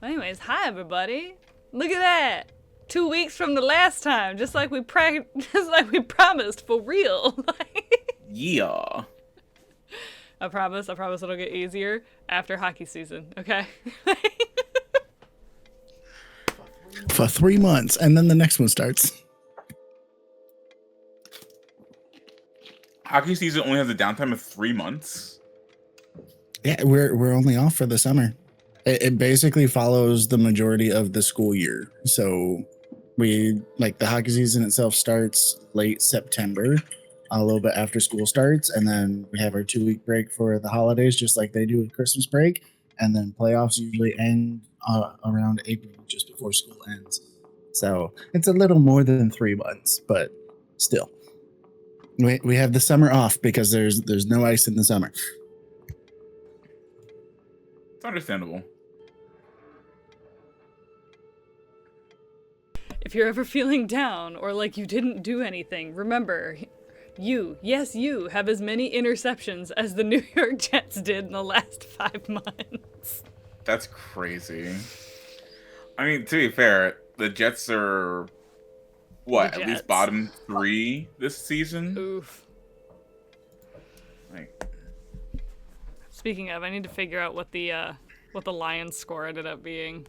Anyways, hi everybody. Look at that. 2 weeks from the last time, just like we promised, for real. Yeah. I promise it'll get easier after hockey season, okay? For 3 months, and then the next one starts. Hockey season only has a downtime of 3 months. Yeah, we're only off for the summer. It basically follows the majority of the school year. So the hockey season itself starts late September, a little bit after school starts, and then we have our 2-week break for the holidays, just like they do with Christmas break, and then playoffs usually end around April, just before school ends. So it's a little more than 3 months, but still, we have the summer off because there's no ice in the summer. It's understandable. If you're ever feeling down or like you didn't do anything, remember, you have as many interceptions as the New York Jets did in the last 5 months. That's crazy. I mean, to be fair, the Jets are, at least bottom 3 this season? Oof. Speaking of, I need to figure out what the Lions score ended up being.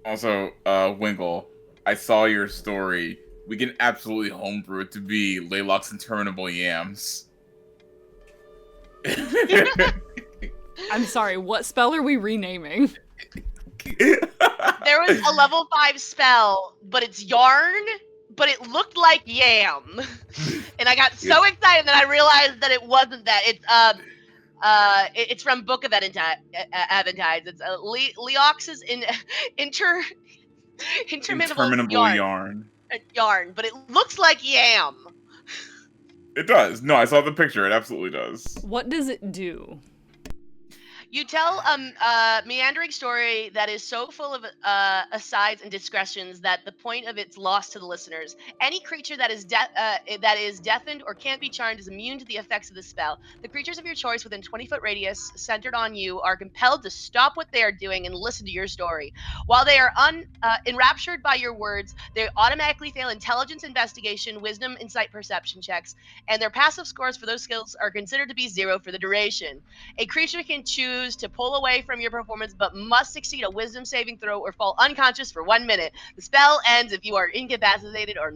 Also, Winkle, I saw your story. We can absolutely homebrew it to be Laylock's Interminable Yams. I'm sorry, what spell are we renaming? There was a level 5 spell, but it's yarn, but it looked like yam. And I got so excited that I realized that it wasn't that. It's from Book of Aventides. It's Leox's interminable yarn, but it looks like yam. It does. No, I saw the picture. It absolutely does. What does it do? You tell a meandering story that is so full of asides and digressions that the point of it's lost to the listeners. Any creature that is deafened or can't be charmed is immune to the effects of the spell. The creatures of your choice within 20-foot radius centered on you are compelled to stop what they are doing and listen to your story. While they are enraptured by your words, they automatically fail intelligence, investigation, wisdom, insight, perception checks, and their passive scores for those skills are considered to be 0 for the duration. A creature can choose to pull away from your performance but must succeed a wisdom saving throw or fall unconscious for 1 minute. The spell ends if you are incapacitated or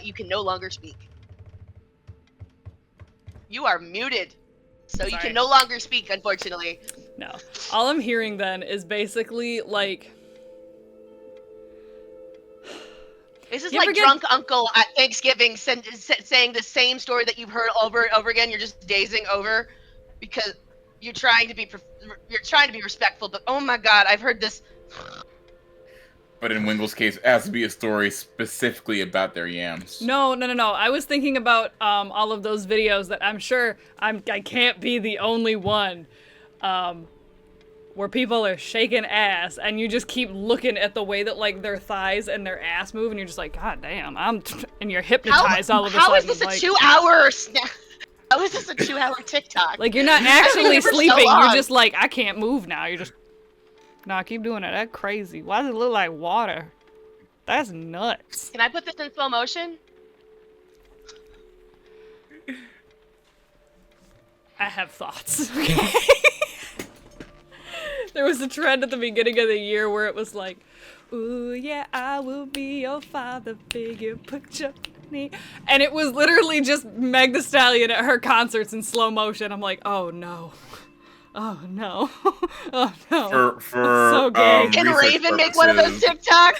you can no longer speak. You are muted, so you can no longer speak, unfortunately. No. All I'm hearing then is basically like... This is like drunk uncle at Thanksgiving saying the same story that you've heard over and over again. You're just dazing over because you're trying to be respectful, but oh my god, I've heard this. But in Wingle's case, it has to be a story specifically about their yams. No. I was thinking about all of those videos that I'm sure I can't be the only one, where people are shaking ass and you just keep looking at the way that like their thighs and their ass move and you're just like, god damn, and you're hypnotized all of a sudden. How is this a 2-hour snack? How is this a 2-hour TikTok? Like, you're not actually sleeping. So you're just like, I can't move now. You're just... Nah, keep doing it. That's crazy. Why does it look like water? That's nuts. Can I put this in slow motion? I have thoughts. Okay. There was a trend at the beginning of the year where it was like, ooh, yeah, I will be your father figure. Put your... And it was literally just Meg Thee Stallion at her concerts in slow motion. I'm like, oh no. Oh no. Oh no. For so gay. Can Raven make one of those TikToks?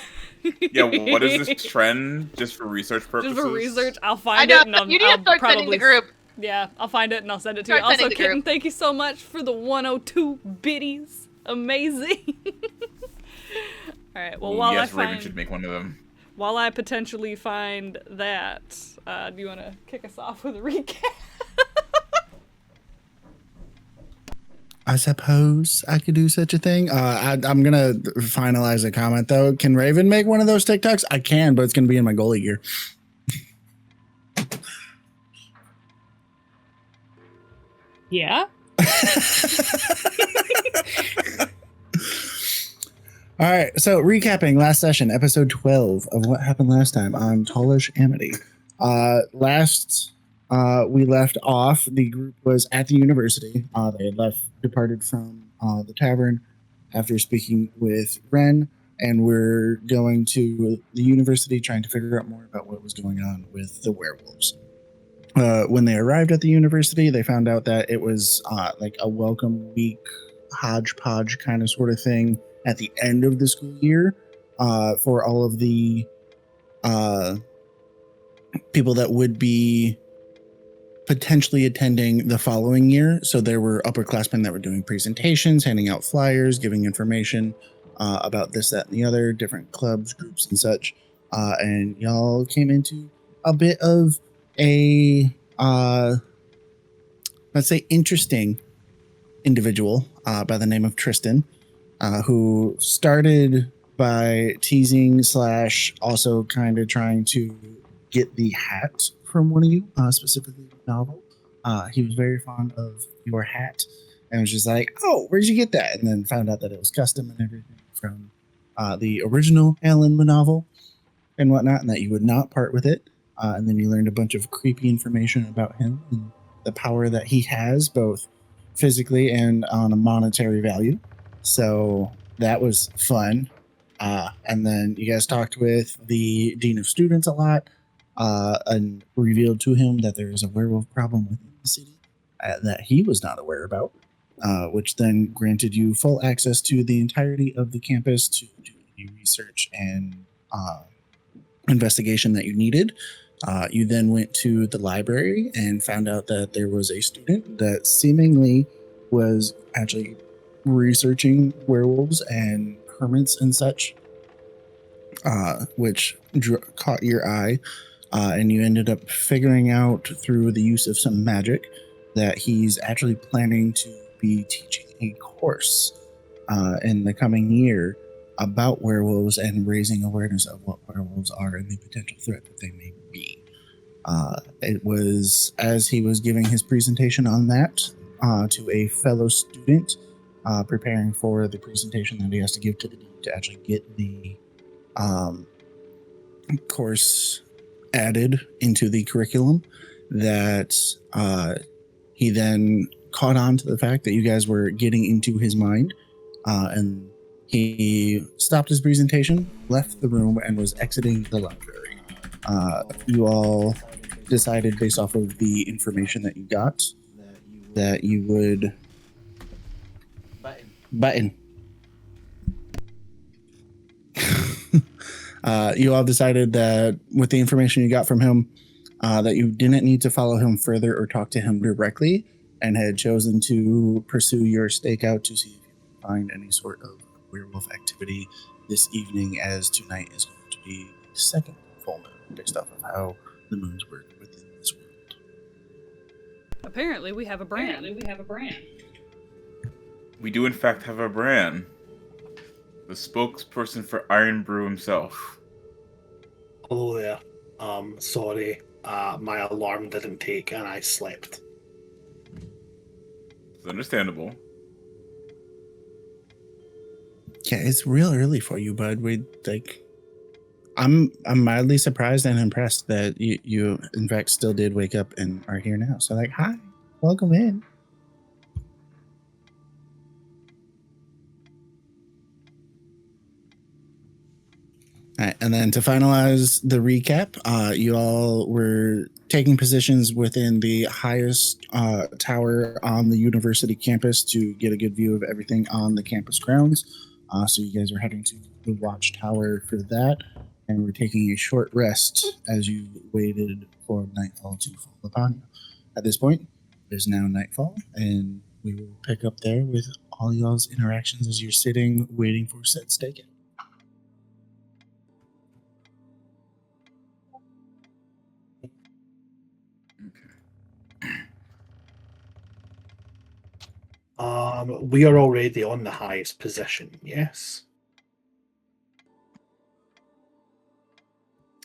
Yeah, what is this trend? Just for research purposes? Just for research. I'll find it and you need to start sending the group. Yeah, I'll find it and I'll send it to you. Also, Kitten, thank you so much for the 102 biddies. Amazing. Alright, well, Raven should make one of them. While I potentially find that, do you want to kick us off with a recap? I suppose I could do such a thing. I'm going to finalize a comment, though. Can Raven make one of those TikToks? I can, but it's going to be in my goalie gear. Yeah? All right, so recapping last session, episode 12 of what happened last time on Tallish Amity. We left off, the group was at the university. They had departed from the tavern after speaking with Ren, and we're going to the university trying to figure out more about what was going on with the werewolves. When they arrived at the university, they found out that it was like a welcome week hodgepodge kind of sort of thing at the end of the school year for all of the people that would be potentially attending the following year. So there were upperclassmen that were doing presentations, handing out flyers, giving information about this, that, and the other, different clubs, groups, and such. And y'all came into a bit of a, let's say, interesting individual by the name of Tristan, who started by teasing / also kind of trying to get the hat from one of you, specifically the novel. He was very fond of your hat and was just like, oh, where'd you get that? And then found out that it was custom and everything from the original Alan novel and whatnot, and that you would not part with it. And then you learned a bunch of creepy information about him and the power that he has, both physically and on a monetary value. So that was fun. And then you guys talked with the dean of students a lot and revealed to him that there is a werewolf problem within the city that he was not aware about, which then granted you full access to the entirety of the campus to do any research and investigation that you needed. You then went to the library and found out that there was a student that seemingly was actually researching werewolves and hermits and such, which caught your eye. And you ended up figuring out through the use of some magic that he's actually planning to be teaching a course in the coming year about werewolves and raising awareness of what werewolves are and the potential threat that they may be. It was as he was giving his presentation on that to a fellow student, preparing for the presentation that he has to give to the dean to actually get the course added into the curriculum, that he then caught on to the fact that you guys were getting into his mind, and he stopped his presentation, left the room, and was exiting the library. You all decided, based off of the information that you got, that you would button. You all decided that with the information you got from him, that you didn't need to follow him further or talk to him directly, and had chosen to pursue your stakeout to see if you could find any sort of werewolf activity this evening, as tonight is going to be the second full moon, based off of how the moons work within this world. Apparently, we have a brand. We do, in fact, have a brand. The spokesperson for Iron Brew himself. Hello there. Sorry, my alarm didn't take and I slept. It's understandable. Yeah, it's real early for you, bud. I'm mildly surprised and impressed that you in fact still did wake up and are here now. So hi, welcome in. All right, and then to finalize the recap, you all were taking positions within the highest tower on the university campus to get a good view of everything on the campus grounds. So you guys are heading to the watchtower for that, and we're taking a short rest as you waited for nightfall to fall upon you. At this point, it is now nightfall, and we will pick up there with all y'all's interactions as you're sitting waiting for said stakeout. We are already on the highest position, yes?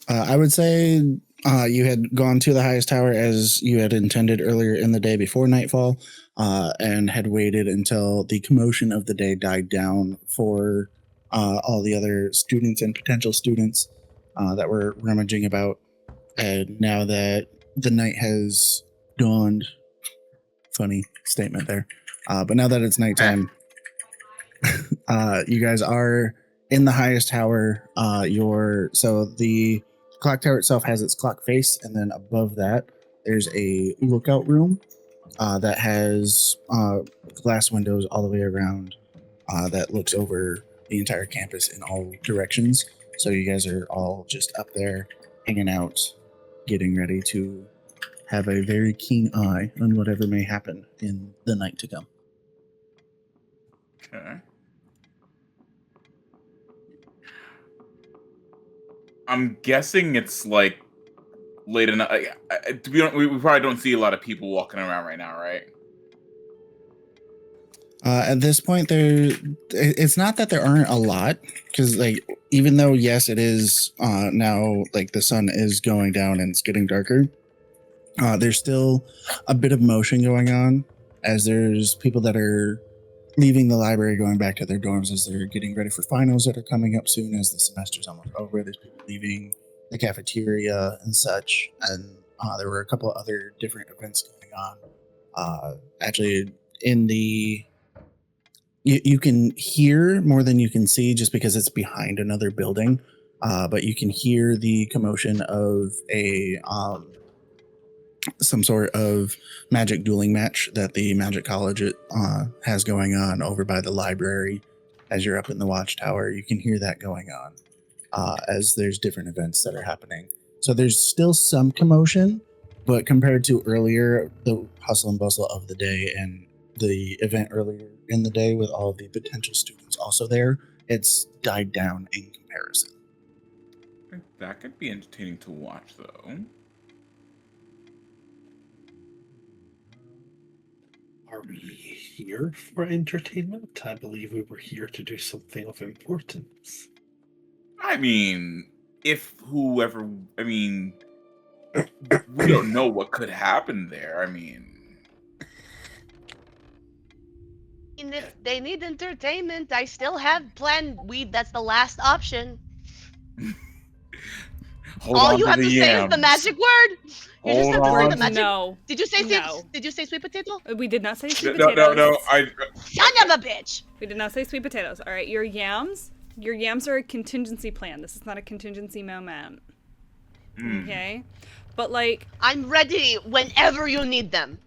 I would say you had gone to the highest tower as you had intended earlier in the day before nightfall, and had waited until the commotion of the day died down for all the other students and potential students that were rummaging about. And now that the night has dawned, funny statement there, but now that it's nighttime, you guys are in the highest tower. So the clock tower itself has its clock face, and then above that, there's a lookout room that has glass windows all the way around that looks over the entire campus in all directions. So you guys are all just up there hanging out, getting ready to have a very keen eye on whatever may happen in the night to come. Okay. I'm guessing it's like late enough. We probably don't see a lot of people walking around right now, right? At this point, it's not that there aren't a lot, because like even though yes, it is now like the sun is going down and it's getting darker. There's still a bit of motion going on as there's people that are leaving the library, going back to their dorms as they're getting ready for finals that are coming up soon as the semester's almost over. There's people leaving the cafeteria and such. And there were a couple of other different events going on. Actually, in the... You can hear more than you can see just because it's behind another building. But you can hear the commotion of some sort of magic dueling match that the Magic College has going on over by the library. As you're up in the watchtower, you can hear that going on as there's different events that are happening. So there's still some commotion, but compared to earlier, the hustle and bustle of the day and the event earlier in the day with all of the potential students also there, it's died down in comparison. That could be entertaining to watch, though. Are we here for entertainment? I believe we were here to do something of importance. I mean, we don't know what could happen there. And if they need entertainment, I still have planned weed. That's the last option. All you have to say is the magic word. You just have to say the magic. No. Did you say No. Did you say sweet potato? We did not say sweet potatoes. No. Son of a bitch. We did not say sweet potatoes. All right, your yams are a contingency plan. This is not a contingency moment. Okay? But like, I'm ready whenever you need them.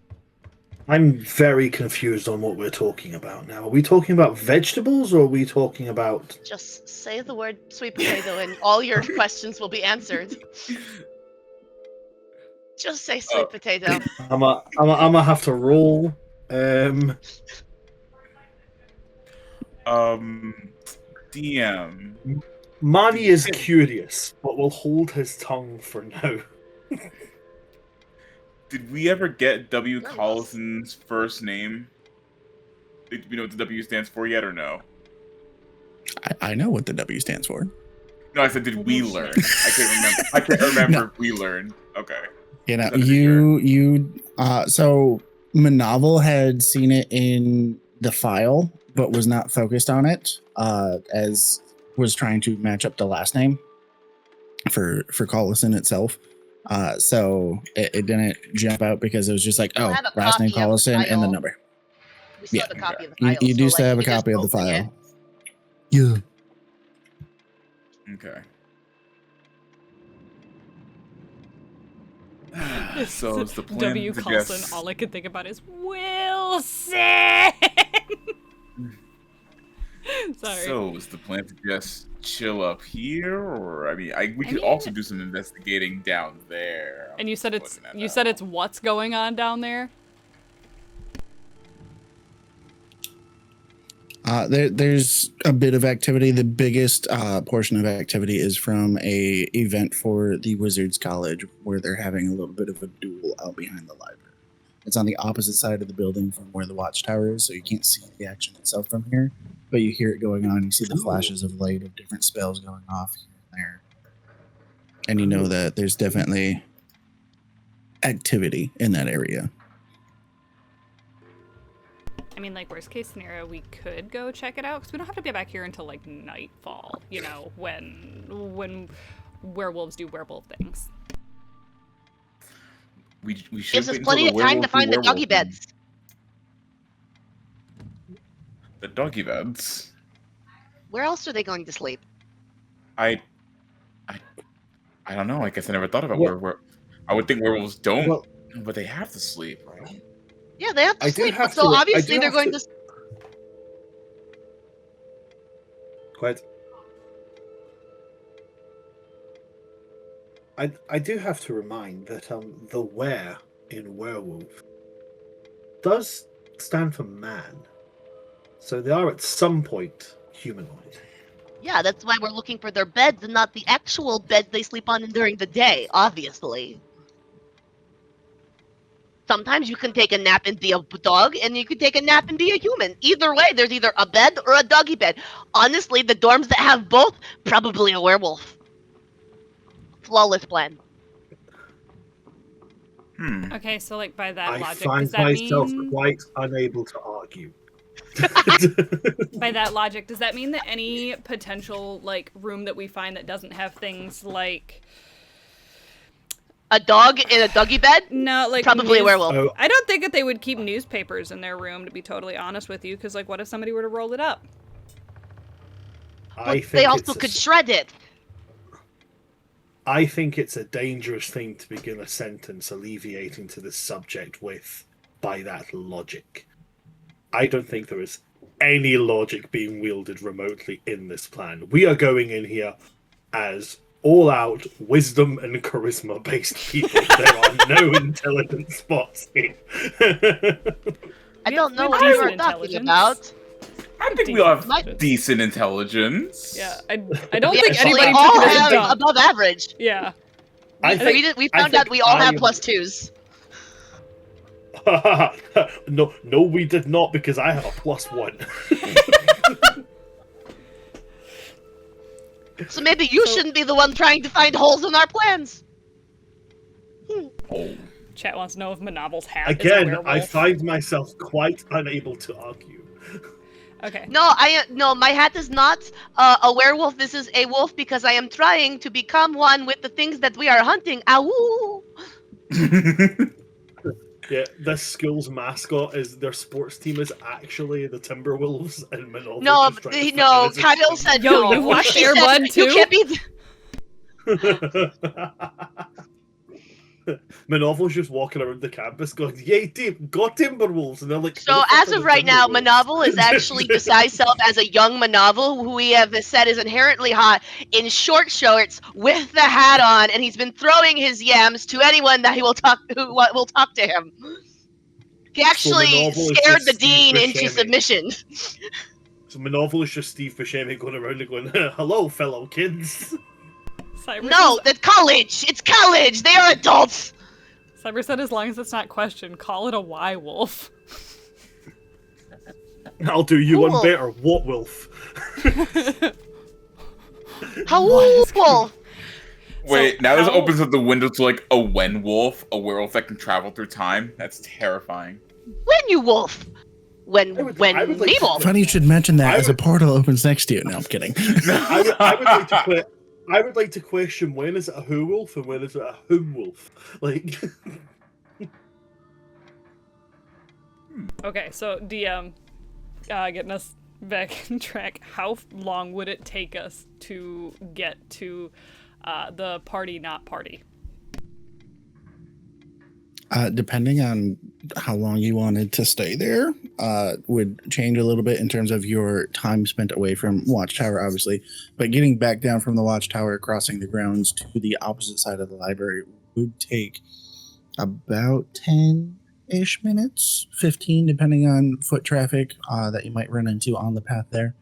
I'm very confused on what we're talking about now. Are we talking about vegetables or are we talking about... Just say the word sweet potato and all your questions will be answered. Just say sweet potato. I'm gonna have to roll. DM. Manny is curious, but will hold his tongue for now. Did we ever get W. Collison's first name? Do you know what the W stands for yet, or no? I know what the W stands for. No, I said, did we learn? I can't remember if we learned. Okay. You know, so Manovel had seen it in the file, but was not focused on it, as was trying to match up the last name for Collison itself. So it didn't jump out because it was just like, oh, last name Collison and the number. We still have a copy of the file. You do still have a copy of the file. Yeah. Okay. So it's the plan W. to Coulson, guess... all I could think about is Wilson! Sorry. So is the plan to just chill up here, or we could also do some investigating down there. And you said it's what's going on down there? There's a bit of activity. The biggest portion of activity is from a event for the Wizards College, where they're having a little bit of a duel out behind the library. It's on the opposite side of the building from where the watchtower is, so you can't see the action itself from here, but you hear it going on. You see the flashes of light of different spells going off here and there, and you know that there's definitely activity in that area. mean, like, worst case scenario, we could go check it out, because we don't have to be back here until, like, nightfall, you know, when werewolves do werewolf things. We should Gives us wait until plenty the of time to werewolf do find the doggy werewolf beds. thing. The doggy beds? Where else are they going to sleep? I don't know. I guess I never thought about Well- where I would think werewolves don't, Well, but they have to sleep, right? Yeah, they have to I do sleep, have but so to- I obviously do they're have going to- to... Quite. I do have to remind that the were in werewolf does stand for man, so they are at some point humanoid. Yeah, that's why we're looking for their beds and not the actual beds they sleep on during the day, obviously. Sometimes you can take a nap and be a dog, and you can take a nap and be a human. Either way, there's either a bed or a doggy bed. Honestly, the dorms that have both, probably a werewolf. Flawless plan. Okay, so, like, by that I logic, find does that myself mean... quite unable to argue. By that logic, does that mean that any potential, like, room that we find that doesn't have things like... A dog in a doggy bed? No, like... Probably a werewolf. Oh, I don't think that they would keep newspapers in their room, to be totally honest with you, because, like, what if somebody were to roll it up? I But think they also it's could shred it. I think it's a dangerous thing to begin a sentence alleviating to the subject with, by that logic. I don't think there is any logic being wielded remotely in this plan. We are going in here as all-out wisdom and charisma-based people. There are no intelligent spots here. I don't know what decent you were talking intelligence. about. I think we all have Might- decent intelligence. Yeah, I don't We think actually anybody all took it as a have dump. above average. Yeah. I think, We I found out think we all I have am- plus twos. no, we did not, because I have a +1. So maybe you shouldn't be the one trying to find holes in our plans. Oh. Chat wants to know if Manovel's hat is a Again, werewolf. I find myself quite unable to argue. Okay. No, my hat is not a werewolf. This is a wolf because I am trying to become one with the things that we are hunting. Ow! Yeah, this school's mascot is their sports team is actually the Timberwolves, and Manovel No, is trying to fit no. in as a Kyle said Yo, no. you watched He Air said, Bud You too? can't be. Manovel's just walking around the campus going, "Yay, team, got Timberwolves!" And they're like, So "Who the fuck as are of the right now, Timberwolves?" Manovel is actually disguised self as a young Manovel, who we have said is inherently hot, in short shorts with the hat on, and he's been throwing his yams to anyone that he will talk will talk to him. He actually Manovel is scared just the Steve dean into Buscemi. submission. So Manovel is just Steve Buscemi going around and going, "Hello, fellow kids." Cyber No, says, that's college. It's college. They are adults. Cyber said as long as it's not questioned, call it a Y-wolf. I'll do you Cool. one better. What wolf? How What? wolf? Wait, now this how- opens up the window to like a wenwolf, a werewolf that can travel through time. That's terrifying. When you wolf? When I would me like to- wolf? Funny you should mention that I as a would- portal opens next to you. No, I'm kidding. I would like to question, when is it a who wolf and when is it a whom wolf? Like, Okay, so DM, getting us back on track, how long would it take us to get to the party not party? Depending on how long you wanted to stay there, would change a little bit in terms of your time spent away from Watchtower, obviously. But getting back down from the Watchtower, crossing the grounds to the opposite side of the library would take about 10-ish minutes, 15, depending on foot traffic that you might run into on the path there.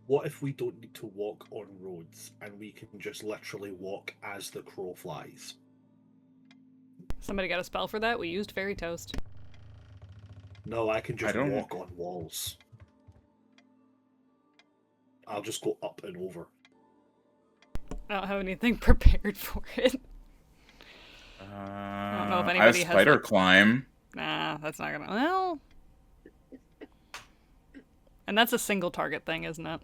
what if we don't need to walk on roads and we can just literally walk as the crow flies? Somebody got a spell for that? We used Fairy Toast. No, I can just I don't- walk on walls. I'll just go up and over. I don't have anything prepared for it. I don't know if I have anybody has, spider like- climb. Nah, that's not gonna... Well, And that's a single target thing, isn't it?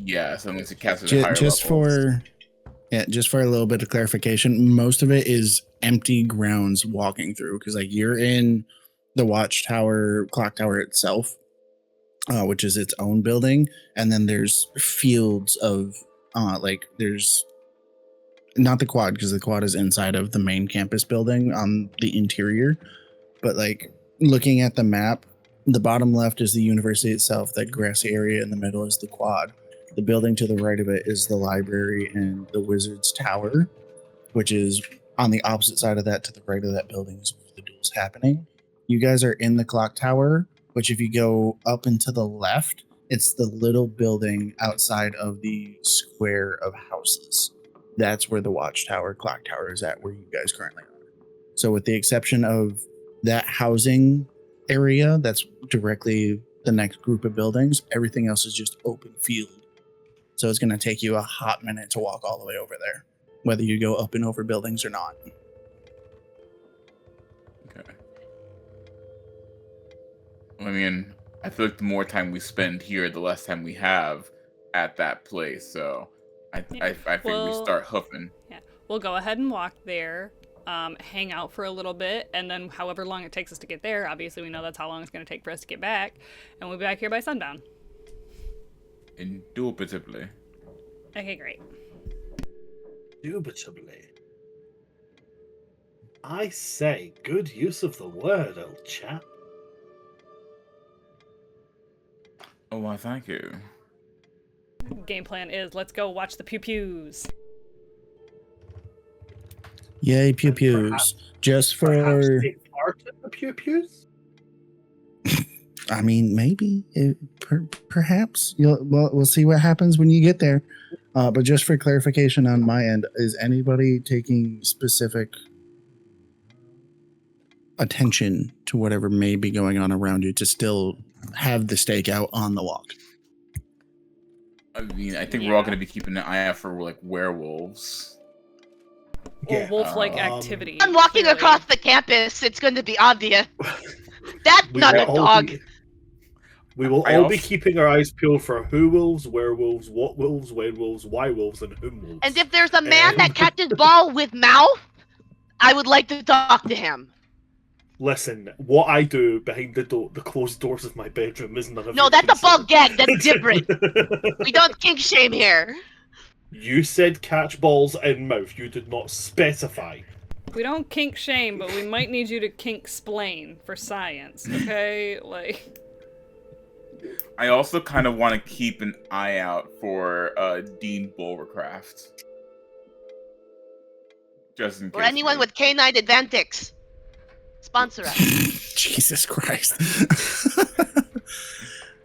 Yes, unless you cast it at higher Just levels. just for a little bit of clarification, most of it is empty grounds walking through because like you're in the watchtower clock tower itself, which is its own building, and then there's fields of like there's not the quad because the quad is inside of the main campus building on the interior, but like looking at the map, the bottom left is the university itself, that grassy area in the middle is the quad. The building to the right of it is the library and the wizard's tower, which is on the opposite side of that. To the right of that building is where the duel's happening. You guys are in the clock tower, which if you go up and to the left, it's the little building outside of the square of houses. That's where the watchtower clock tower is at, where you guys currently are. So with the exception of that housing area that's directly the next group of buildings, everything else is just open field. So it's going to take you a hot minute to walk all the way over there, whether you go up and over buildings or not. Okay. I mean, I feel like the more time we spend here, the less time we have at that place. So I think we start hoofing. Yeah, we'll go ahead and walk there, hang out for a little bit, and then however long it takes us to get there, obviously we know that's how long it's going to take for us to get back, and we'll be back here by sundown. Indubitably. Okay, great. Indubitably. I say, good use of the word, old chap. Oh, why, thank you. Game plan is let's go watch the pew-pews. Yay, pew pews. Just for. Take part in the pew pews? I mean, maybe. Perhaps. We'll see what happens when you get there. But just for clarification on my end, is anybody taking specific attention to whatever may be going on around you to still have the stake out on the walk? I mean, I think we're all going to be keeping an eye out for like werewolves. Or Yeah, wolf-like activity. I'm walking clearly. across the campus. It's going to be obvious. That's We not will a all dog. We will I all be also- keeping our eyes peeled for who wolves, werewolves, what wolves, when wolves, why wolves, and whom wolves. And if there's a man that catches ball with mouth, I would like to talk to him. Listen, what I do behind the closed doors of my bedroom is none of No, your that's a concern. bug gag. That's different. We don't kink shame here. You said catch balls in mouth. You did not specify. We don't kink shame, but we might need you to kink splain for science, okay? Like... I also kind of want to keep an eye out for Dean Bulwercraft. Just in case. Or anyone with canine adventics. Sponsor us. Jesus Christ.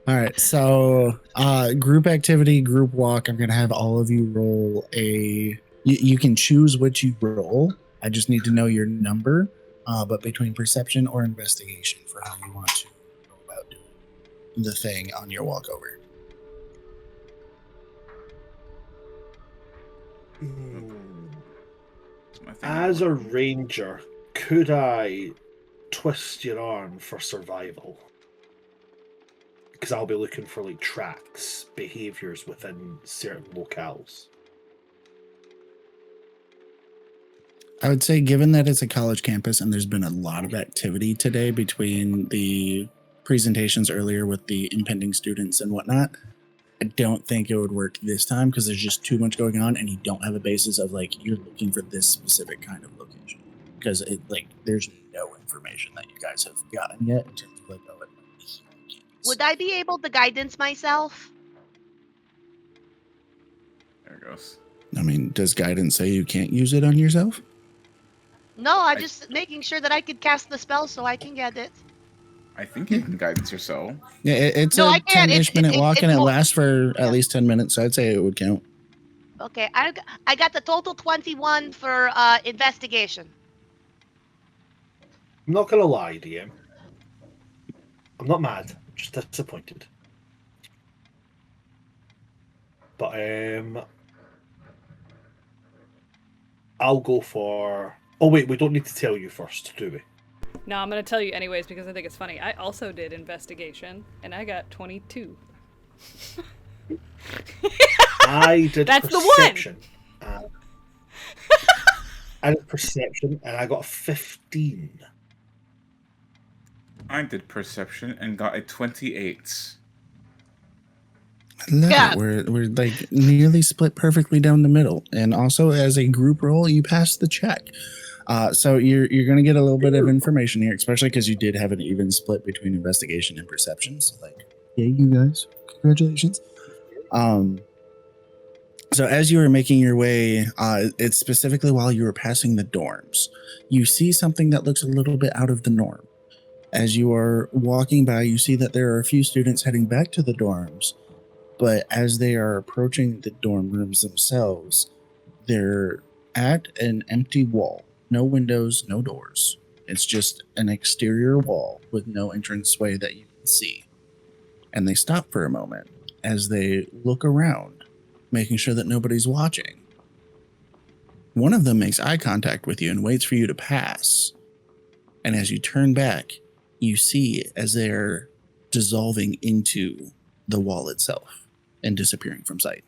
All right, so group activity, group walk. I'm gonna have all of you roll a. You can choose what you roll. I just need to know your number, but between perception or investigation for how you want to go about doing the thing on your walkover. As a ranger, could I twist your arm for survival? Because I'll be looking for like tracks, behaviors within certain locales. I would say, given that it's a college campus and there's been a lot of activity today between the presentations earlier with the impending students and whatnot, I don't think it would work this time because there's just too much going on and you don't have a basis of like you're looking for this specific kind of location because it like there's no information that you guys have gotten yet in terms of like oh, it might be here on campus. Would I be able to guidance myself? There it goes. I mean, does guidance say you can't use it on yourself? No, I'm just making sure that I could cast the spell so I can get it. I think you can guidance yourself. Yeah, it's No, a I can't. 10-ish minute It's- walk it's and it more- lasts for Yeah. at least 10 minutes, so I'd say it would count. Okay, I got the total 21 for investigation. I'm not gonna lie, DM. I'm not mad. I'm just disappointed. But I'll go for. Oh wait, we don't need to tell you first, do we? No, I'm gonna tell you anyways because I think it's funny. I also did investigation, and I got 22. I did That's the one! perception. I did perception, and I got a 15. I did perception and got a 28. I love Yeah. it. We're like nearly split perfectly down the middle, and also as a group roll, you passed the check. So you're going to get a little bit of information here, especially because you did have an even split between investigation and perception. So like, yeah, you guys, congratulations. So as you were making your way, it's specifically while you were passing the dorms, you see something that looks a little bit out of the norm. As you are walking by, you see that there are a few students heading back to the dorms, but as they are approaching the dorm rooms themselves, they're at an empty wall. No windows, no doors. It's just an exterior wall with no entranceway that you can see. And they stop for a moment as they look around, making sure that nobody's watching. One of them makes eye contact with you and waits for you to pass. And as you turn back, you see as they're dissolving into the wall itself and disappearing from sight.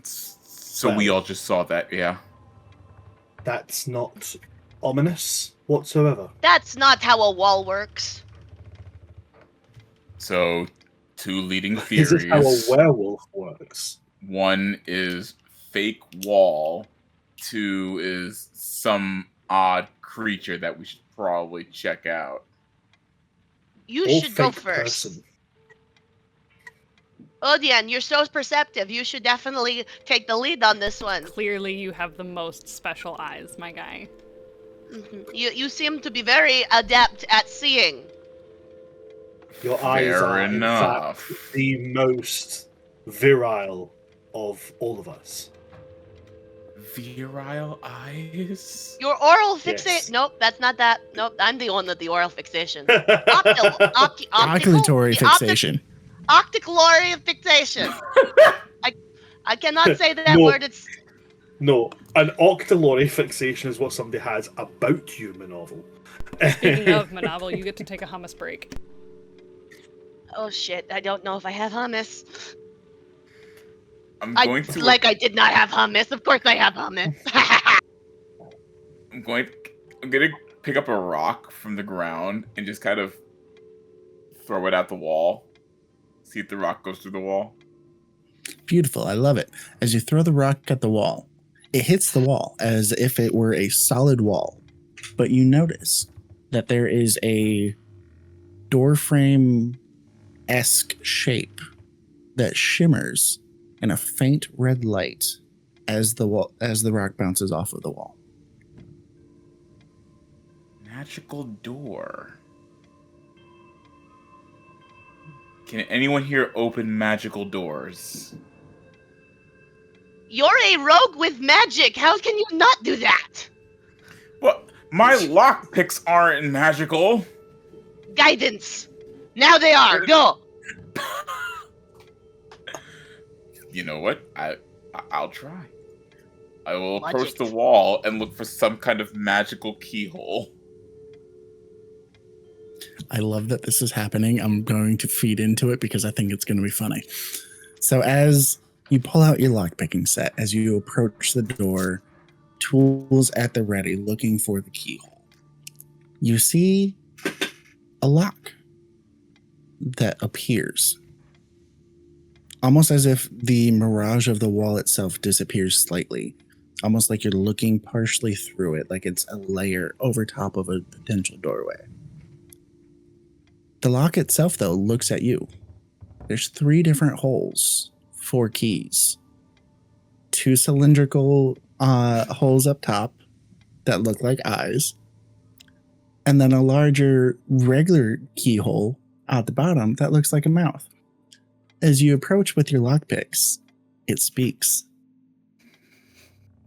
So we all just saw that, yeah. That's not ominous whatsoever. That's not how a wall works. So, two leading This is how a theories. werewolf works. One is fake wall. Two is some odd creature that we should probably check out. You Or should go fake first. person. Odian, you're so perceptive. You should definitely take the lead on this one. Clearly, you have the most special eyes, my guy. You seem to be very adept at seeing. Your eyes Fair are, enough. in fact, the most virile of all of us. Virile eyes? Your oral fixation. Yes. Nope, that's not that. Nope, I'm the one with the oral fixation. Oculatory fixation. Octiculatory fixation. I cannot say that No. word. It's No, an octilary fixation is what somebody has about you, Manovel. Speaking of Manovel, you get to take a hummus break. oh shit. I don't know if I have hummus. I'm I did not have hummus. Of course I have hummus. I'm gonna pick up a rock from the ground and just kind of throw it at the wall. See if the rock goes through the wall. Beautiful. I love it. As you throw the rock at the wall, it hits the wall as if it were a solid wall. But you notice that there is a doorframe-esque shape that shimmers in a faint red light as the rock bounces off of the wall. Magical door. Can anyone here open magical doors? You're a rogue with magic. How can you not do that? Well, my lockpicks aren't magical. Guidance. Now they are. Go. You know what? I'll try. I will approach Logic. the wall and look for some kind of magical keyhole. I love that this is happening. I'm going to feed into it because I think it's going to be funny. So as you pull out your lockpicking set, as you approach the door, tools at the ready, looking for the keyhole, you see a lock that appears. Almost as if the mirage of the wall itself disappears slightly. Almost like you're looking partially through it, like it's a layer over top of a potential doorway. The lock itself, though, looks at you. There's 3 different holes, 4 keys. 2 cylindrical holes up top that look like eyes. And then a larger regular keyhole at the bottom that looks like a mouth. As you approach with your lockpicks, it speaks.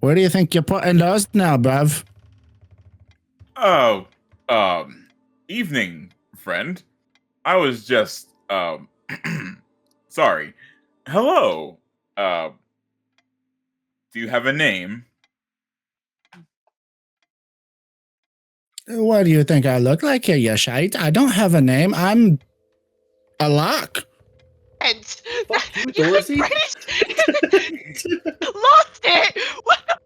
Where do you think you're putting those now, bruv? Oh, evening, friend. I was just, sorry. Hello. Do you have a name? What do you think I look like here, you shite? I don't have a name. I'm a lock. And Fuck you, you're Dorsey. British. Lost it. What?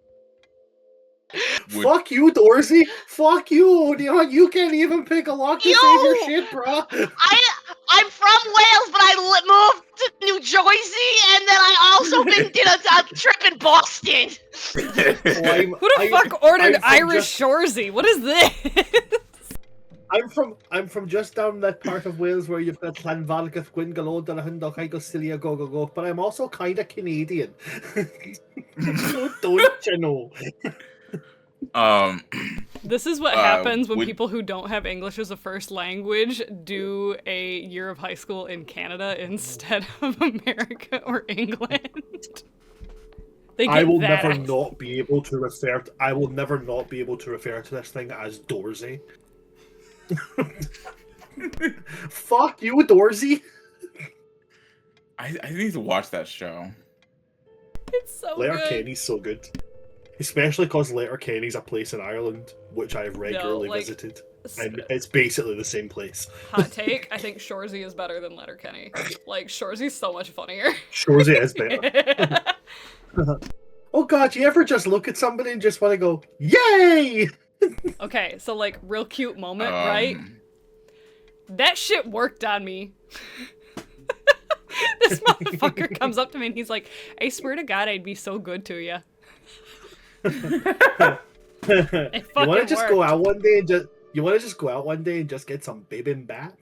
Would- Fuck you, Dorsey. Fuck you, Odeon. You can't even pick a lock to Yo! save your shit, bro. I'm from Wales, but I moved to New Jersey, and then I also did a trip in Boston. Who the fuck ordered I'm from Irish Shoresy? What is this? I'm from just down that part of Wales where you've got Llanfairpwll, Gwyngalod, and Hundog, Cilia, go, but I'm also kind of Canadian. Don't you know? This is what happens when would- people who don't have English as a first language do a year of high school in Canada instead of America or England. They get I will that. never not be able to refer to. I will never not be able to refer to this thing as Dorsey. Fuck you, Dorsey. I need to watch that show. It's so Letterkenny's so good. Especially because Letterkenny's a place in Ireland, which I've regularly like, visited. And it's basically the same place. Hot take, I think Shoresy is better than Letterkenny. Like, Shoresy's so much funnier. Shoresy is better. Oh god, you ever just look at somebody and just want to go, yay! Okay, so like, real cute moment, right? That shit worked on me. This motherfucker comes up to me and he's like, I swear to God I'd be so good to you. You want to just go out one day and just get some bibimbap?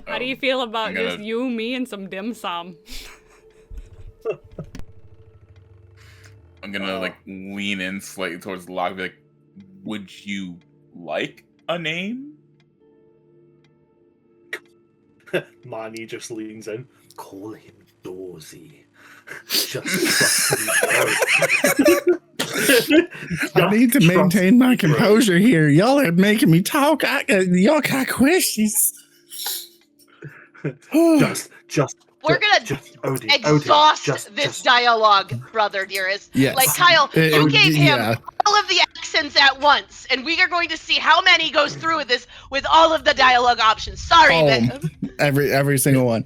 How do you feel about I'm gonna- just you, me, and some dim sum? I'm gonna like lean in slightly towards the lock and be like, would you like a name? Manny just leans in. Call him Dorsey. Just trust me. I need to maintain my composure here. Y'all are making me talk. Y'all got questions. Just. We're gonna exhaust this dialogue, brother dearest. Yes. Like Kyle, you gave him yeah. all of the accents at once, and we are going to see how many goes through with this with all of the dialogue options. Sorry, but Every single one.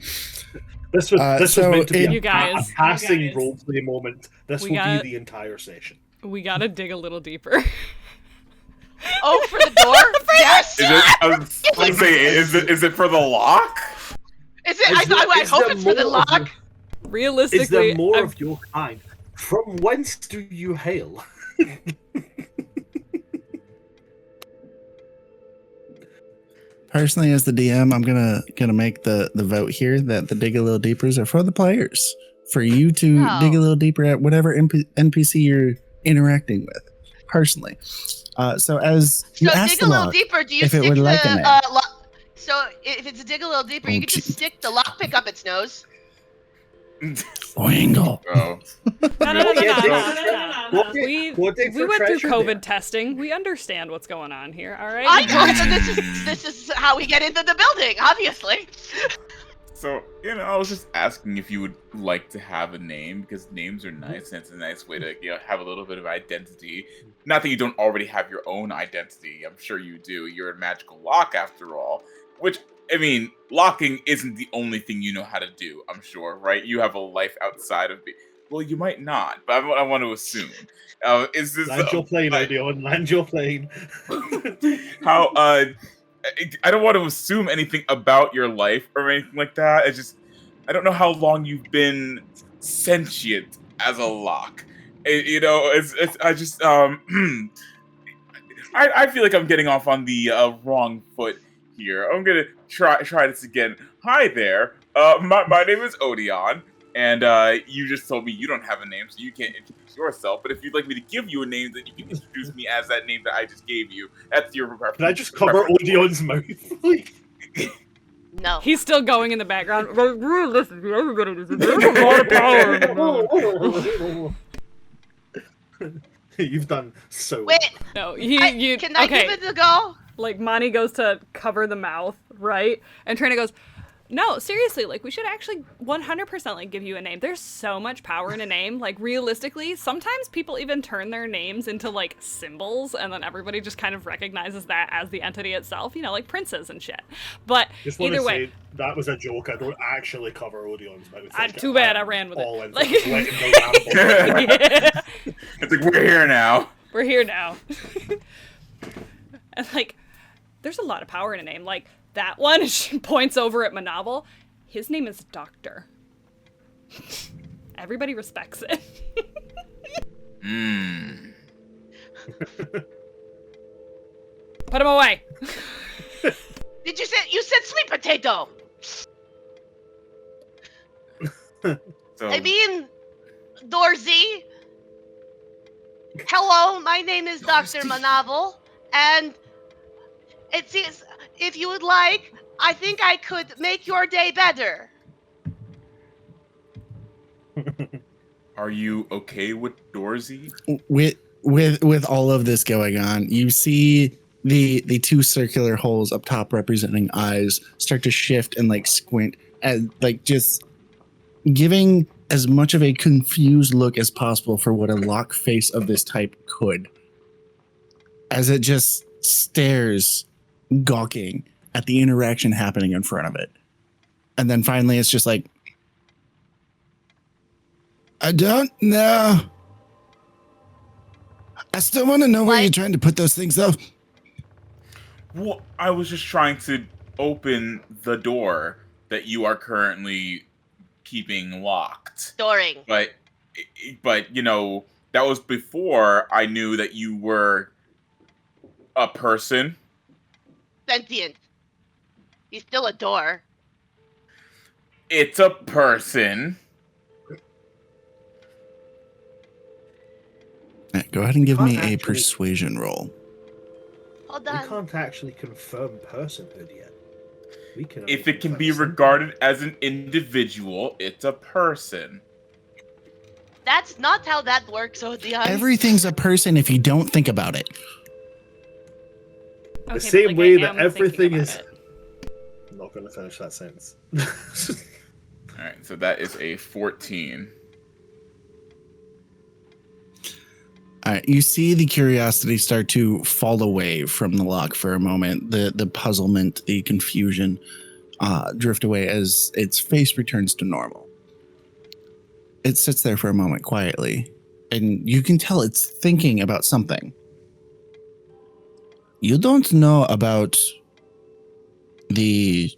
This was so meant to be You guys. a passing roleplay moment. This We will got- be the entire session. We gotta dig a little deeper. oh, for the door? Yes. Is it? I was gonna say, is it for the lock? Is it? I hope it's for the lock. Is Realistically, there more I'm- of your kind? From whence do you hail? Personally, as the DM, I'm gonna make the vote here that the dig a little deepers are for the players, for you to Oh. dig a little deeper at whatever NPC you're interacting with. Personally, so as you So ask dig the a little lock, deeper. Do you if it stick would the like a name. lock? So if it's a dig a little deeper, you Oh, can just gee. stick the lockpick up its nose. Oingo. Oh, No. Go dig We for went through treasure COVID there. testing. We understand what's going on here, all right? I know that this is how we get into the building, obviously. so I was just asking if you would like to have a name because names are nice and it's a nice way to have a little bit of identity. Not that you don't already have your own identity. I'm sure you do. You're a magical lock after all. Which I mean, locking isn't the only thing you know how to do. I'm sure, right? You have a life outside of me. Well, you might not, but I want to assume. Is this Land your plane, Odeon. Land your plane. how? I don't want to assume anything about your life or anything like that. It's just I don't know how long you've been sentient as a lock. It's I just I feel like I'm getting off on the wrong foot here. I'm gonna try this again. Hi there. My name is Odeon, and you just told me you don't have a name, so you can't introduce yourself. But if you'd like me to give you a name, then you can introduce me as that name that I just gave you. That's your preference. Can I just cover Odeon's mouth? No. He's still going in the background. Realistically, everybody does it. There's a lot of power. You've done so Wait, No, can I okay. give it a go? Like, Monty goes to cover the mouth, right? And Trina goes, No, seriously, like, we should actually 100% like give you a name. There's so much power in a name. Like, realistically, sometimes people even turn their names into like symbols, and then everybody just kind of recognizes that as the entity itself, you know, like princes and shit. But Just want either to way, say, that was a joke. I don't actually cover Odeon's mouth. too bad I ran with it. Like, Like- Yeah. It's like, we're here now. we're here now. And like, there's a lot of power in a name. Like, that one, she points over at Manavel. His name is Doctor. Everybody respects it. Mmm. Put him away. Did you said sweet potato? So, I mean, Dorsey. Hello, my name is Dr. Manavel, and it seems if you would like, I think I could make your day better. are you okay with Dorsey? With all of this going on, you see the two circular holes up top representing eyes start to shift and like squint, and like just giving as much of a confused look as possible for what a lock face of this type could, as it just stares, gawking at the interaction happening in front of it. And then finally it's just like, I don't know. I still want to know where What? you're trying to put those things though. Well, I was just trying to open the door that you are currently keeping locked. Storing. But you know, that was before I knew that you were a person. Sentient. He's still a door. It's a person. Go ahead and give me Can't a actually- persuasion roll. Hold We on. can't actually confirm personhood yet. We can. If only it can confirm be symptom. regarded as an individual, it's a person. That's not how that works, Odeon. Everything's a person if you don't think about it. Okay, but, same like, way I that am thinking everything about is- it. I'm not going to finish that sentence. All right, so that is a 14. All right, you see the curiosity start to fall away from the lock for a moment. The puzzlement, the confusion drift away as its face returns to normal. It sits there for a moment quietly, and you can tell it's thinking about something. You don't know about the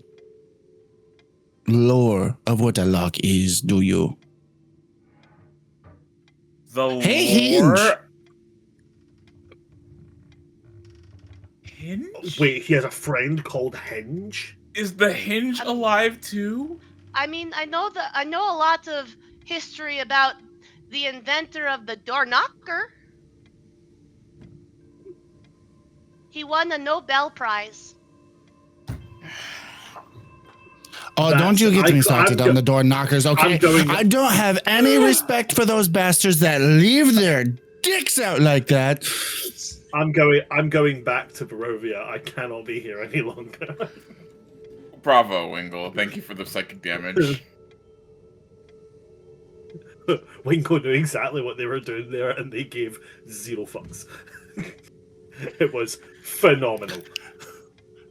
lore of what a lock is, do you? The Hey, lore... Hinge! Hinge? Wait, he has a friend called Henge? Is the Hinge alive too? I mean, I know a lot of history about the inventor of the door knocker. He won a Nobel Prize. Oh, That's- don't you get I- me started I'm on go- the door knockers, okay? I'm going- I don't have any respect for those bastards that leave their dicks out like that. I'm going back to Barovia. I cannot be here any longer. Bravo, Wingle. Thank you for the psychic damage. Wingo knew exactly what they were doing there, and they gave zero fucks. It was phenomenal.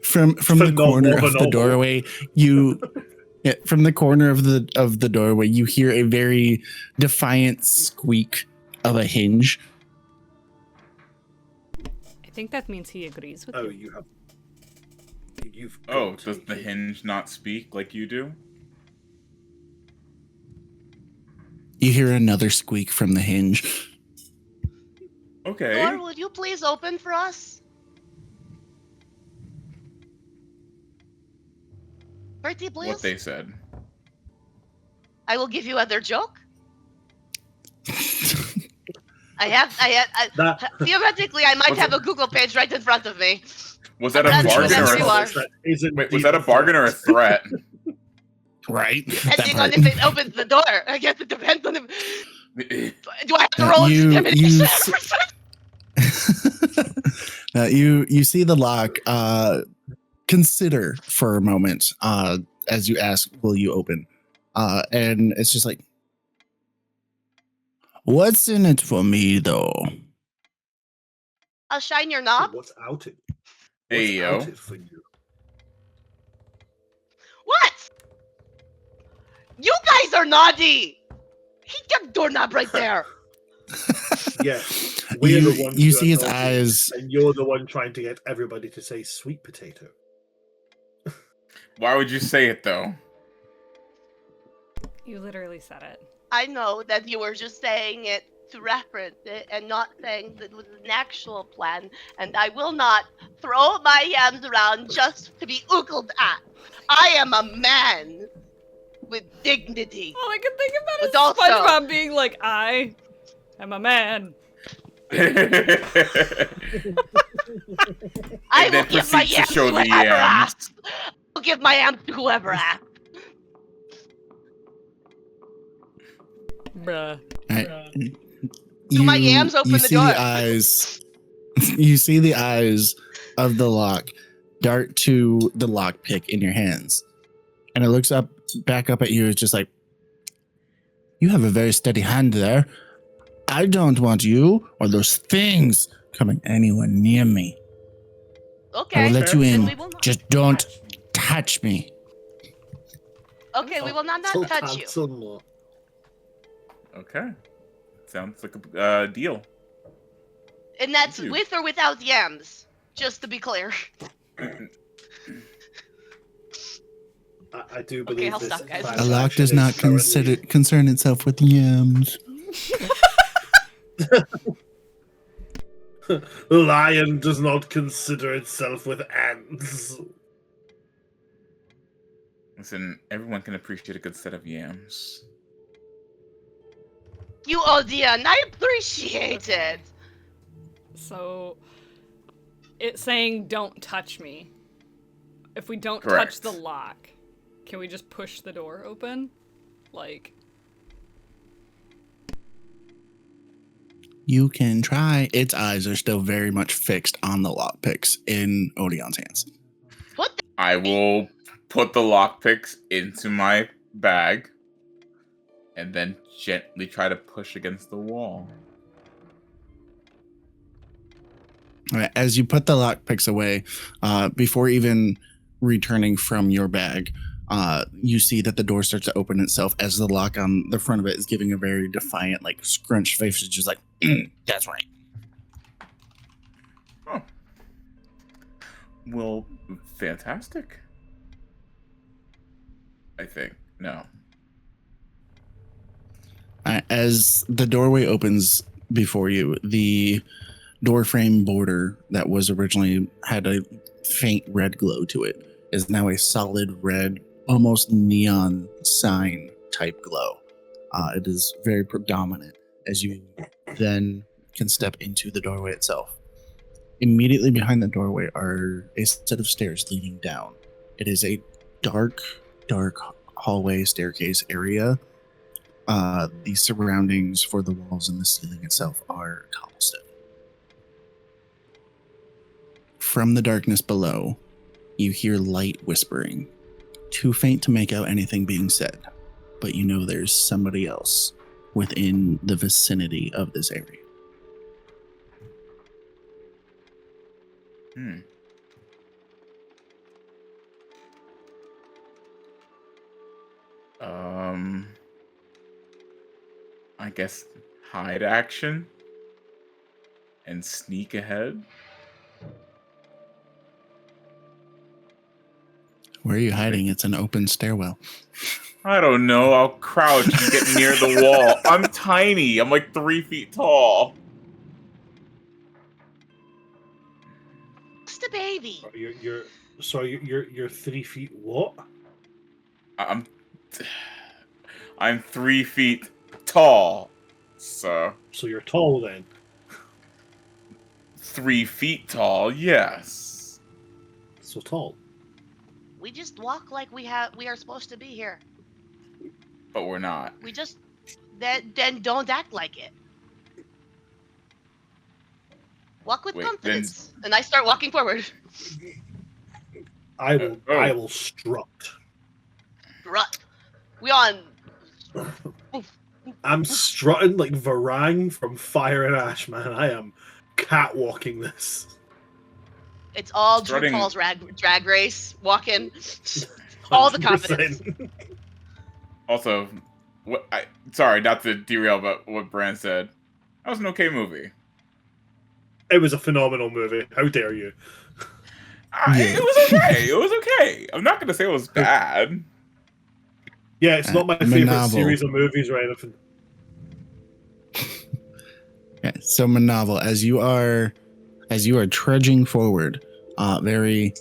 From the corner of the Phenomenal. doorway, from the corner of the doorway, you hear a very defiant squeak of a hinge. I think that means he agrees with Oh, you. you've. Oh, got to does the be- Hinge not speak like you do? You hear another squeak from the hinge. Okay. Door, would you please open for us? Pretty please. What they said. I will give you other joke. I That, theoretically, I might Was have a Google page right in front of me. Was that a I'm not sure bargain that's or who you a are. isn't wait? Was that a bargain or a threat? Right? Depending on if it opens the door. I guess it depends on if. Do I have to roll You- intimidation? you see the lock consider for a moment as you ask, will you open? And it's just like, what's in it for me, though? I'll shine your knob. What's out it? Hey, What's out yo. it for you? What? You guys are naughty. Hit your doorknob right there. Yeah, we're the ones you who see are his naughty, eyes. and you're the one trying to get everybody to say sweet potato. Why would you say it though? You literally said it. I know that you were just saying it to reference it and not saying that it was an actual plan, and I will not throw my yams around just to be oogled at. I am a man with dignity. All I can think about is But also- SpongeBob being like, I am a man. I And will then give my proceeds to yams show to the whoever yams. asks. I'll give my yams to whoever asks. Bruh. Do my yams open you the see door? The eyes, you see the eyes of the lock dart to the lock pick in your hands. And it looks back up at you. It's just like, you have a very steady hand there. I don't want you or those things coming anywhere near me. Okay. I will let you then in. we will not- Just don't touch me. Okay, we will not So touch you. cancel more. Okay. Sounds like a deal. And that's Thank you. with or without yams, just to be clear. I do believe I'll this. stop, guys. A lock does not concern itself with yams. Lion does not consider itself with ants. Listen, everyone can appreciate a good set of yams. You Odion, I appreciate it. So, it's saying don't touch me. If we don't Correct. touch the lock, can we just push the door open? Like, You can try. Its eyes are still very much fixed on the lock picks in Odion's hands. What the- I will put the lockpicks into my bag and then gently try to push against the wall. All right, as you put the lock picks away, before even returning from your bag, you see that the door starts to open itself as the lock on the front of it is giving a very defiant, like scrunched face. It's just like, that's right. Oh. Well, fantastic. I think. No. As the doorway opens before you, the door frame border that was originally had a faint red glow to it is now a solid red, almost neon sign type glow. It is very predominant as you then can step into the doorway itself. Immediately behind the doorway are a set of stairs leading down. It is a dark hallway staircase area. The surroundings for the walls and the ceiling itself are cobblestone. From the darkness below, you hear light whispering, too faint to make out anything being said, but you know there's somebody else within the vicinity of this area. I guess hide action and sneak ahead. Where are you hiding? It's an open stairwell. I don't know. I'll crouch and get near the wall. I'm tiny. I'm like 3 feet tall. Just a baby. You're 3 feet what? I'm 3 feet tall. So So you're tall then. 3 feet tall, yes. So tall. We just walk like we are supposed to be here. But we're not. We just then don't act like it. Walk with Wait, confidence. And I start walking forward. I will Oh. I will strut. strut. We on. I'm strutting like Varang from Fire and Ash, man. I am catwalking this. It's all Drew Strutting- Paul's drag race. Walking. All the 100%. confidence. Also, sorry, not to derail, but what Bran said. That was an okay movie. It was a phenomenal movie. How dare you? It was okay. It was okay. I'm not gonna say it was bad. Yeah, it's not my favorite Novel. series of movies or anything. Yeah, so Manovel, as you are trudging forward, very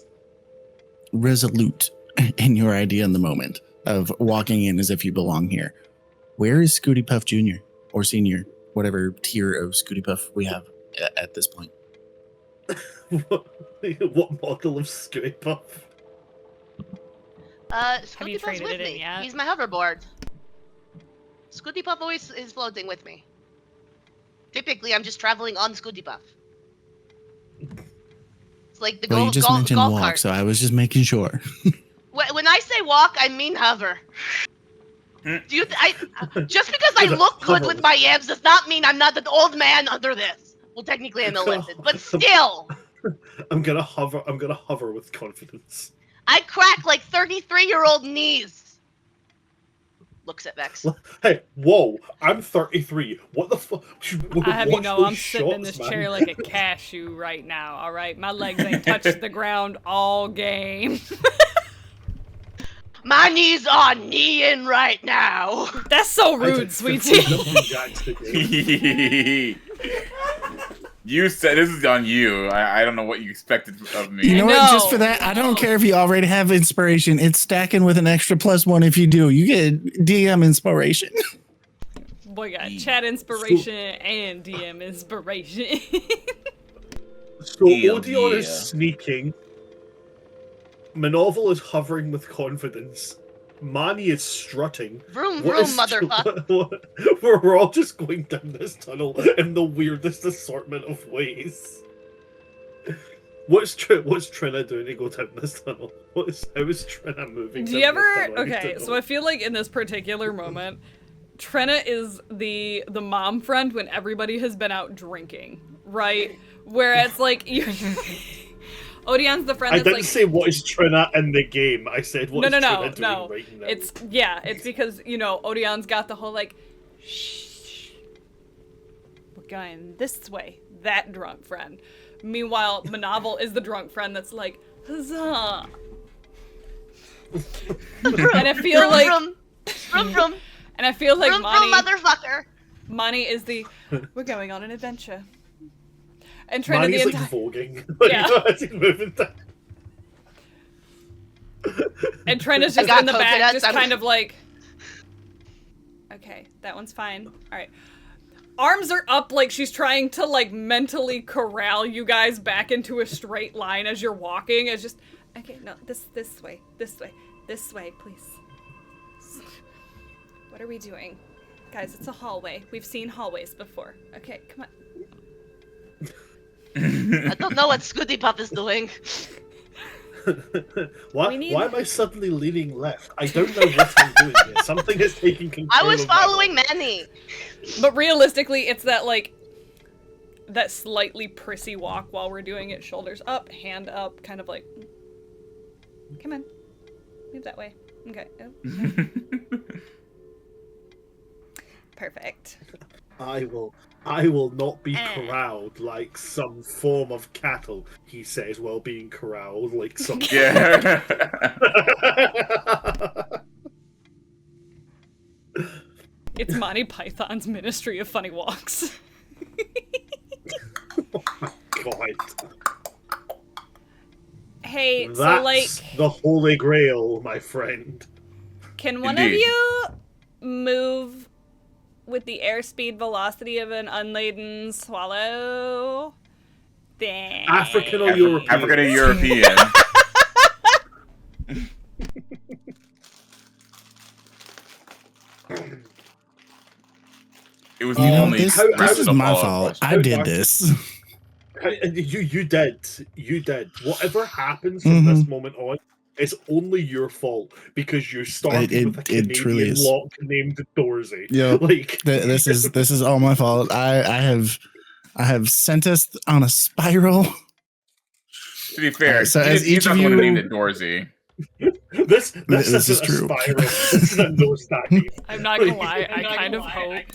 resolute in your idea in the moment of walking in as if you belong here. Where is Scooty Puff Jr. or Senior, whatever tier of Scooty Puff we have at this point? What model of Scooty Puff? Scooty Puff's traded with it in me. yet? He's my hoverboard. Scooty Puff always is floating with me. Typically, I'm just traveling on Scooty Puff. It's like the Well, you golf just mentioned walk, cart. so I was just making sure. When I say walk, I mean hover. Hmm. Do you? Just because I look good with my abs does not mean I'm not an old man under this. Well, technically I'm illithid, but still, I'm gonna hover with confidence. I crack like 33-year-old knees. Looks at Vex. Hey, whoa! I'm 33. What the fuck? I have you know I'm sitting in this chair like a cashew right now, alright? My legs ain't touched the ground all game. My knees are kneeing right now. That's so rude, sweetie. You said this is on you. I don't know what you expected of me. You know I what? know. Just for that, I don't care if you already have inspiration. It's stacking with an extra +1 if you do. You get DM inspiration. Boy got chat inspiration and DM inspiration. So Hell Odeon yeah. is sneaking. Manovel is hovering with confidence. Mani is strutting. Vroom What vroom, is- motherfucker. We're all just going down this tunnel in the weirdest assortment of ways. What's Trina doing to go down this tunnel? How is Trina moving? Do you down this ever? tunnel? I need to Okay, know. so I feel like in this particular moment, Trenna is the mom friend when everybody has been out drinking, right? Where it's like you. Odion's the friend I that's didn't like. say what is Trina in the game. I said what is Trina doing No. right now. It's because Odion's got the whole like, shh, we're going this way. That drunk friend. Meanwhile, Manovel is the drunk friend that's like, huzzah. And I feel Vroom like, vroom. Vroom vroom. and I feel like Vroom vroom, Mani motherfucker. is the, we're going on an adventure. And Trina Mani's the like entire. voguing. Yeah. As he's moving down. And Trina's I just got in the back, coconuts, just I'm- kind of like, okay, that one's fine. All right. Arms are up like she's trying to like mentally corral you guys back into a straight line as you're walking. It's just, okay, no, this way, please. What are we doing? Guys, it's a hallway. We've seen hallways before. Okay, come on. I don't know what Scooty Puff is doing. Why We need- am I suddenly leaning left? I don't know what I'm doing here. Something is taking control. I was of my following life. Manny. But realistically, it's that like that slightly prissy walk while we're doing it, shoulders up, hand up, kind of like, come on, move that way. Okay. Oh, okay. Perfect. I will not be Eh. corralled like some form of cattle, he says, while being corralled like some. Yeah. It's Monty Python's Ministry of Funny Walks. God. Hey, That's so like, the holy grail, my friend. can one of Indeed. you move with the airspeed velocity of an unladen swallow? Thanks. African or European? African and European. It was the You know, only. this route is to my follow fault. question. I did this. You did. Whatever happens from this moment on, It's only your fault because you started with a it truly Canadian is. lock named Dorsey. Yeah, Like this is all my fault. I have sent us on a spiral. To be fair, So as he's each not of the one who named you, it Dorsey. this this isn't is a true. spiral. This is a nosedive. I'm not gonna lie, I kind of hope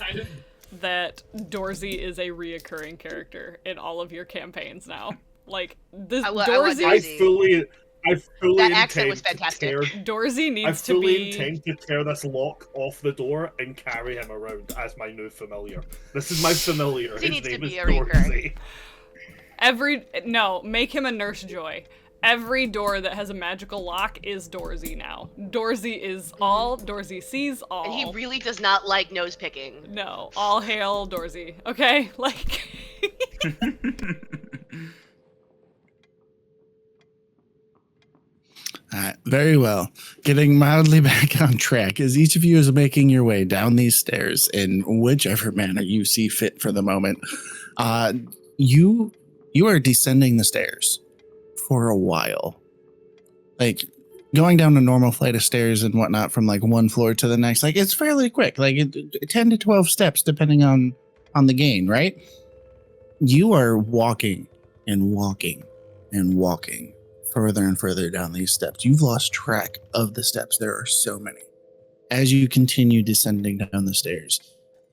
that Dorsey is a reoccurring character in all of your campaigns now. Like this I want Dorsey, I fully That accent was intend to fantastic. tear. Dorsey I needs to fully be. intend to tear this lock off the door and carry him around as my new familiar. This is my familiar. He His needs to name be is a recurring. Dorsey. Make him a Nurse Joy. Every door that has a magical lock is Dorsey now. Dorsey is all. Dorsey sees all. And he really does not like nose picking. No, all hail Dorsey. Okay, like. Very well. Getting mildly back on track as each of you is making your way down these stairs in whichever manner you see fit for the moment. You are descending the stairs for a while. Like going down a normal flight of stairs and whatnot from like one floor to the next, like it's fairly quick, like 10 to 12 steps depending on the gain, right? You are walking and walking and walking further and further down these steps. You've lost track of the steps. There are so many. As you continue descending down the stairs,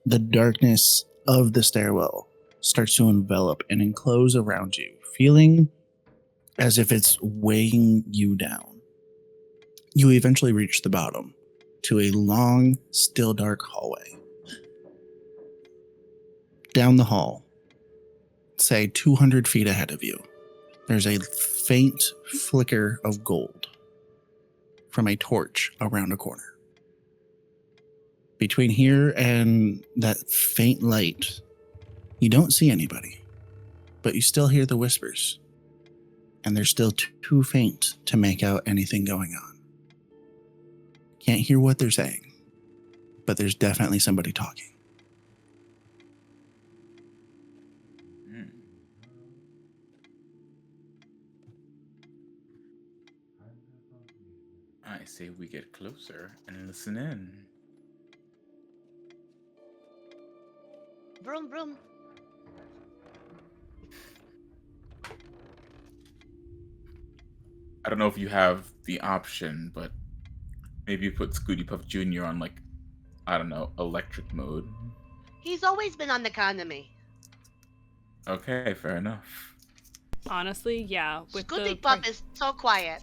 the darkness of the stairwell starts to envelop and enclose around you, feeling as if it's weighing you down. You eventually reach the bottom to a long, still dark hallway. Down the hall, say 200 feet ahead of you, there's a faint flicker of gold from a torch around a corner. Between here and that faint light, you don't see anybody, but you still hear the whispers, and they're still too faint to make out anything going on. Can't hear what they're saying, but there's definitely somebody talking. I say we get closer and listen in. Vroom, vroom. I don't know if you have the option, but maybe you put Scooty Puff Jr. on, like, I don't know, electric mode. He's always been on the economy. Okay, fair enough. Honestly, yeah. Scooty Puff is so quiet.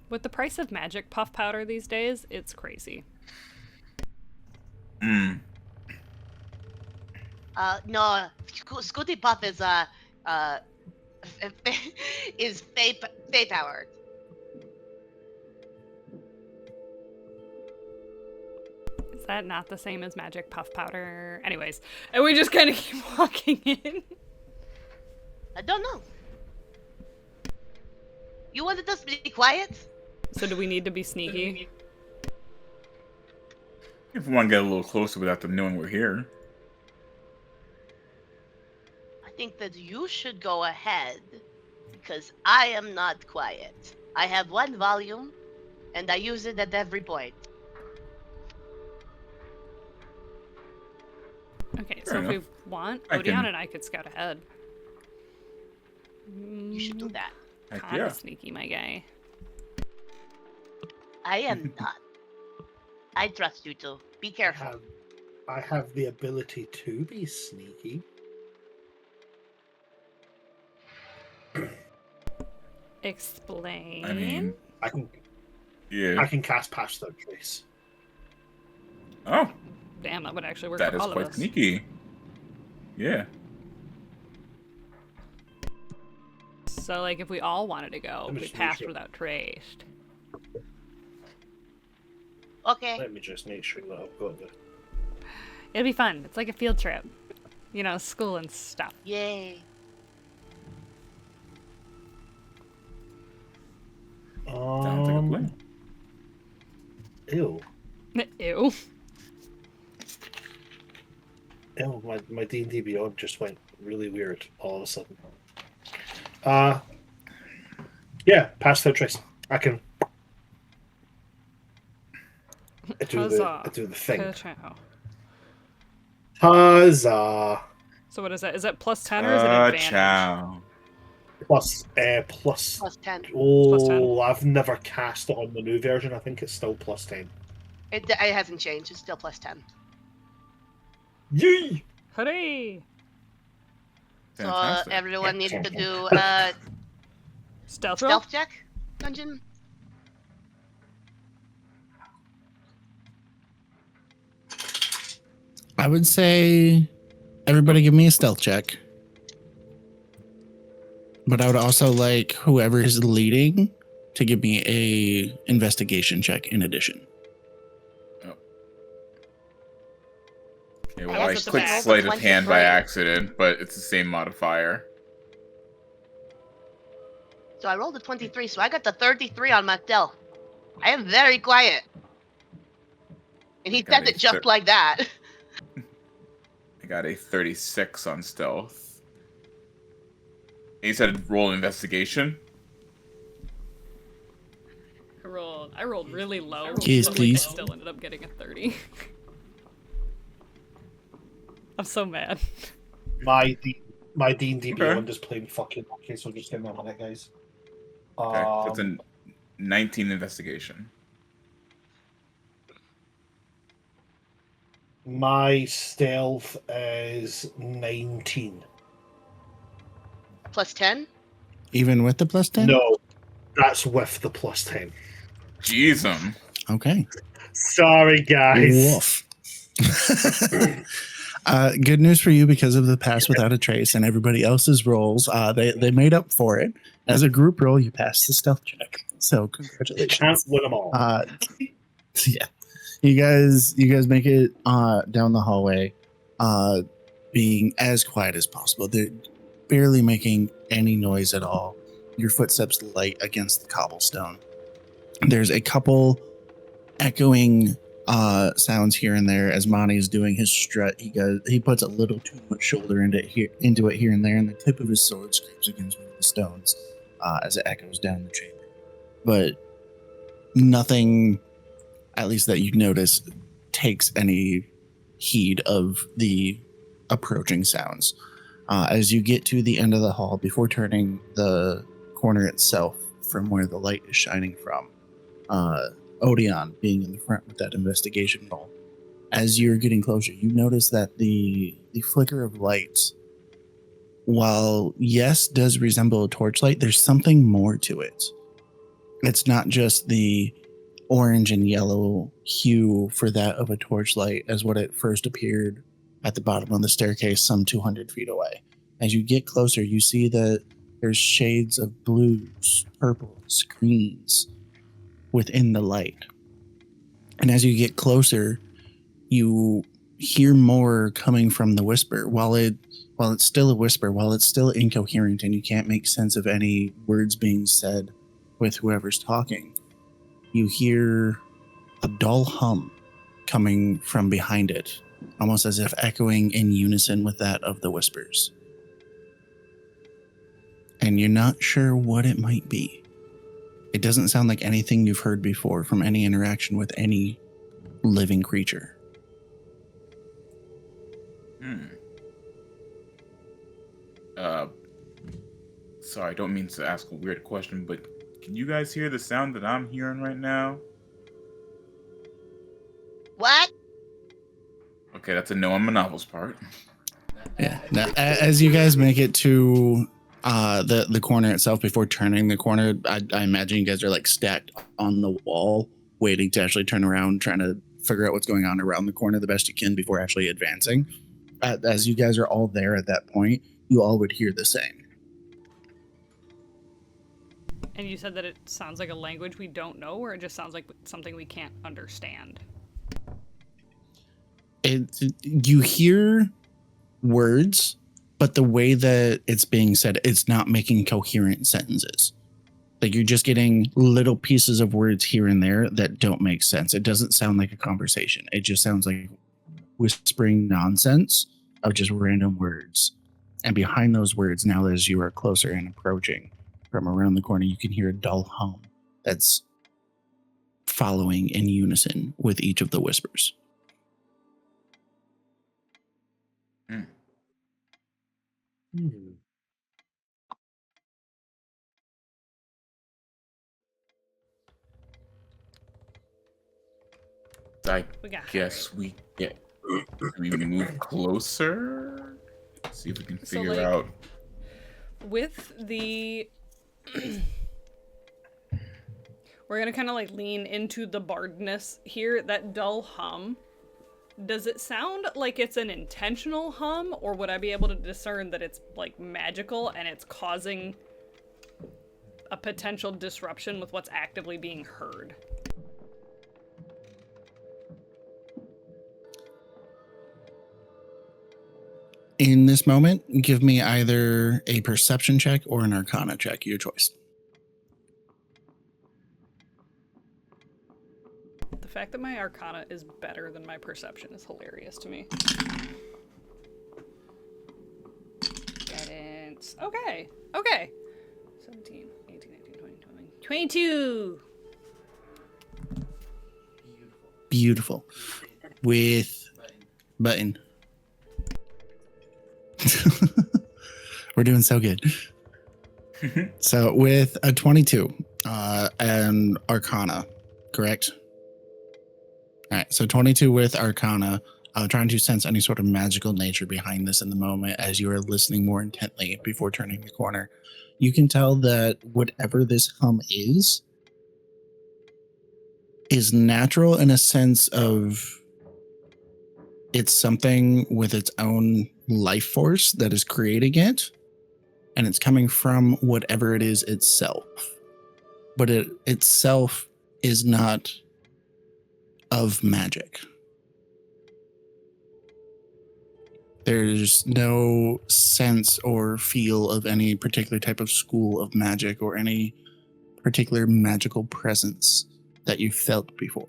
With the price of magic puff powder these days, it's crazy. Mm. No, Scooty Puff is is fey powered. Is that not the same as magic puff powder? Anyways, and we just kind of keep walking in. I don't know. You wanted us to be quiet? So do we need to be sneaky? If we want to get a little closer without them knowing we're here. I think that you should go ahead, because I am not quiet. I have one volume, and I use it at every point. Okay, Fair so enough. if we want, I Odeon can- and I could scout ahead. You should do that. Heck Kinda yeah. sneaky, my guy. I am not. I trust you two. Be careful. I have the ability to be sneaky. Explain. I mean, I yeah. can cast Pass Without Trace. Oh, Damn, that would actually work that for is all of quite us. sneaky. Yeah. So, like, if we all wanted to go, Let me we just passed make sure. without traced. Okay. Let me just make sure that I've got the. It'd be fun. It's like a field trip. You know, school and stuff. Yay. Sounds like a plan. Ew. Ew. Ew, my D&D Beyond just went really weird all of a sudden. Yeah, pass without trace. I can. I do the thing. Ka-chow. Huzzah! So what is that? Is that plus 10 or is it advantage? Ciao. Plus. Plus 10. Oh, Plus 10. I've never cast it on the new version. I think it's still plus 10. It hasn't changed. It's still plus 10. Yee! Hooray! Fantastic. So everyone needs to do Stealth roll? stealth check. Dungeon. I would say everybody give me a stealth check. But I would also like whoever is leading to give me a investigation check in addition. Okay, I well, I have to clicked roll sleight the of hand by 23. accident, but it's the same modifier. So I rolled a 23, so I got the 33 on my stealth. I am very quiet. And he Got said a it just thir- like that. I got a 36 on stealth. And you said roll investigation? I rolled really low. Yes, but, please. I still ended up getting a 30. I'm so mad. My D&D Okay. Beyond is playing fucking okay, so just give me a minute, guys. Okay, that's Um, a 19 investigation. my stealth is 19. Plus 10? Even with the plus 10? No, that's with the plus 10. Jeez, Okay. Sorry, guys. Woof. Good news for you because of the pass without a trace and everybody else's rolls. They made up for it. As a group roll, you passed the stealth check. So Can't congratulations. win them all. Yeah, you guys make it down the hallway, being as quiet as possible. They're barely making any noise at all. Your footsteps light against the cobblestone. There's a couple echoing sounds here and there as Monty's doing his strut. He puts a little too much shoulder into it here and there, and the tip of his sword scrapes against one of the stones as it echoes down the chamber. But nothing, at least that you notice, takes any heed of the approaching sounds. As you get to the end of the hall, before turning the corner itself from where the light is shining from, Odeon being in the front with that investigation roll. As you're getting closer, you notice that the flicker of lights, while yes, does resemble a torchlight, there's something more to it. It's not just the orange and yellow hue for that of a torchlight as what it first appeared at the bottom of the staircase some 200 feet away. As you get closer, you see that there's shades of blues, purples, greens within the light. And as you get closer, you hear more coming from the whisper. While it's still a whisper, while it's still incoherent and you can't make sense of any words being said with whoever's talking, you hear a dull hum coming from behind it, almost as if echoing in unison with that of the whispers. And you're not sure what it might be. It doesn't sound like anything you've heard before from any interaction with any living creature. Sorry, I don't mean to ask a weird question, but can you guys hear the sound that I'm hearing right now? What? Okay, that's a no on Manovel's part. Yeah. Now, as you guys make it to the corner itself, before turning the corner, I imagine you guys are like stacked on the wall, waiting to actually turn around, trying to figure out what's going on around the corner the best you can before actually advancing. As you guys are all there at that point, you all would hear the same. And you said that it sounds like a language we don't know, or it just sounds like something we can't understand? You hear words, but the way that it's being said, it's not making coherent sentences. Like you're just getting little pieces of words here and there that don't make sense. It doesn't sound like a conversation. It just sounds like whispering nonsense of just random words. And behind those words, now as you are closer and approaching, from around the corner, you can hear a dull hum that's following in unison with each of the whispers. I We got guess we move closer. See if we can So, figure like, out. with the we're gonna kind of like lean into the bardness here. That dull hum, does it sound like it's an intentional hum, or would I be able to discern that it's like magical and it's causing a potential disruption with what's actively being heard? In this moment, give me either a perception check or an arcana check, your choice. The fact that my arcana is better than my perception is hilarious to me. Guidance. Okay. Okay. 17, 18, 19, 20, 21, 22. Beautiful. With button. We're doing so good. So with a 22 and arcana, correct? All right, so 22 with arcana, trying to sense any sort of magical nature behind this in the moment as you are listening more intently before turning the corner. You can tell that whatever this hum is natural in a sense of it's something with its own life force that is creating it, and it's coming from whatever it is itself. But it itself is not of magic. There's no sense or feel of any particular type of school of magic or any particular magical presence that you felt before.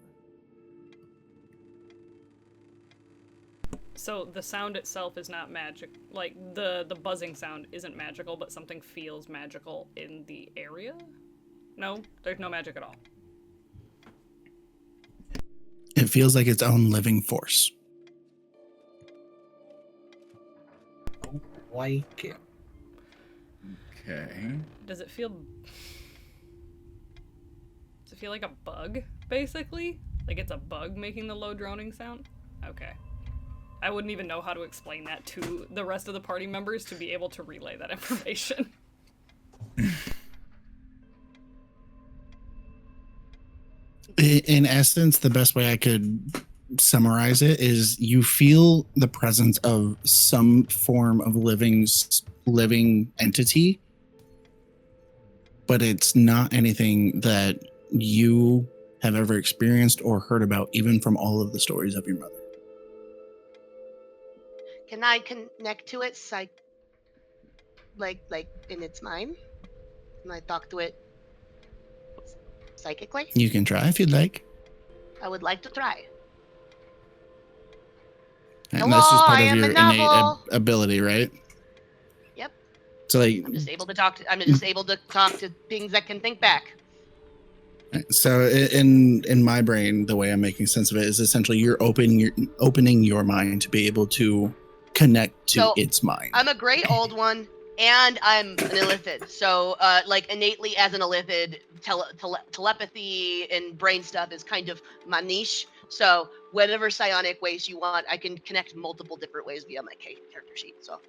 So the sound itself is not magic. Like the buzzing sound isn't magical, but something feels magical in the area? No, there's no magic at all. It feels like its own living force. Like it. Okay. Does it feel like a bug, basically? Like it's a bug making the low droning sound? Okay. I wouldn't even know how to explain that to the rest of the party members to be able to relay that information. In essence, the best way I could summarize it is you feel the presence of some form of living entity, but it's not anything that you have ever experienced or heard about, even from all of the stories of your mother. Can I connect to it like in its mind? Can I talk to it psychically? You can try if you'd like. I would like to try. And Hello, that's just part I of am your a novel. innate ability, right? Yep. So like, I'm just able to talk to things that can think back. so in my brain, the way I'm making sense of it is essentially you're opening your mind to be able to connect to So, its mind. I'm a great old one, and I'm an illithid. So, like innately as an illithid, telepathy and brain stuff is kind of my niche. So, whatever psionic ways you want, I can connect multiple different ways via my character sheet. So,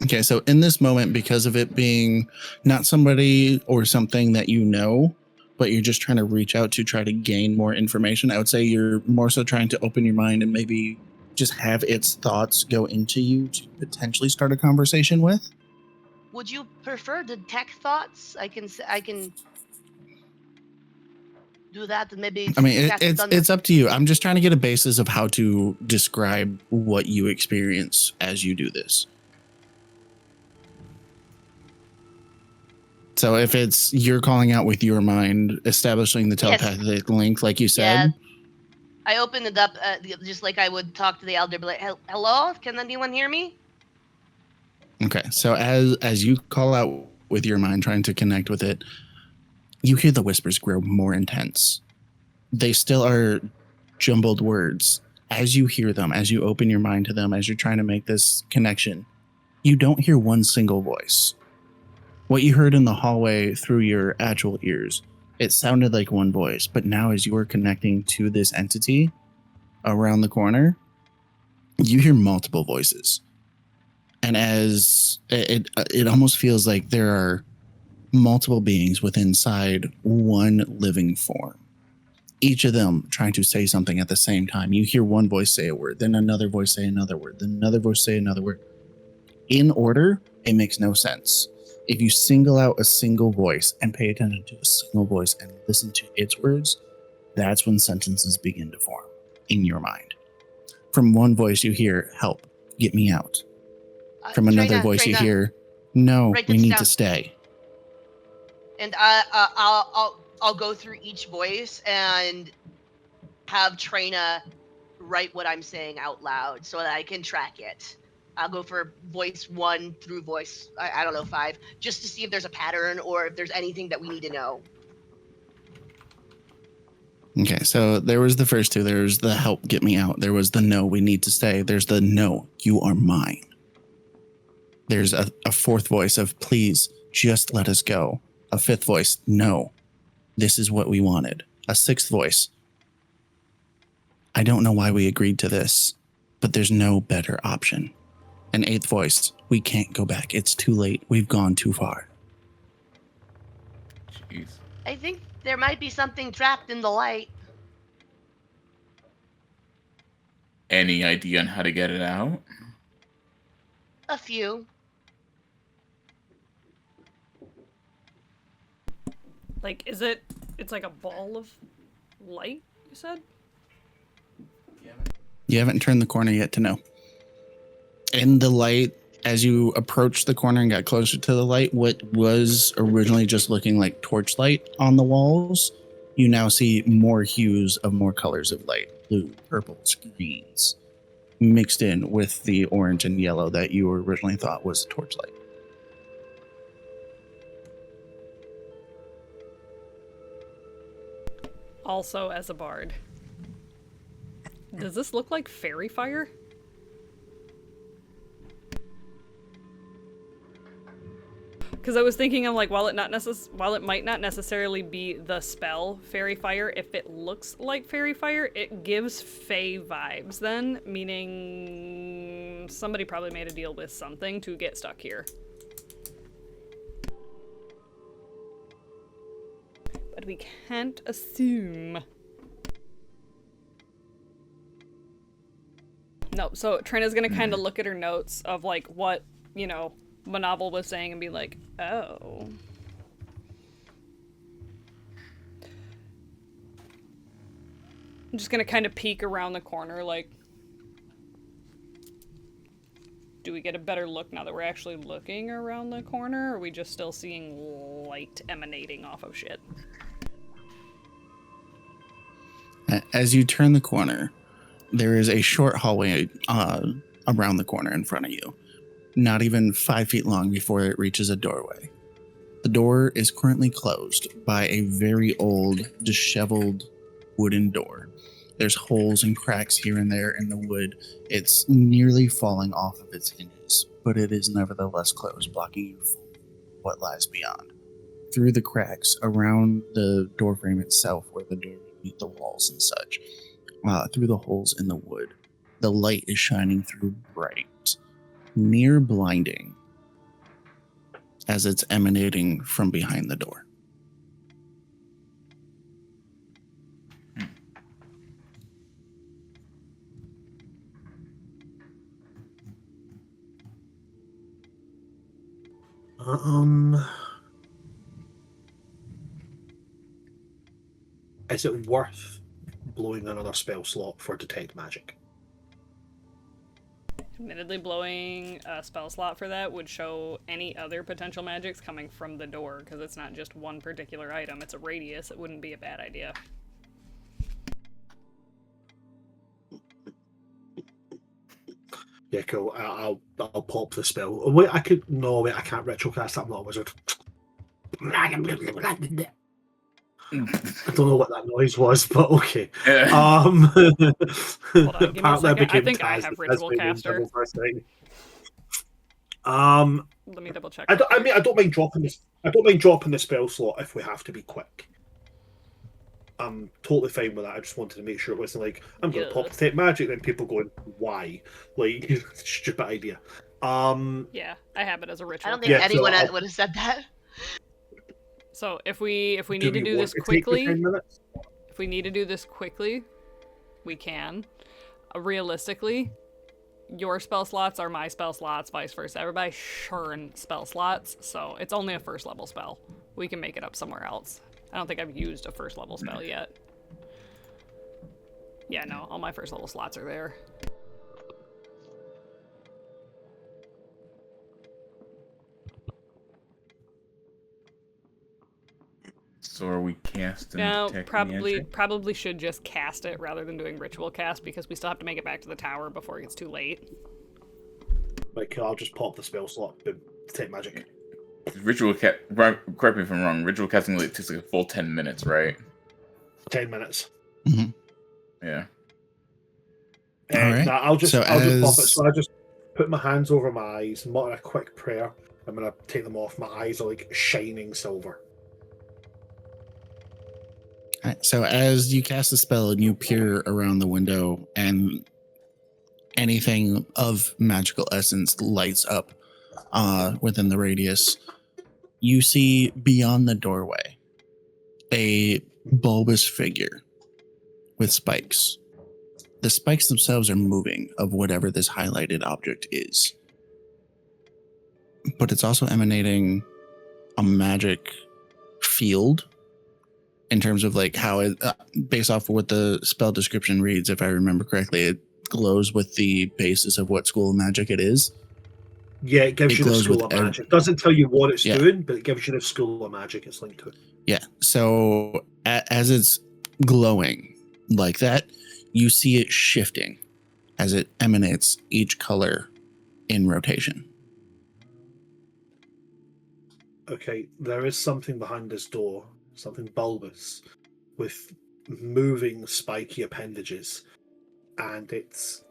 Okay, so in this moment, because of it being not somebody or something that you know, but you're just trying to reach out to try to gain more information, I would say you're more so trying to open your mind and maybe just have its thoughts go into you to potentially start a conversation with. would you prefer detect thoughts? I can do that, and maybe. I mean, cast it on it's up to you. I'm just trying to get a basis of how to describe what you experience as you do this. So if it's you're calling out with your mind, establishing the telepathic link, like you said. Yeah. I opened it up just like I would talk to the elder, be like, "Hello, can anyone hear me?" Okay, so as you call out with your mind, trying to connect with it, you hear the whispers grow more intense. They still are jumbled words. As you hear them, as you open your mind to them, as you're trying to make this connection, you don't hear one single voice. What you heard in the hallway through your actual ears, it sounded like one voice, but now as you are connecting to this entity around the corner, you hear multiple voices. And as it almost feels like there are multiple beings within inside one living form, each of them trying to say something at the same time. You hear one voice say a word, then another voice say another word, then another voice say another word. In order, it makes no sense. If you single out a single voice and pay attention to a single voice and listen to its words, that's when sentences begin to form in your mind. From one voice you hear, help, get me out. From another voice you hear, no, we need to stay. And I'll go through each voice and have Trina write what I'm saying out loud so that I can track it. I'll go for voice 1 through voice, I don't know, 5, just to see if there's a pattern or if there's anything that we need to know. Okay, so there was the first two. There was the help, get me out. There was the no, we need to stay. There's the no, you are mine. There's a fourth voice of please, just let us go. A fifth voice, no, this is what we wanted. A sixth voice, I don't know why we agreed to this, but there's no better option. An eighth voice, we can't go back. It's too late. We've gone too far. Jeez. I think there might be something trapped in the light. Any idea on how to get it out? A few. Like, it's like a ball of light, you said? You haven't turned the corner yet to know. In the light, as you approached the corner and got closer to the light, what was originally just looking like torchlight on the walls, you now see more hues of more colors of light. Blue, purples, greens, mixed in with the orange and yellow that you originally thought was torchlight. Also, as a bard, does this look like fairy fire? Because I was thinking of like, while it might not necessarily be the spell fairy fire, if it looks like fairy fire, it gives fae vibes then, meaning somebody probably made a deal with something to get stuck here. But we can't assume. No, so Trina's gonna kind of look at her notes of like what, you know, Manavel was saying and be like, oh. I'm just gonna kind of peek around the corner, like, do we get a better look now that we're actually looking around the corner, or are we just still seeing light emanating off of shit? As you turn the corner, there is a short hallway around the corner in front of you. Not even 5 feet long before it reaches a doorway. The door is currently closed by a very old, disheveled wooden door. There's holes and cracks here and there in the wood. It's nearly falling off of its hinges, but it is nevertheless closed, blocking you from what lies beyond. Through the cracks around the doorframe itself, where the door would meet the walls and such, through the holes in the wood, the light is shining through bright, near blinding, as it's emanating from behind the door. Is it worth blowing another spell slot for detect magic? Admittedly, blowing a spell slot for that would show any other potential magics coming from the door, because it's not just one particular item, it's a radius. It wouldn't be a bad idea. Yeah, cool. I'll pop the spell. Oh, wait, I can't retrocast that. I'm not a wizard. I don't know what that noise was, but okay. Hold on, give me a Apparently I second. I became think I Taz, have the Ritual Tasmanian Caster. Devil first thing. Let me double check. I mean, I don't mind dropping this. I don't mind dropping the spell slot if we have to be quick. I'm totally fine with that. I just wanted to make sure it wasn't like I'm going to pop detect magic, then people going, "Why?" Like stupid idea. Yeah, I have it as a ritual. I don't think anyone would have said that. So if we need to do this quickly, if we need to do this quickly, we can. Realistically, your spell slots are my spell slots, vice versa. Everybody churn spell slots, so it's only a first level spell. We can make it up somewhere else. I don't think I've used a first level spell yet. Yeah, no, all my first level slots are there. So are we casting? No, probably should just cast it rather than doing ritual cast because we still have to make it back to the tower before it gets too late. Like, I'll just pop the spell slot, boom, detect magic. Ritual cast. Correct me if I'm wrong. Ritual casting only takes like a full 10 minutes, right? 10 minutes. Mm-hmm. Yeah. All right. Nah, I'll just pop it. So I just put my hands over my eyes, mutter a quick prayer. I'm gonna take them off. My eyes are like shining silver. All right, so as you cast the spell and you peer around the window and anything of magical essence lights up within the radius, you see beyond the doorway a bulbous figure with spikes. The spikes themselves are moving of whatever this highlighted object is. But it's also emanating a magic field in terms of like how it, based off of what the spell description reads, if I remember correctly, it glows with the basis of what school of magic it is. Yeah, it gives you the school of magic. It doesn't tell you what it's doing, but it gives you the school of magic it's linked to. Yeah, so as it's glowing like that, you see it shifting as it emanates each color in rotation. Okay, there is something behind this door, something bulbous, with moving spiky appendages, and it's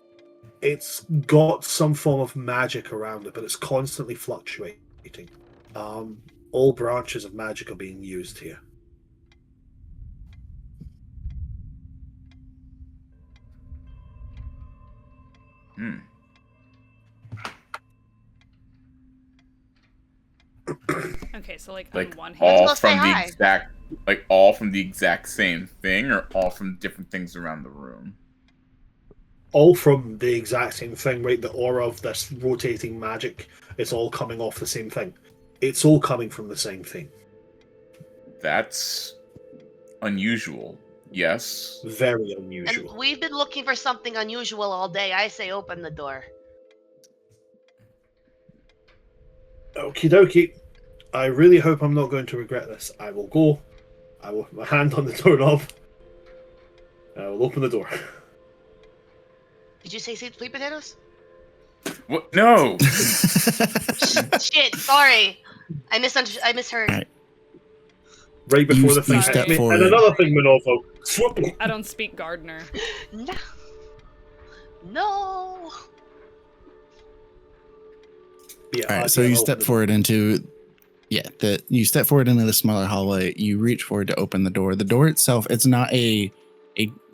got some form of magic around it, but it's constantly fluctuating. All branches of magic are being used here. Okay, so like like on one all hand, from the exact, like all from the exact same thing, or all from different things around the room. All from the exact same thing, right? The aura of this rotating magic, it's all coming off the same thing. It's all coming from the same thing. That's unusual. Yes. Very unusual. And we've been looking for something unusual all day. I say open the door. Okie dokie. I really hope I'm not going to regret this. I will go. I will put my hand on the doorknob. I will open the door. Did you say sweet potatoes? What? No. Shit, sorry. I misheard. Right before the thing hit me. And another thing, Manovo. I don't speak gardener. No. Yeah, all right, so you step forward into the smaller hallway. You reach forward to open the door. The door itself, it's not a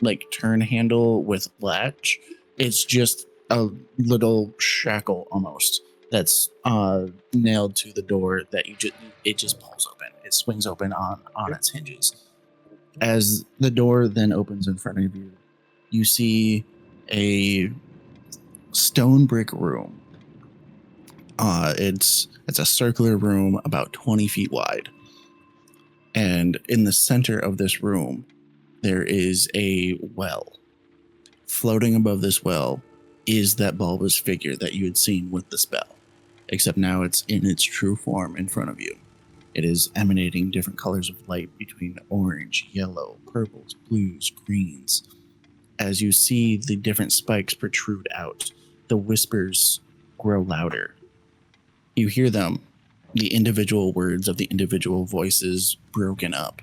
like turn handle with latch. It's just a little shackle almost that's nailed to the door that it just pulls open. It swings open on its hinges. As the door then opens in front of you, you see a stone brick room. It's a circular room about 20 feet wide. And in the center of this room, there is a well. Floating above this well is that bulbous figure that you had seen with the spell, except now it's in its true form in front of you. It is emanating different colors of light between orange, yellow, purples, blues, greens. As you see the different spikes protrude out, the whispers grow louder. You hear them, the individual words of the individual voices broken up.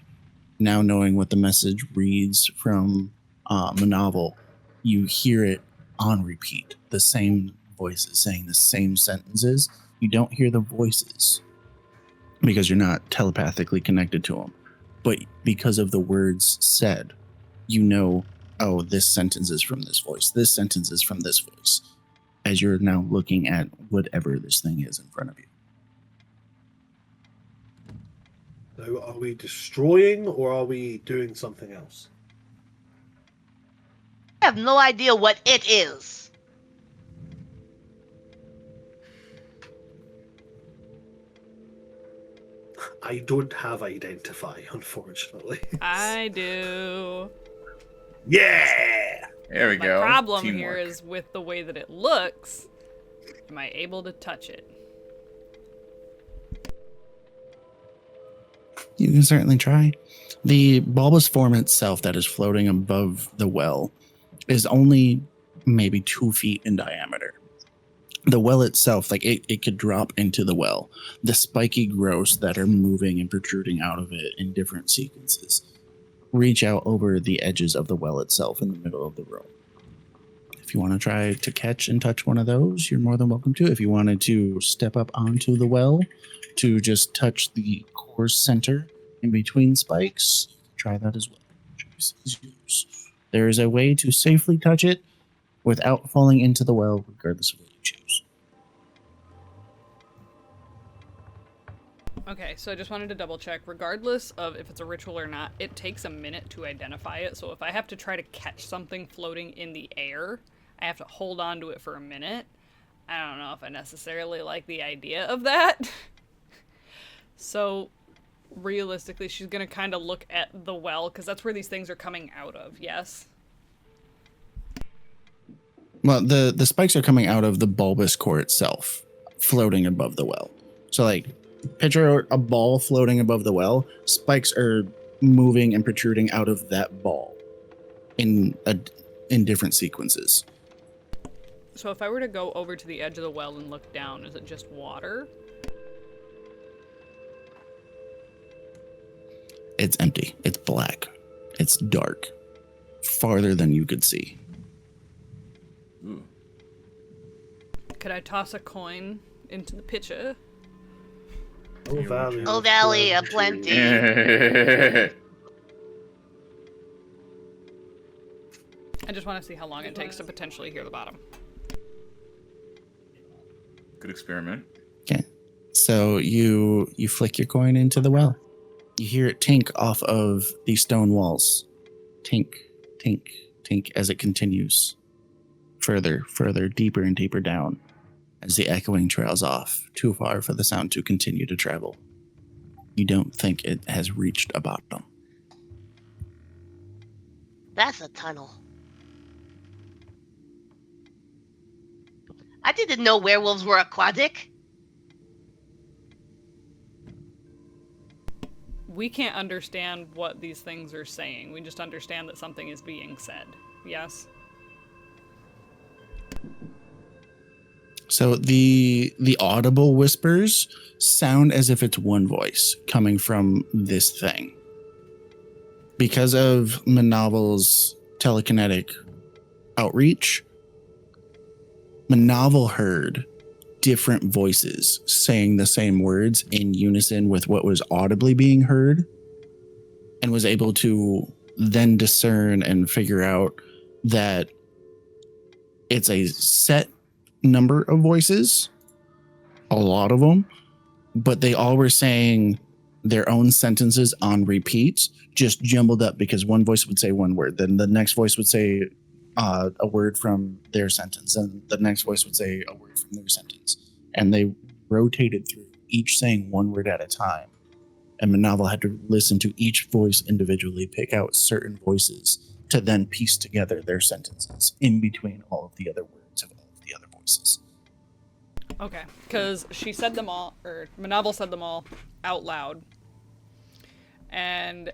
Now knowing what the message reads from the novel, you hear it on repeat. The same voices saying the same sentences. You don't hear the voices because you're not telepathically connected to them. But because of the words said, you know, oh, this sentence is from this voice. This sentence is from this voice. As you're now looking at whatever this thing is in front of you. So are we destroying or are we doing something else? I have no idea what it is. I don't have identify, unfortunately. I do. Yeah! There we My go. problem Teamwork. here is with the way that it looks. Am I able to touch it? You can certainly try. The bulbous form itself that is floating above the well is only maybe 2 feet in diameter. The well itself, like it could drop into the well. The spiky growths that are moving and protruding out of it in different sequences reach out over the edges of the well itself in the middle of the room. If you want to try to catch and touch one of those, you're more than welcome to. If you wanted to step up onto the well to just touch the core center in between spikes, try that as well. Choice is yours. There is a way to safely touch it without falling into the well, regardless of what you choose. Okay, so I just wanted to double check. Regardless of if it's a ritual or not, it takes a minute to identify it. So if I have to try to catch something floating in the air, I have to hold on to it for a minute. I don't know if I necessarily like the idea of that. So realistically, she's going to kind of look at the well, because that's where these things are coming out of, yes? Well, the spikes are coming out of the bulbous core itself, floating above the well. So, like, picture a ball floating above the well. Spikes are moving and protruding out of that ball in different sequences. So if I were to go over to the edge of the well and look down, is it just water? It's empty. It's black. It's dark. Farther than you could see. Ooh. Could I toss a coin into the pitcher? Oh, valley. Oh, valley of plenty. I just want to see how long it takes to potentially hear the bottom. Good experiment. Okay. So you flick your coin into the well. You hear it tink off of the stone walls. Tink, tink, tink as it continues further, deeper and deeper down as the echoing trails off, too far for the sound to continue to travel. You don't think it has reached a bottom. That's a tunnel. I didn't know werewolves were aquatic. We can't understand what these things are saying. We just understand that something is being said. Yes? So the audible whispers sound as if it's one voice coming from this thing. Because of Manovel's telekinetic outreach, Manovel heard different voices saying the same words in unison with what was audibly being heard, and was able to then discern and figure out that it's a set number of voices, a lot of them, but they all were saying their own sentences on repeat, just jumbled up, because one voice would say one word, then the next voice would say a word from their sentence, and the next voice would say a word from their sentence, and they rotated through, each saying one word at a time. And Manovel had to listen to each voice individually, pick out certain voices to then piece together their sentences in between all of the other words of all of the other voices. Okay, because she said them all, or Manovel said them all out loud. And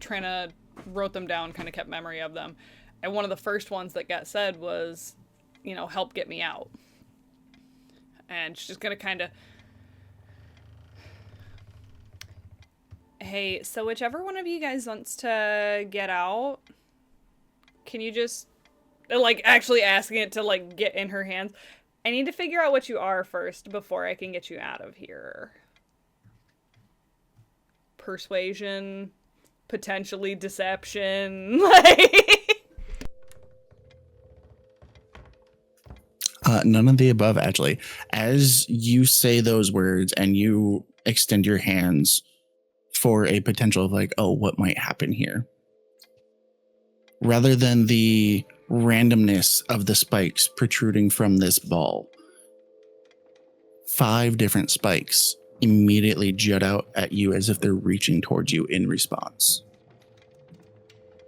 Trina wrote them down, kind of kept memory of them. And one of the first ones that got said was, help get me out. And she's just gonna kind of, hey, so whichever one of you guys wants to get out, can you just, like, actually asking it to, like, get in her hands. I need to figure out what you are first before I can get you out of here. Persuasion, potentially deception, like... None of the above, actually. As you say those words and you extend your hands for a potential of like, oh, what might happen here? Rather than the randomness of the spikes protruding from this ball, 5 different spikes immediately jut out at you as if they're reaching towards you in response.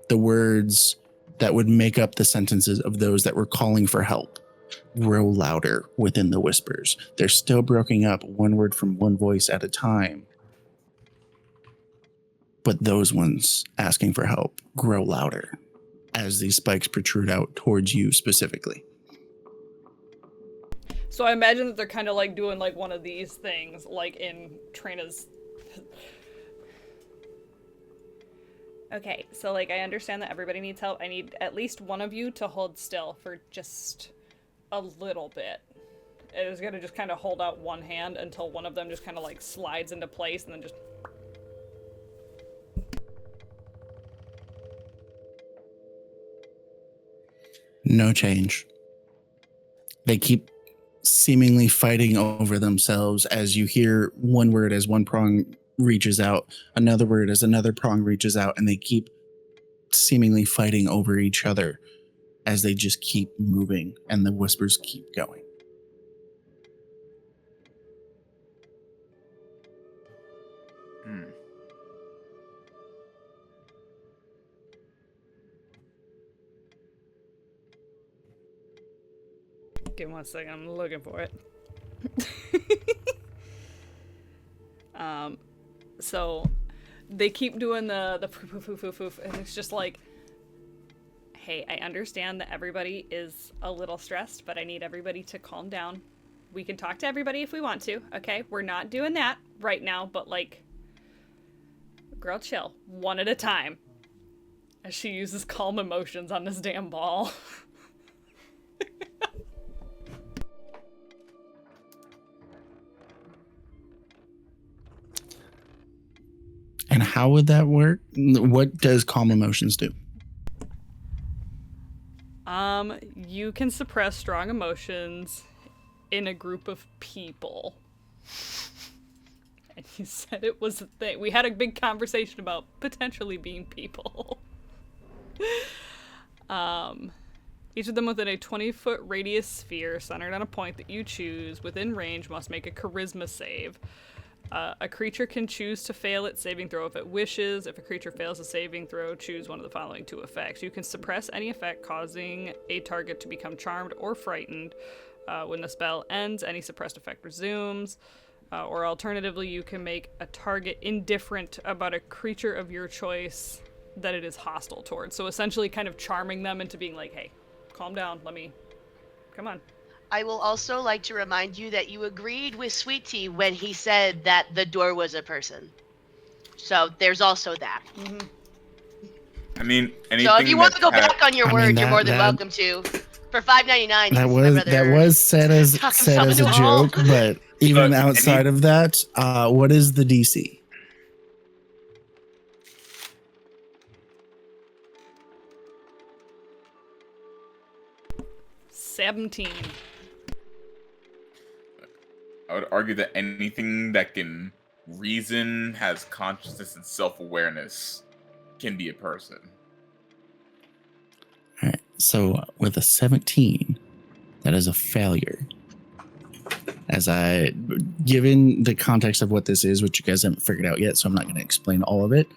The words that would make up the sentences of those that were calling for help grow louder within the whispers. They're still broken up one word from one voice at a time. But those ones asking for help grow louder as these spikes protrude out towards you specifically. So I imagine that they're kind of like doing like one of these things, like in Trina's. Okay, so like I understand that everybody needs help. I need at least one of you to hold still for just a little bit. It is gonna just kind of hold out one hand until one of them just kind of like slides into place and then just... No change. They keep seemingly fighting over themselves as you hear one word as one prong reaches out, another word as another prong reaches out, and they keep seemingly fighting over each other as they just keep moving and the whispers keep going. Give me 1 second, I'm looking for it. So they keep doing the poof, and it's just like, hey, I understand that everybody is a little stressed, but I need everybody to calm down. We can talk to everybody if we want to, okay? We're not doing that right now, but like, girl, chill, one at a time. As she uses calm emotions on this damn ball. And how would that work? What does calm emotions do? You can suppress strong emotions in a group of people. And you said it was a thing. We had a big conversation about potentially being people. Each of them within a 20-foot radius sphere centered on a point that you choose within range must make a charisma save. A creature can choose to fail its saving throw if it wishes. If a creature fails a saving throw, choose one of the following 2 effects. You can suppress any effect causing a target to become charmed or frightened. When the spell ends, any suppressed effect resumes. Or alternatively, you can make a target indifferent about a creature of your choice that it is hostile towards. So essentially kind of charming them into being like, hey, calm down, come on. I will also like to remind you that you agreed with Sweet Tea when he said that the door was a person. So there's also that. Mm-hmm. I mean, anything. So if you want to go back on your word, you're more than welcome to. For $5.99, that was said as a joke, but even outside of that, what is the DC? $17. I would argue that anything that can reason, has consciousness and self-awareness, can be a person. All right. So with a 17, that is a failure. Given the context of what this is, which you guys haven't figured out yet, so I'm not going to explain all of it.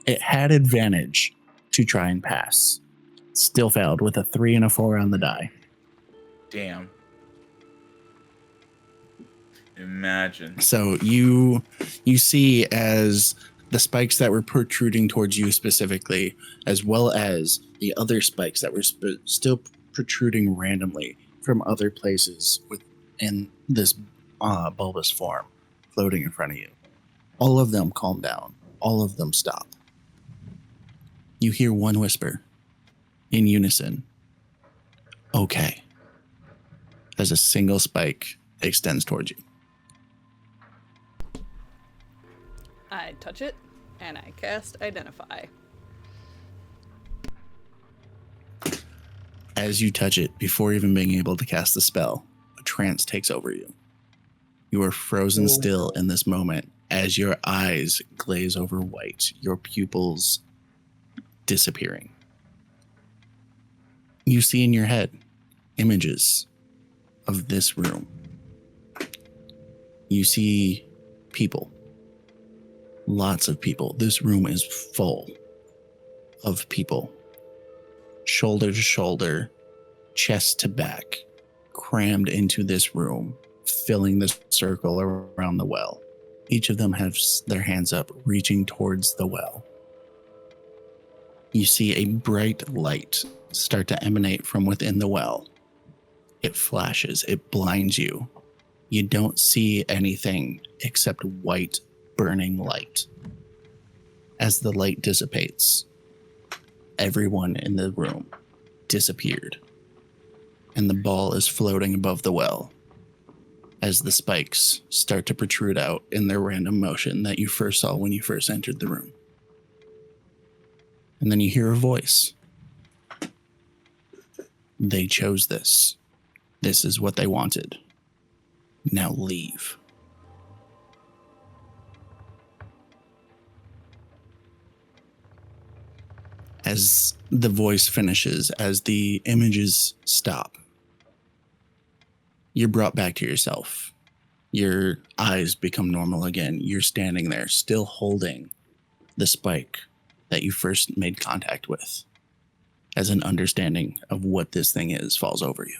It had advantage to try and pass. Still failed with a 3 and a 4 on the die. Damn. Imagine. So you see as the spikes that were protruding towards you specifically, as well as the other spikes that were still protruding randomly from other places within this bulbous form floating in front of you. All of them calm down. All of them stop. You hear one whisper in unison. Okay. As a single spike extends towards you. I touch it, and I cast Identify. As you touch it, before even being able to cast the spell, a trance takes over you. You are frozen still in this moment as your eyes glaze over white, your pupils disappearing. You see in your head images of this room. You see people. Lots of people. This room is full of people. Shoulder to shoulder, chest to back, crammed into this room, filling the circle around the well. Each of them have their hands up, reaching towards the well. You see a bright light start to emanate from within the well. It flashes, it blinds you. You don't see anything except white, burning light. As the light dissipates, everyone in the room disappeared, and the ball is floating above the well as the spikes start to protrude out in their random motion that you first saw when you first entered the room. And then you hear a voice. They chose this. This is what they wanted. Now leave. As the voice finishes, as the images stop, you're brought back to yourself. Your eyes become normal again. You're standing there, still holding the spike that you first made contact with, as an understanding of what this thing is falls over you.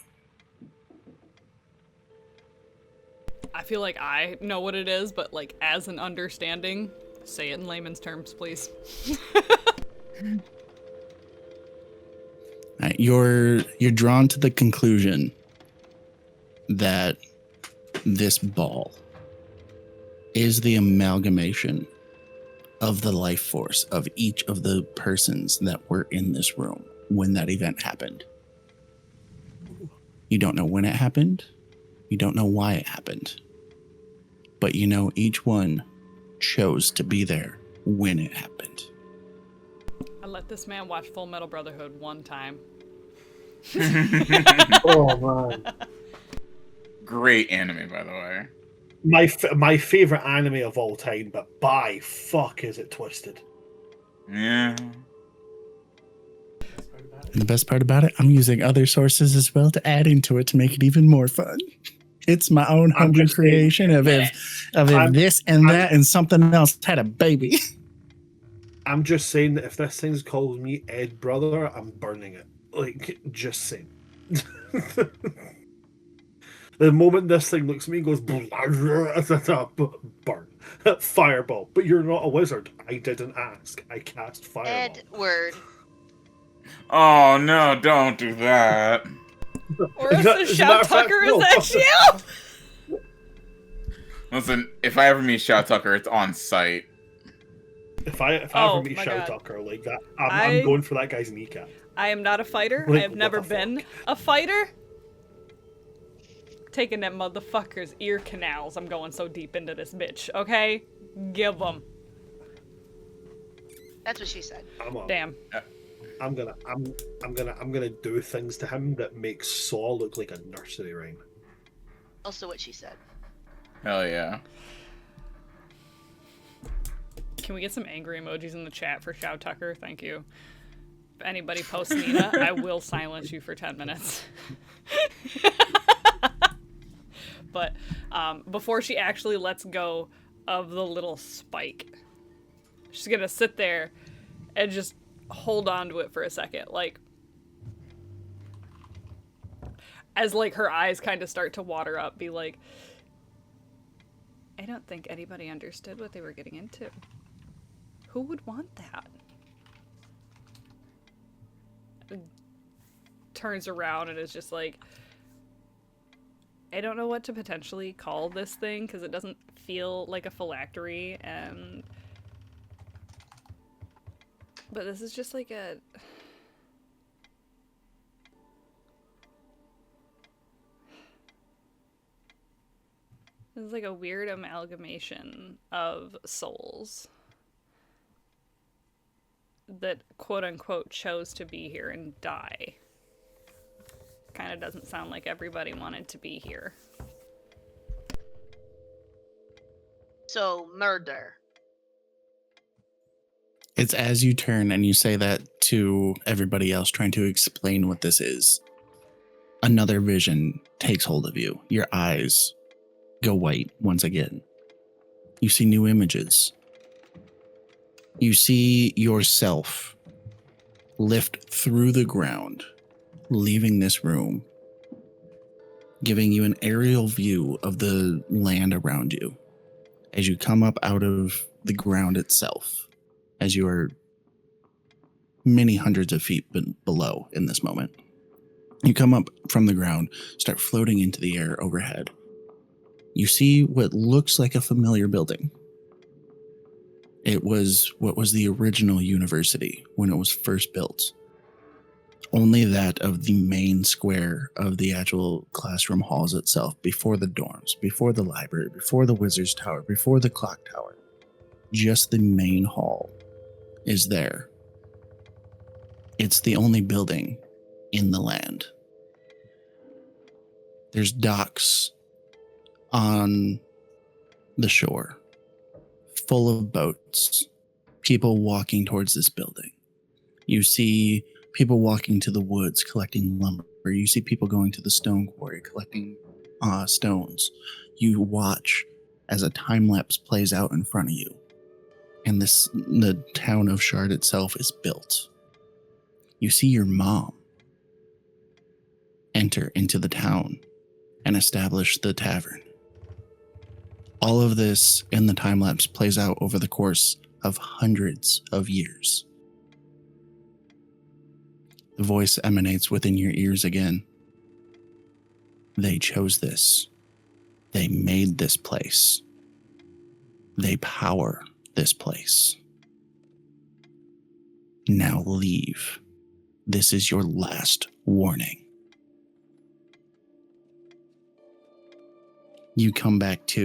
I feel like I know what it is, but like as an understanding, say it in layman's terms, please. You're drawn to the conclusion that this ball is the amalgamation of the life force of each of the persons that were in this room when that event happened. You don't know when it happened. You don't know why it happened. But you know each one chose to be there when it happened. I let this man watch Full Metal Brotherhood one time. Oh man, Great anime, by the way. my favorite anime of all time, but by fuck is it twisted. Yeah. And the best part about it, I'm using other sources as well to add into it to make it even more fun. It's my own humble creation of if this and that and something else had a baby. I'm just saying that if this thing's called me Ed Brother, I'm burning it. Like, just saying. The moment this thing looks at me and goes, burn. Fireball. But you're not a wizard. I didn't ask. I cast fireball. Edward. Oh no! Don't do that. Or is the Shout Tucker is that you? Listen, if I ever meet Shout Tucker, it's on site. If I ever meet Shout Tucker like that, I'm going for that guy's kneecap. I am not a fighter. Like, I have never been a fighter. Taking that motherfucker's ear canals. I'm going so deep into this bitch. Okay, give them. That's what she said. Damn. I'm gonna do things to him that make Saw look like a nursery rhyme. Also what she said. Hell yeah. Can we get some angry emojis in the chat for Shout Tucker? Thank you. If anybody posts Nina, I will silence you for 10 minutes. But before she actually lets go of the little spike, she's gonna sit there and just hold on to it for a second, like as like her eyes kind of start to water up, be like, I don't think anybody understood what they were getting into. Who would want that? Turns around and is just like, I don't know what to potentially call this thing because it doesn't feel like a phylactery, and but this is just like a this is like a weird amalgamation of souls that quote unquote chose to be here and die. Kind of doesn't sound like everybody wanted to be here. So, murder. It's as you turn and you say that to everybody else trying to explain what this is. Another vision takes hold of you. Your eyes go white once again. You see new images. You see yourself lift through the ground, leaving this room, giving you an aerial view of the land around you as you come up out of the ground itself, as you are many hundreds of feet below in this moment. You come up from the ground, start floating into the air overhead. You see what looks like a familiar building. It was what was the original university when it was first built. Only that of the main square of the actual classroom halls itself, before the dorms, before the library, before the wizard's tower, before the clock tower. Just the main hall is there. It's the only building in the land. There's docks on the shore, full of boats, people walking towards this building. You see people walking to the woods collecting lumber. You see people going to the stone quarry collecting stones. You watch as a time lapse plays out in front of you, and the town of Shard itself is built. You see your mom enter into the town and establish the tavern. All of this in the time lapse plays out over the course of hundreds of years. The voice emanates within your ears again. They chose this. They made this place. They power this place. Now leave. This is your last warning. You come back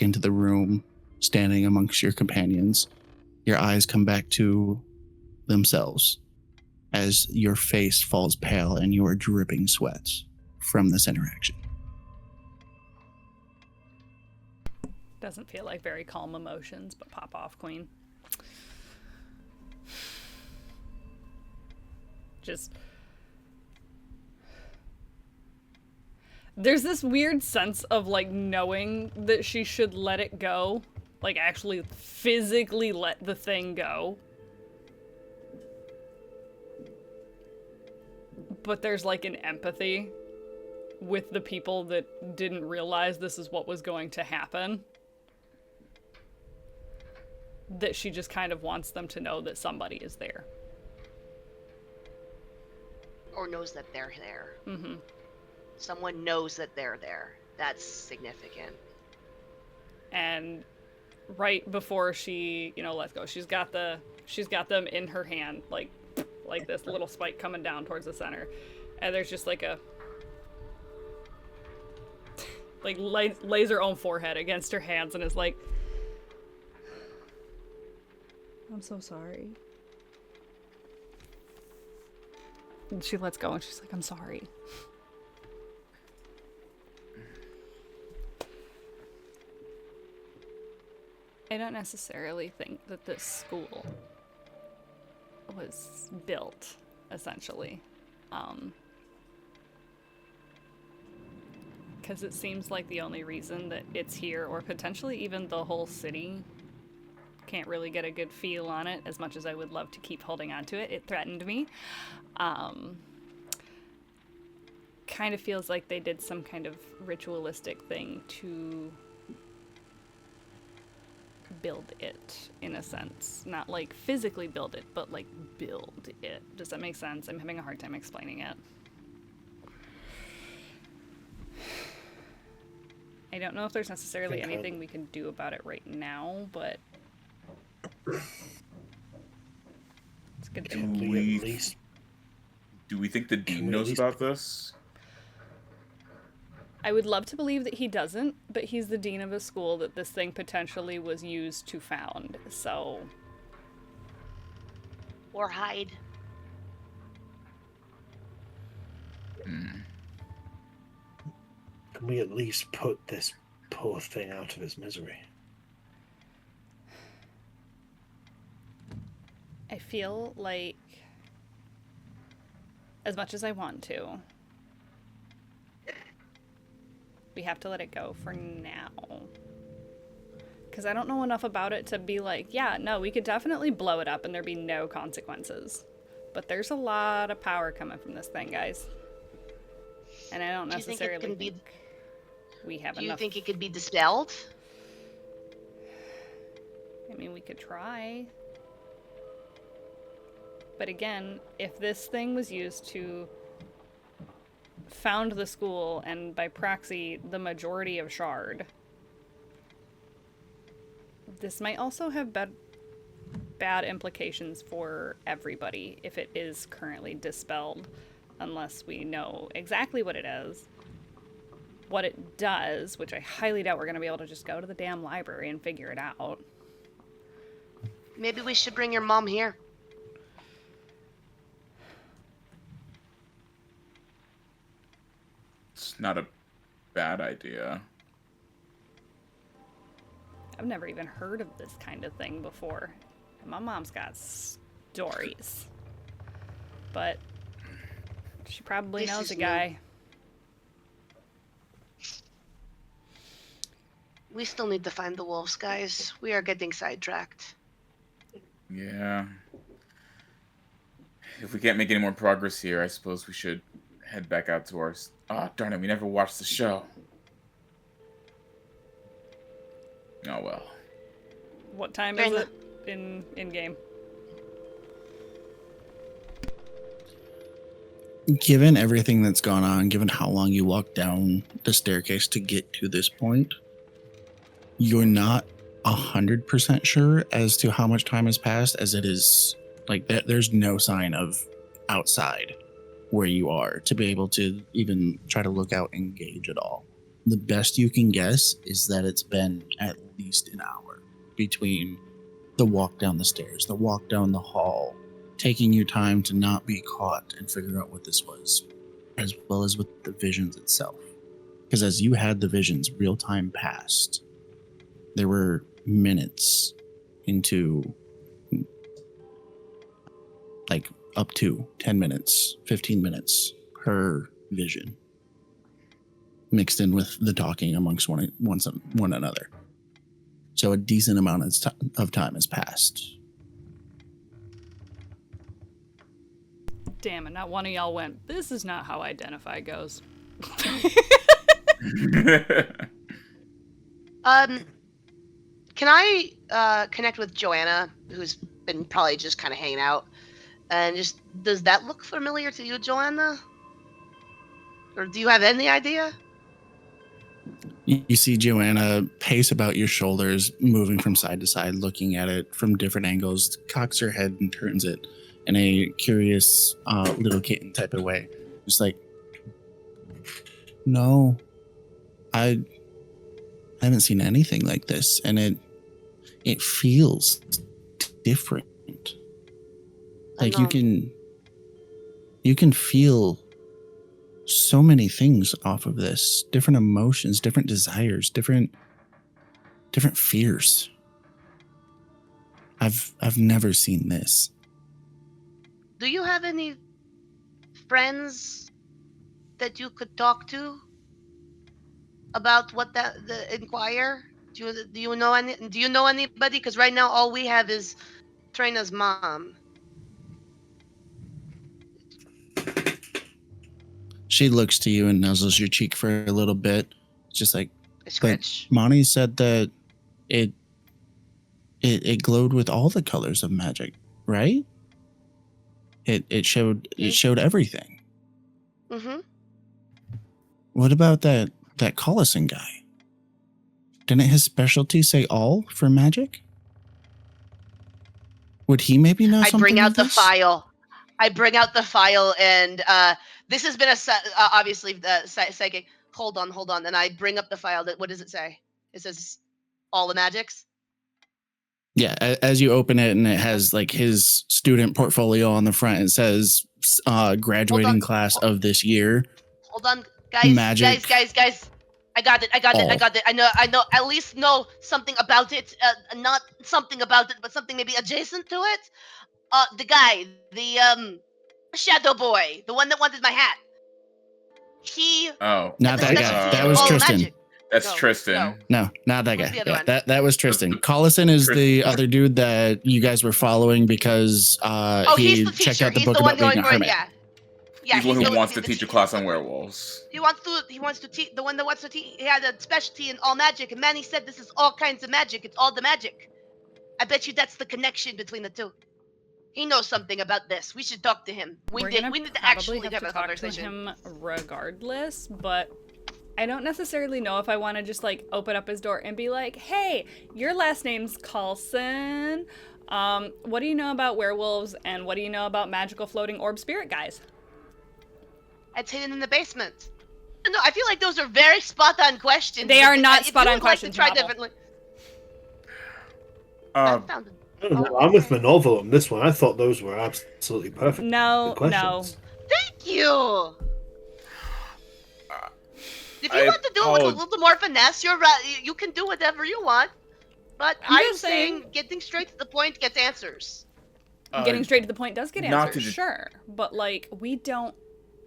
into the room, standing amongst your companions. Your eyes come back to themselves as your face falls pale and you are dripping sweat from this interaction. Doesn't feel like very calm emotions, but pop off, queen. Just... There's this weird sense of, like, knowing that she should let it go. Like, actually physically let the thing go. But there's, like, an empathy with the people that didn't realize this is what was going to happen. That she just kind of wants them to know that somebody is there. Or knows that they're there. Mm-hmm. Someone knows that they're there. That's significant. And right before she, lets go, she's got them in her hand, like this little spike coming down towards the center. And there's just like lays her own forehead against her hands and is like, I'm so sorry. And she lets go and she's like, I'm sorry. I don't necessarily think that this school was built, essentially. Because it seems like the only reason that it's here, or potentially even the whole city, can't really get a good feel on it, as much as I would love to keep holding on to it. It threatened me. Kind of feels like they did some kind of ritualistic thing to build it, in a sense. Not like physically build it, but like build it. Does that make sense? I'm having a hard time explaining it. I don't know if there's necessarily Okay. anything we can do about it right now, but it's a good thing. Can we at least Do we think the Can dean we at knows least- about this? I would love to believe that he doesn't, but he's the dean of a school that this thing potentially was used to found, so... Or hide. Hmm. can we at least put this poor thing out of his misery? I feel like, as much as I want to, we have to let it go for now. Because I don't know enough about it to be like, yeah, no, we could definitely blow it up and there'd be no consequences. But there's a lot of power coming from this thing, guys. And I don't Do you think it necessarily can be- think we have Do you enough. think it could be dispelled? I mean, we could try. But again, if this thing was used to found the school and by proxy the majority of Shard, this might also have bad implications for everybody if it is currently dispelled, unless we know exactly what it is, what it does, which I highly doubt we're going to be able to just go to the damn library and figure it out. Maybe we should bring your mom here. It's not a bad idea. I've never even heard of this kind of thing before. My mom's got stories. But she probably This knows is a new. guy. We still need to find the wolves, guys. We are getting sidetracked. Yeah. If we can't make any more progress here, I suppose we should head back out to our... Oh, darn it, we never watched the show. Oh, well. What time Bring is it in game? Given everything that's gone on, given how long you walked down the staircase to get to this point, you're not 100% sure as to how much time has passed, as it is like there's no sign of outside where you are to be able to even try to look out and gauge at all. The best you can guess is that it's been at least an hour between the walk down the stairs, the walk down the hall, taking your time to not be caught and figure out what this was, as well as with the visions itself. Because as you had the visions, real time passed. There were minutes into like up to 10 minutes, 15 minutes per vision, mixed in with the talking amongst one another. So a decent amount of time has passed. Damn it, not one of y'all went, this is not how identify goes. Can I connect with Joanna, who's been probably just kind of hanging out, and just does that look familiar to you, Joanna? Or do you have any idea? You see Joanna pace about your shoulders, moving from side to side, looking at it from different angles, cocks her head and turns it in a curious little kitten type of way. Just like, no, I haven't seen anything like this, and it feels different. Like you can feel so many things off of this, different emotions, different desires, different fears. I've never seen this. Do you have any friends that you could talk to about what the inquire? Do you know anybody? Because right now all we have is Trina's mom. She looks to you and nuzzles your cheek for a little bit. Just like, I but scratch. Monty said that it glowed with all the colors of magic, right? It showed everything. Mm-hmm. What about that Collison guy? Didn't his specialty say all for magic? Would he maybe know I something bring out of the this? file. I bring out the file, and this has been obviously psychic. Hold on, and I bring up the file. That what does it say? It says all the magics. Yeah, as you open it and it has like his student portfolio on the front, it says graduating class of this year. Hold on, guys, Magic. guys. I got it. I know. At least know something about it. Not something about it, but something maybe adjacent to it. The guy, the shadow boy, the one that wanted my hat. He. Oh, Not that guy. That was all Tristan. magic. that's No, Tristan. No, not that Who's guy. the other Yeah, one? that was Tristan. Collison is the other dude that you guys were following because He's he the teacher. checked out the He's book the one about being going a for it. hermit. Yeah. He's the one who wants to the teach a teacher. class on werewolves. He wants to teach the one that wants to teach. He had a specialty in all magic, and Manny said this is all kinds of magic. It's all the magic. I bet you that's the connection between the two. He knows something about this. We should talk to him. We We're need gonna to actually probably have a to talk conversation. to him regardless, but I don't necessarily know if I want to just like open up his door and be like, "Hey, your last name's Carlson. What do you know about werewolves and what do you know about magical floating orb spirit guys?" It's hidden in the basement. No, I feel like those are very spot-on questions. They but are not if you spot-on would questions, Like to try Marvel. differently. I Uh, found it. I don't know, I'm with Manovo on this one. I thought those were absolutely perfect. No, Good no. questions. Thank you. If you I want to do it with a apologize. little more finesse, you're right. You can do whatever you want. But I'm I'm just saying saying- getting straight to the point gets answers. Getting straight to the point does get not answers, to sure. But like, we don't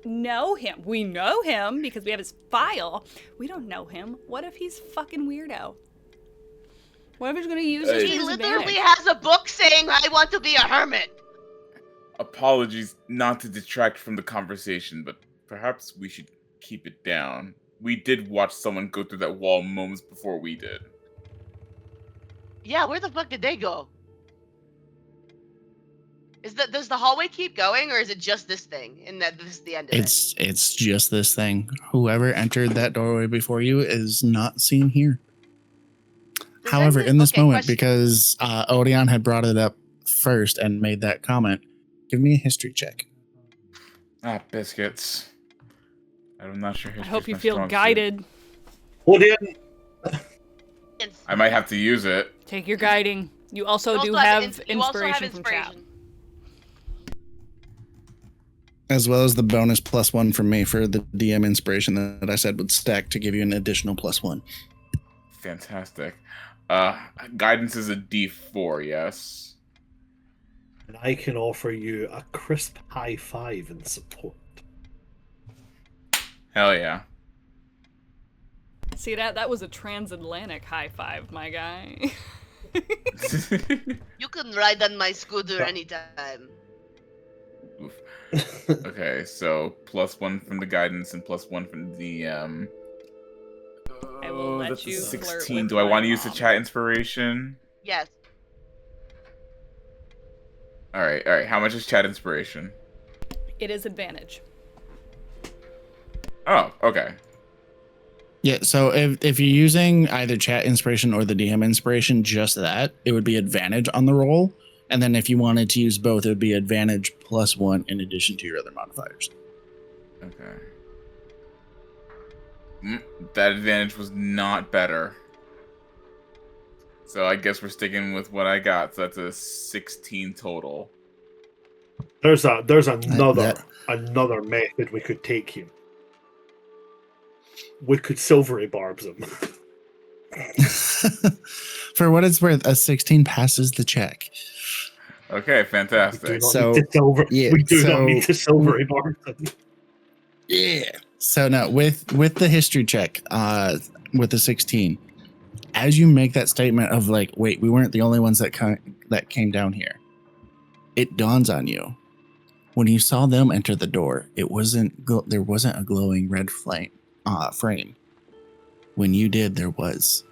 know him. We know him because we have his file. We don't know him. What if he's fucking weirdo? What if he's gonna use this to He his literally advantage? has a book saying, "I want to be a hermit." Apologies not to detract from the conversation, but perhaps we should keep it down. We did watch someone go through that wall moments before we did. Yeah, where the fuck did they go? Does the hallway keep going, or is it just this thing, and this is the end of it? It's just this thing. Whoever entered that doorway before you is not seen here. Does However, anyone- in this okay, moment, question. because Odeon had brought it up first and made that comment, give me a history check. Biscuits. I'm not sure. I hope you feel guided. Odeon, I might have to use it. Take your guiding. You also You do also have you also have inspiration from chat. inspiration. As well as the bonus +1 from me for the DM inspiration that I said would stack to give you an additional +1. Fantastic. Guidance is a D4, yes. and I can offer you a crisp high five in support. Hell yeah. See that? That was a transatlantic high five, my guy. You can ride on my scooter anytime. Oof. Okay, so +1 from the guidance and +1 from the I will let that's a you flirt 16. with Do I my want to use the mom. chat inspiration? Yes. All right. How much is chat inspiration? It is advantage. Oh, okay. Yeah, so if you're using either chat inspiration or the DM inspiration, just that, it would be advantage on the roll. And then if you wanted to use both, it would be advantage +1 in addition to your other modifiers. Okay. That advantage was not better. So I guess we're sticking with what I got. So that's a 16 total. There's another That- method we could take here. We could silvery barbs him. For what it's worth, a 16 passes the check. Okay, We do fantastic. not So- need to silver. yeah, we do not so- need to silvery barb them. Yeah. So no, with the history check, with the 16, as you make that statement of like, wait, we weren't the only ones that came down here, it dawns on you when you saw them enter the door. It wasn't there wasn't a glowing red frame. When you did, there was.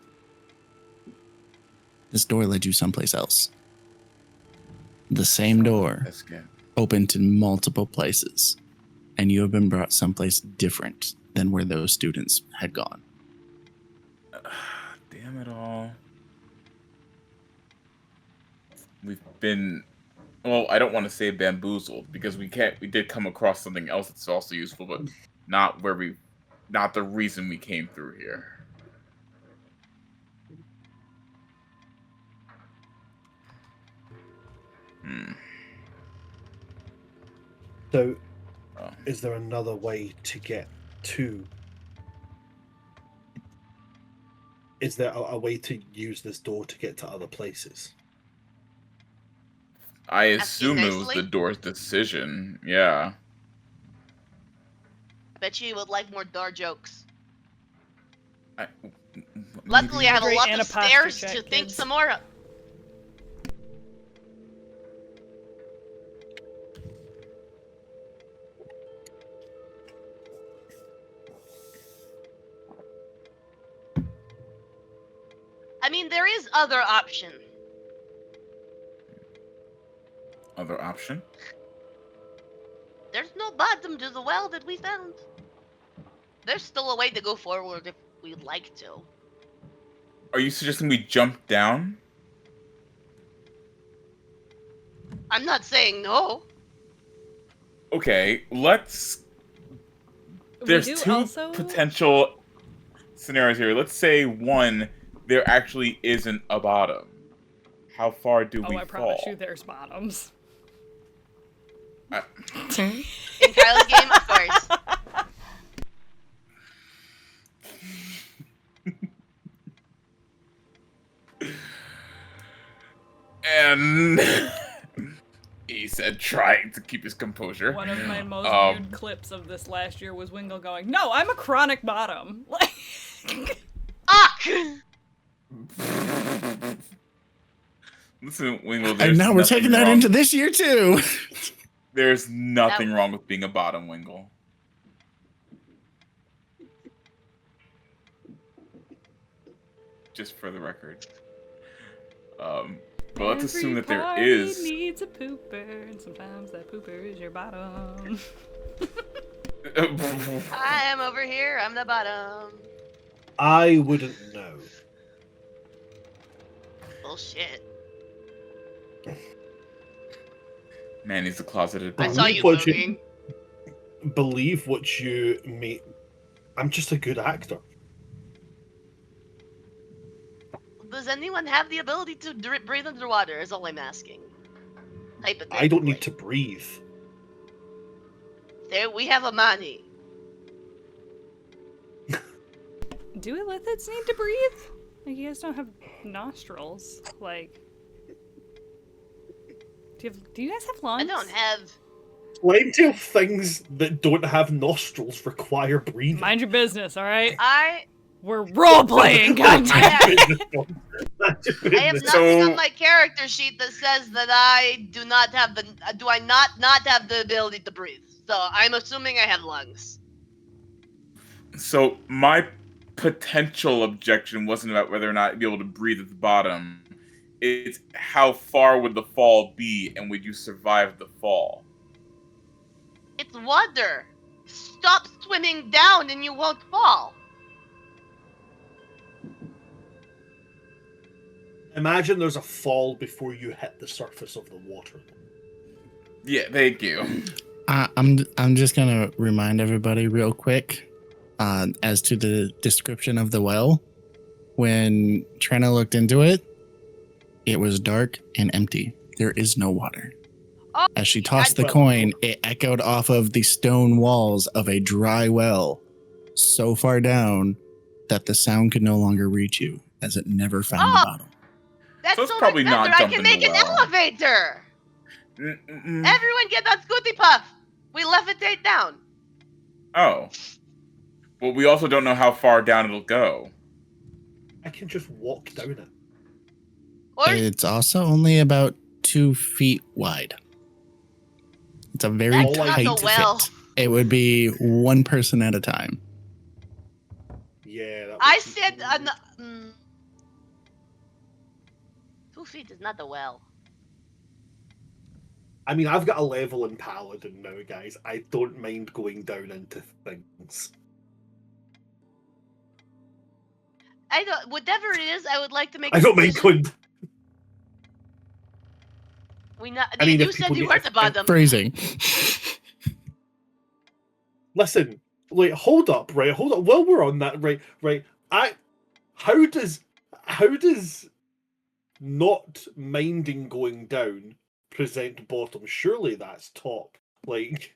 This door led you someplace else. The same door That's good. open to multiple places, and you have been brought someplace different than where those students had gone. Damn it, we've been, well, I don't want to say bamboozled because we did come across something else that's also useful, but not the reason we came through here. So, Oh. is there another way to get to? Is there a way to use this door to get to other places? I assume it was nicely? the door's decision. Yeah. I bet you would like more door jokes. Maybe- Luckily, I have a Great lot of anapostrophe stairs check, to think kids. some more of. I mean, there is other option. Other option? There's no bottom to the well that we found. There's still a way to go forward if we'd like to. Are you suggesting we jump down? I'm not saying no. Okay, let's. There's We do two also- potential scenarios here. Let's say one, there actually isn't a bottom. How far do we I fall? promise you there's bottoms. In Kyle's game, of course. And he said, trying to keep his composure. One of my most viewed clips of this last year was Wingle going, "No, I'm a chronic bottom." Fuck! Listen, Wingle. And now we're taking that into this year too. There's nothing wrong with being a bottom, Wingle. Just for the record. But let's assume that there is. Every party needs a pooper, and sometimes that pooper is your bottom. I am over here. I'm the bottom. I wouldn't know. Bullshit. Man, he's a closeted I bottom. saw you What you- moving. Believe what you may. I'm just a good actor. Does anyone have the ability to breathe underwater? Is all I'm asking. Hypothetically. I don't need to breathe. There, we have a money. Do illithids need to breathe? Like, you guys don't have nostrils. Like, do you guys have lungs? I don't have. Plenty of things that don't have nostrils require breathing. Mind your business, all right? I We're role playing. Goddamn. I have nothing So- on my character sheet that says that I do not have the. Do I not have the ability to breathe? So I'm assuming I have lungs. So my potential objection wasn't about whether or not you'd be able to breathe at the bottom. It's how far would the fall be, and would you survive the fall? It's water. Stop swimming down and you won't fall. Imagine there's a fall before you hit the surface of the water. Yeah, thank you. I'm just gonna remind everybody real quick as to the description of the well. When Trina looked into it, it was dark and empty. There is no water. Oh, As she tossed the well- coin, it echoed off of the stone walls of a dry well so far down that the sound could no longer reach you, as it never found the bottom. That's So it's so probably much not better. I jumping can make the an well. elevator. Mm-mm. Everyone get on Scooty Puff. We levitate down. Oh. Well, we also don't know how far down it'll go. I can just walk down it. Or It's also only about 2 feet wide. It's a very That's not tight the well. fit. It would be one person at a time. Yeah. That I would be said, cool. 2 feet is not the well. I mean, I've got a level in Paladin now, guys. I don't mind going down into things. I don't. Whatever it is, I would like to make. I a don't mind decision. going. I mean, you if said people you get- weren't the bottom. Phrasing. Listen, wait, hold up. While we're on that, right. How does not minding going down present bottom? Surely that's top. Like,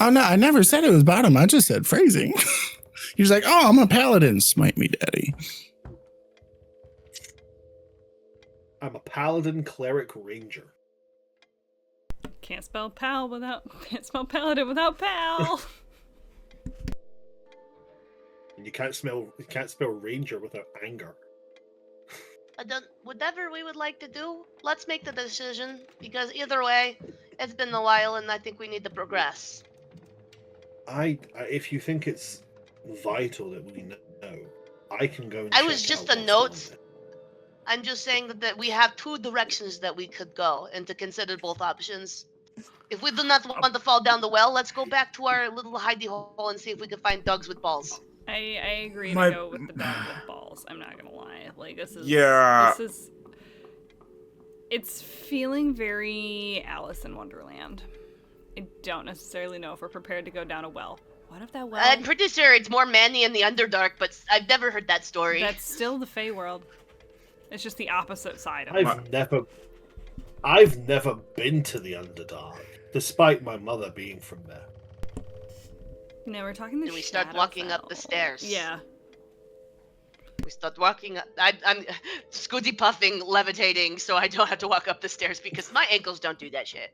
Oh no, I never said it was bottom. I just said phrasing. He was like, "Oh, I'm a paladin. Smite me, daddy." I'm a paladin, cleric, ranger. Can't spell paladin without pal. And you can't spell ranger without anger. Whatever we would like to do, let's make the decision, because either way, it's been a while and I think we need to progress. If you think it's vital that we know, I can go and I check was just out a what's note. going I'm just saying that we have two directions that we could go and to consider both options. If we do not want to fall down the well, let's go back to our little hidey hole and see if we can find dogs with balls. I agree My- to go with the dog with balls. I'm not gonna lie. Like this is Yeah. it's feeling very Alice in Wonderland. I don't necessarily know if we're prepared to go down a well. What if that well? I'm pretty sure it's more Manny in the Underdark, but I've never heard that story. That's still the Fey world. It's just the opposite side of on. it. I've never been to the Underdark, despite my mother being from there. No, we're talking the And we start walking up the stairs. Yeah. We start walking up. I'm Scooty puffing, levitating, so I don't have to walk up the stairs because my ankles don't do that shit.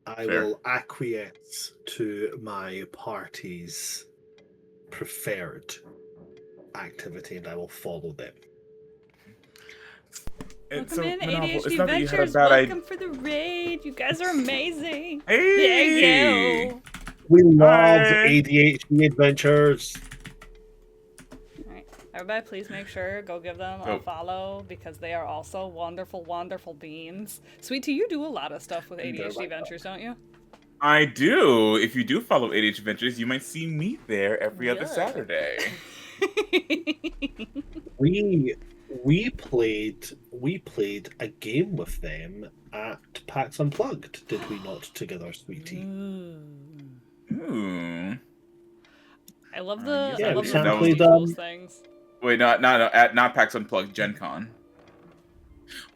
I Fair. will acquiesce to my party's preferred activity, and I will follow them. Welcome in, Manovel, ADHD not that you had a Adventures. bad Welcome for the raid. You guys are amazing. Hey! There you go. We love Hi. ADHD adventures. Alright. Everybody, please make sure go give them a follow because they are also wonderful, wonderful beings. Sweet Tea, you do a lot of stuff with ADHD Adventures, don't you? I do. If you do follow ADH Adventures, you might see me there every other Yeah. Saturday. We played a game with them at PAX Unplugged, did we not, together, Sweetie? Ooh. I love the Yeah, I we love should the play tools things. Wait, not PAX Unplugged, Gen Con.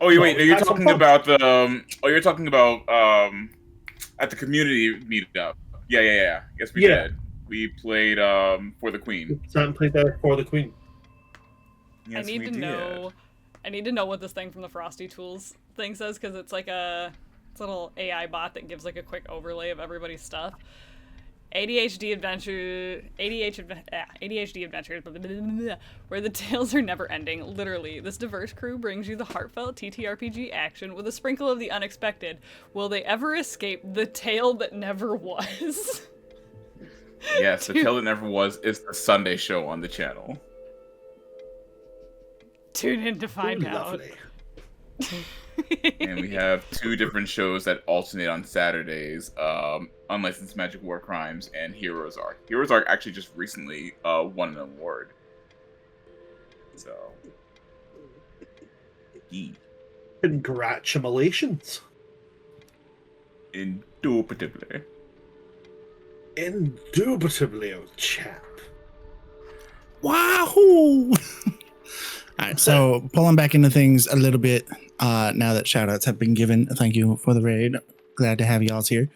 Oh, you No, wait, no, you're PAX talking Unplugged. about you're talking about at the community meetup. Yeah. Yes, we Yeah. did. We played For the Queen. Sam played there for the Queen. Yes, I need we to did. know. I need to know what this thing from the Frosty Tools thing says because it's like a little AI bot that gives like a quick overlay of everybody's stuff. ADHD Adventures, blah, blah, blah, blah, where the tales are never ending. Literally, this diverse crew brings you the heartfelt TTRPG action with a sprinkle of the unexpected. Will they ever escape the tale that never was? Yes, the tale that never was is the Sunday show on the channel. Tune in to find Ooh, out. lovely. And we have two different shows that alternate on Saturdays: Unlicensed Magic War Crimes and Heroes Arc. Heroes Arc actually just recently won an award. So, Congratulations. indubitably. Indubitably, old chap. Wahoo! All right, so pulling back into things a little bit now that shout outs have been given. Thank you for the raid. Glad to have y'all's here.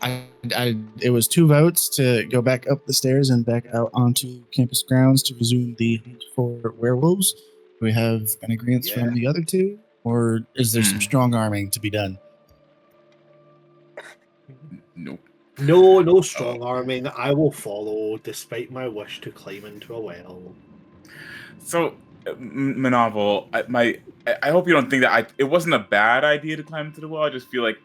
It was 2 votes to go back up the stairs and back out onto campus grounds to resume the hunt for werewolves. Do we have an agreement from the other two, or is there some strong arming to be done? Nope. No strong arming. I will follow, despite my wish to climb into a well. So, Manovel, I hope you don't think that it wasn't a bad idea to climb into the well. I just feel like,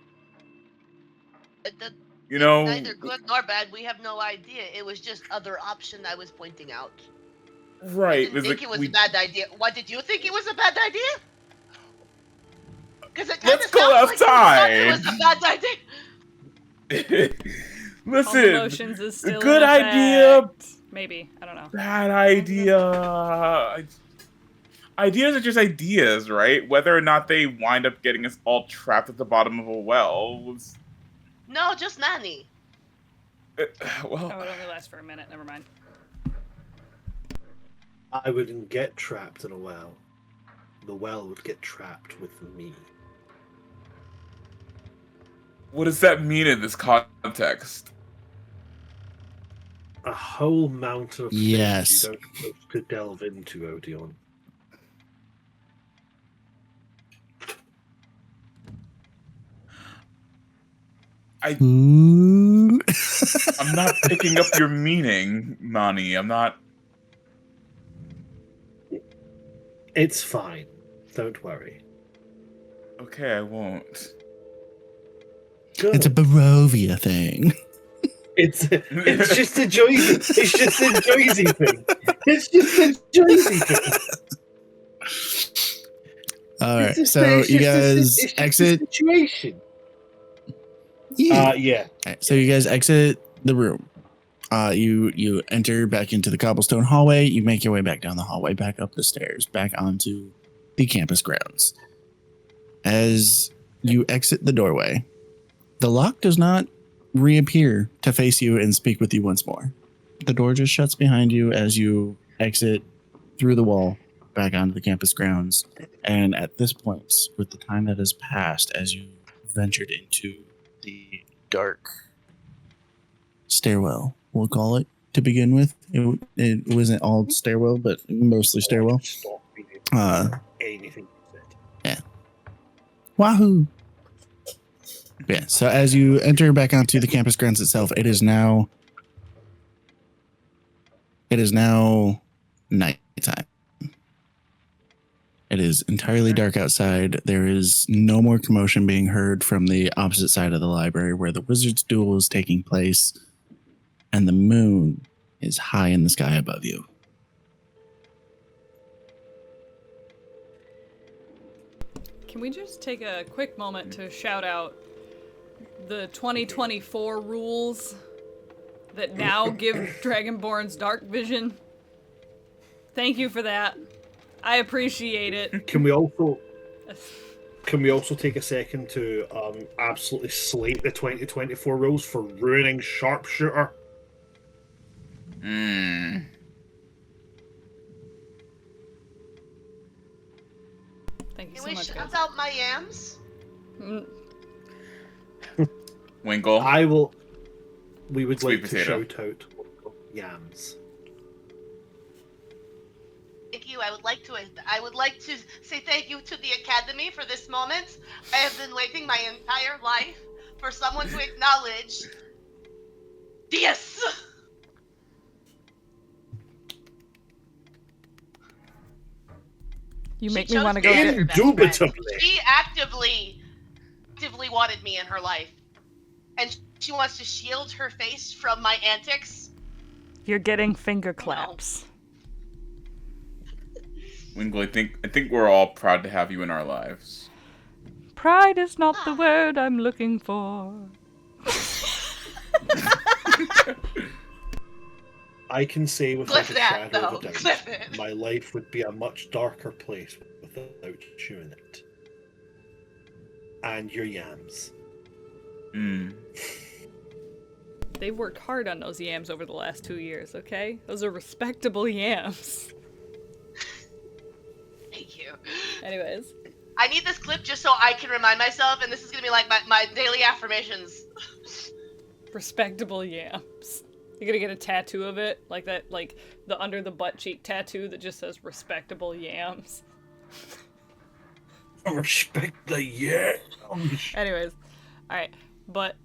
you know, Neither good nor bad. We have no idea. It was just other option I was pointing out. right? I didn't think it was a bad idea. What, did you think it was a bad idea? Because it kind Let's of go sounds like you thought it outside. was a bad idea. Listen, Emotions is still good in idea. effect. Maybe, I don't know. Bad idea. ideas are just ideas, right? Whether or not they wind up getting us all trapped at the bottom of a well. No, just Manny. Well, Oh, it only lasts for a minute. Never mind. I wouldn't get trapped in a well. The well would get trapped with me. what does that mean in this context? A whole mountain of Yes. things you don't have to delve into, Odeon. Ooh. I'm not picking up your meaning, Mani. I'm not. It's fine. Don't worry. Okay, I won't. Good. It's a Barovia thing. It's just a Joyzy. It's just a Joyzy thing. It's just a Joyzy thing. All right, It's so it's you just guys it's just exit. a situation. Yeah. Yeah. All right, so you guys exit the room. You enter back into the cobblestone hallway. You make your way back down the hallway, back up the stairs, back onto the campus grounds. As you exit the doorway, the lock does not reappear to face you and speak with you once more. The door just shuts behind you as you exit through the wall back onto the campus grounds. And at this point, with the time that has passed, as you ventured into the dark stairwell, we'll call it, to begin with. It wasn't all stairwell, but mostly stairwell. Stop being able Uh, to do anything you said. Wahoo! Yeah, so as you enter back onto the campus grounds itself, it is now nighttime. It is entirely dark outside. There is no more commotion being heard from the opposite side of the library where the wizard's duel is taking place, and the moon is high in the sky above you. Can we just take a quick moment to shout out the 2024 rules that now give Dragonborns dark vision? Thank you for that. I appreciate it. Can we also take a second to absolutely slate the 2024 rules for ruining sharpshooter? Thank you Can so we much, guys. shout out my yams? Mm, Winkle. We would Sweet like potato. to shout out yams. Thank you. I would like to say thank you to the Academy for this moment. I have been waiting my entire life for someone to acknowledge. Yes. You She make me chose want to me go as get her best friend. Indubitably. She actively wanted me in her life, and she wants to shield her face from my antics. You're getting finger claps. Winkle, I think we're all proud to have you in our lives. Pride is not the word I'm looking for. I can say without Clip a that, shadow of though. a doubt, Clip it. my life would be a much darker place without you in it. And your yams. They've worked hard on those yams over the last 2 years, okay? Those are respectable yams. Thank you. Anyways. I need this clip just so I can remind myself, and this is gonna be like my daily affirmations. Respectable yams. You're gonna get a tattoo of it, like that, like the under the butt cheek tattoo that just says respectable yams. Respect the yams. Anyways, alright, but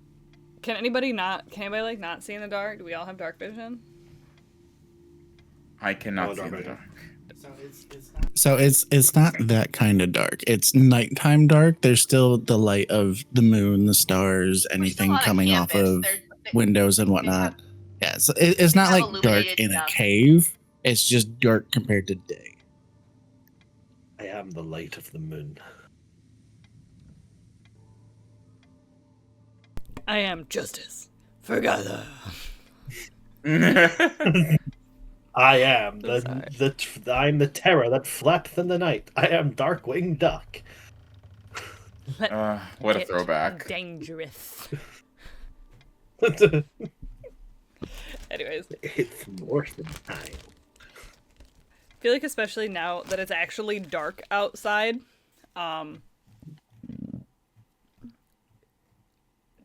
can anybody not see in the dark? Do we all have dark vision? I cannot Oh, see in the dark dark. So it's not that kind of dark. It's nighttime dark. There's still the light of the moon, the stars, We're still anything on a coming off campus. of They- windows and whatnot. Yeah, so it's not have like dark illuminated in a stuff. cave. It's just dark compared to day. I am the light of the moon. I am justice. Forgather. I am I'm I'm the terror that flappeth in the night. I am Darkwing Duck. What a Get throwback. dangerous. Anyways, It's more than time. I feel like especially now that it's actually dark outside,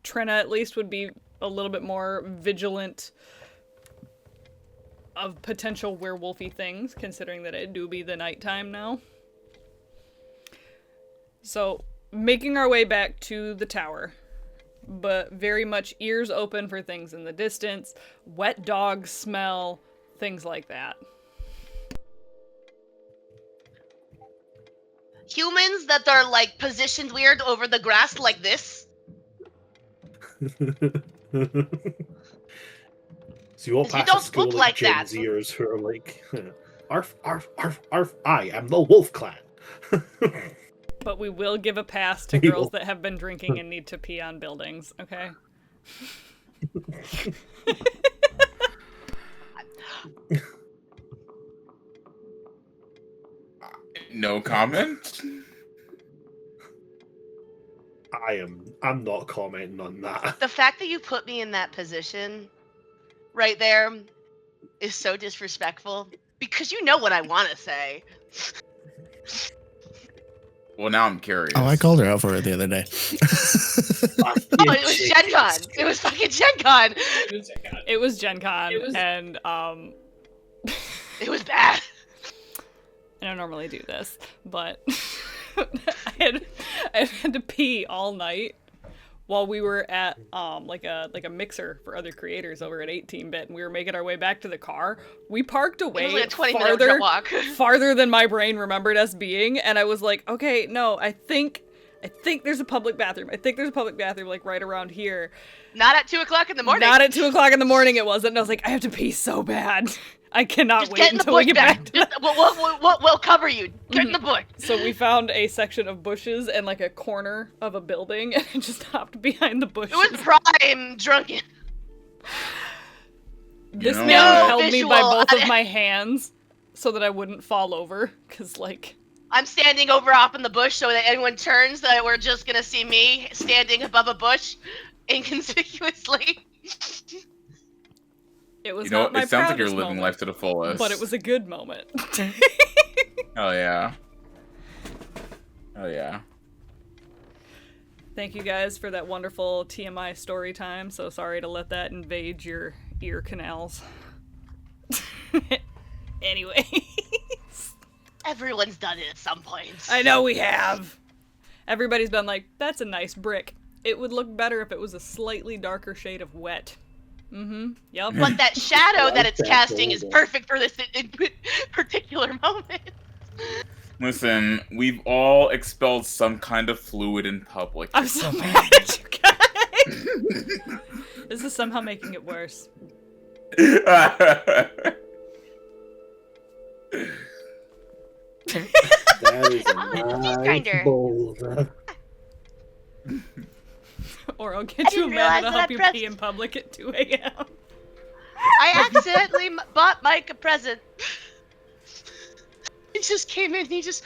Trina at least would be a little bit more vigilant of potential werewolfy things, considering that it do be the nighttime now. So, making our way back to the tower, but very much ears open for things in the distance, wet dog smell, things like that. Humans that are like positioned weird over the grass like this. So you all You pass don't a school look of like Gen that. Zers who are like, arf, arf, arf, arf, I am the Wolf Clan. But we will give a pass to We girls will. that have been drinking and need to pee on buildings, okay? No comment? I'm not commenting on that. The fact that you put me in that position right there is so disrespectful because you know what I want to say. Well, now I'm curious. Oh, I called her out for it the other day. Oh, it was Gen Con. It was fucking Gen Con. It was Gen Con, and It was bad. I don't normally do this, but I had to pee all night while we were at like a mixer for other creators over at 18-bit, and we were making our way back to the car. We parked It was away like a 20-minute walk. farther than my brain remembered us being, and I was like, okay, no, I think there's a public bathroom. I think there's a public bathroom like right around here. Not at 2 o'clock in the morning. Not at 2 o'clock in the morning it wasn't, and I was like, I have to pee so bad. I cannot Just wait get in the until we bush get back to Just, we'll cover you. Get in the bush. So we found a section of bushes and like a corner of a building, and I just hopped behind the bushes. It was prime drunken. This You know man what? held me Visual. by both of my hands so that I wouldn't fall over, because like... I'm standing over off in the bush so that anyone turns that we're just gonna see me standing above a bush inconspicuously. It was You know, not my it sounds like you're proudest living moment, life to the fullest. but it was a good moment. Oh yeah. Oh yeah. Thank you guys for that wonderful TMI story time. So sorry to let that invade your ear canals. Anyway. Everyone's done it at some point. I know we have. Everybody's been like, that's a nice brick. It would look better if it was a slightly darker shade of wet. Mm-hmm. Yep. But that shadow that it's That's casting is golden. perfect for this particular moment. Listen, we've all expelled some kind of fluid in public. I'm so mad at you guys. This is somehow making it worse. That is a cheese grinder. nice boulder. Or I'll get you a didn't man realize that'll that help I you pressed- pee in public at 2 a.m. I accidentally bought Mike a present. He just came in. He just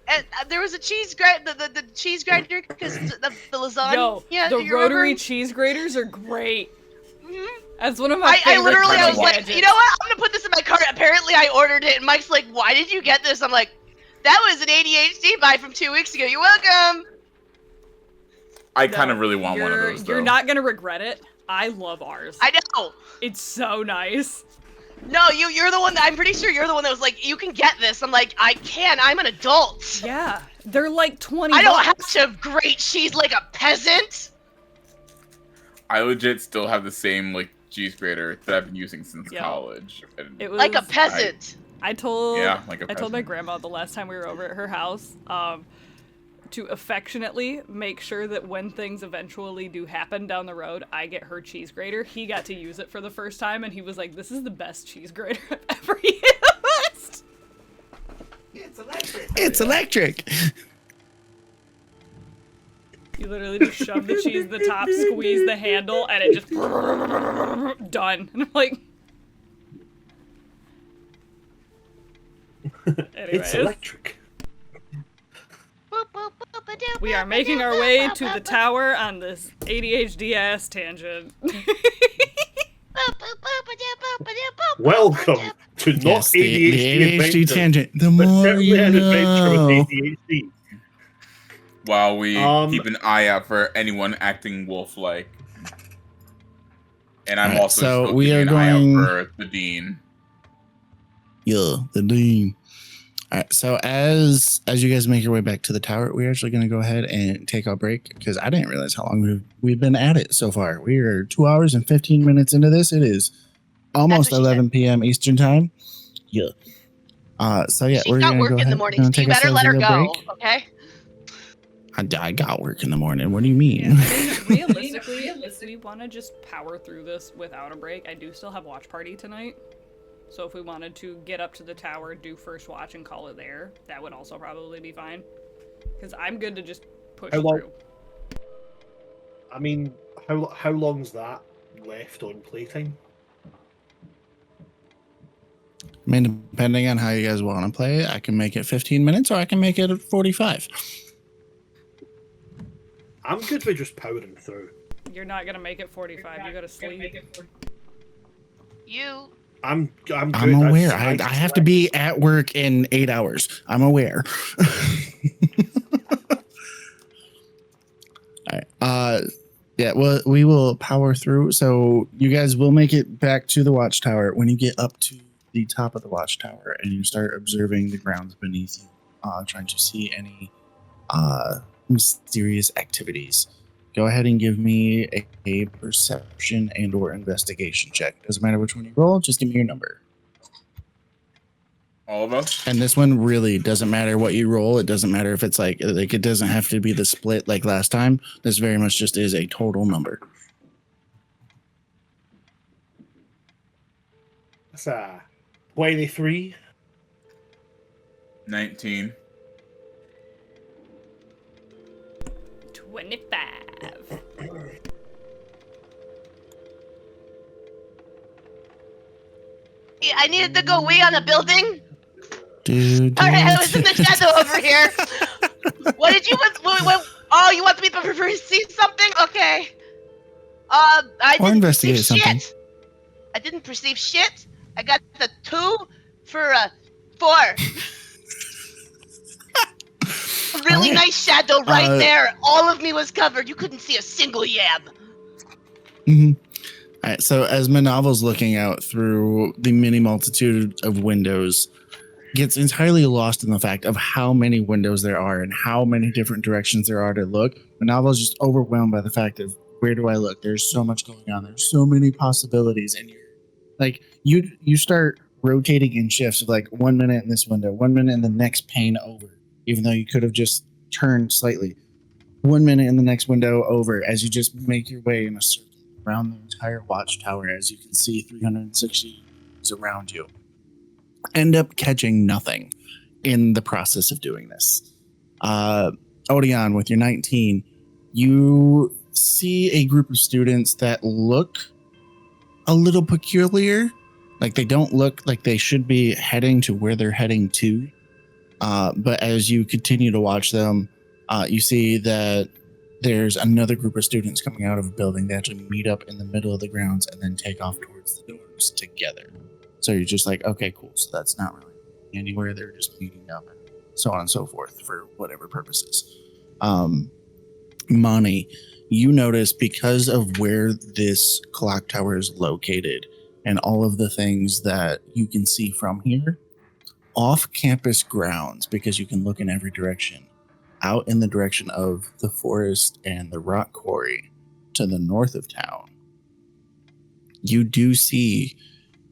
and there was a cheese grinder, the cheese grinder because the lasagna. Yo, yeah, the you rotary remember? cheese graters are great. Mhm. That's one of my I favorite literally I was like, gadgets. you know what? I'm gonna put this in my cart. Apparently, I ordered it, and Mike's like, "Why did you get this?" I'm like, "That was an ADHD buy from 2 weeks ago. You're welcome." I No, kind of really want one of those, though. You're not gonna regret it. I love ours. I know. It's so nice. No, you're the one that I'm pretty sure you're the one that was like, "You can get this." I'm like, "I can. I'm an adult. Yeah, they're like 20 I don't have bucks. to grate cheese like a peasant." I legit still have the same, like, cheese grater that I've been using since Yeah. college. And It was Like a peasant. I told Yeah, like a I told my peasant. grandma the last time we were over at her house to affectionately make sure that when things eventually do happen down the road, I get her cheese grater. He got to use it for the first time, and he was like, "This is the best cheese grater I've ever used." It's electric. You literally just shove the cheese in the top, squeeze the handle, and it just done. And I'm like, Anyways, electric. we are making our way to the tower on this ADHD ass tangent. Welcome to not Yes, the ADHD ADHD adventure, tangent. The but more certainly you an adventure with know. ADHD. While we keep an eye out for anyone acting wolf-like. And I'm Alright, also so still we keeping are an eye out going- for the dean. Yeah, the dean. All right, so as you guys make your way back to the tower, we're actually going to go ahead and take our break because I didn't realize how long we've been at it so far. We are 2 hours and 15 minutes into this. It is almost That's what she 11 p.m. Eastern time. Yeah. So yeah, She's we're got going to work go in ahead the morning, and so you take better ourselves let a her little go, break. okay? I got work in the morning. What do you mean? Yeah, I mean, realistically, if we want to just power through this without a break, I do still have watch party tonight. So if we wanted to get up to the tower, do first watch, and call it there, that would also probably be fine. Because I'm good to just push through. I mean, how long's that left on playtime? I mean, depending on how you guys want to play it, I can make it 15 minutes or I can make it 45. I'm good with just powering through. You're not gonna make it 45. You gotta sleep. You. I'm good. I'm aware. I have to be at work in 8 hours. I'm aware. All right. Yeah, well, we will power through. So you guys will make it back to the watchtower. When you get up to the top of the watchtower and you start observing the grounds beneath you, trying to see any mysterious activities, go ahead and give me a perception and or investigation check. Doesn't matter which one you roll, just give me your number. All of us? And this one really doesn't matter what you roll. It doesn't matter if it's like it doesn't have to be the split like last time. This very much just is a total number. That's 23. 19. 25. I needed to go wee on a building. Dude. Alright, I was in the shadow over here. What did you what, oh, you want me to perceive something? Okay. I Or didn't investigate perceive something. shit. I didn't perceive shit. I got the 2 for 4. A really Alright. nice shadow right there. All of me was covered. You couldn't see a single yab. Mm-hmm. All right, so as Manovel's looking out through the many multitude of windows, gets entirely lost in the fact of how many windows there are and how many different directions there are to look. Manovel's just overwhelmed by the fact of where do I look? There's so much going on. There's so many possibilities, and you're like you start rotating in shifts of like 1 minute in this window, 1 minute in the next pane over, even though you could have just turned slightly. 1 minute in the next window over as you just make your way in a circle around the entire watchtower, as you can see 360 degrees around you. End up catching nothing in the process of doing this. Odeon, with your 19, you see a group of students that look a little peculiar. Like they don't look like they should be heading to where they're heading to. But as you continue to watch them, you see that there's another group of students coming out of a building. They actually meet up in the middle of the grounds and then take off towards the doors together. So you're just like, okay, cool. So that's not really anywhere. They're just meeting up and so on and so forth for whatever purposes. Money, you notice because of where this clock tower is located and all of the things that you can see from here, off-campus grounds, because you can look in every direction, out in the direction of the forest and the rock quarry to the north of town, you do see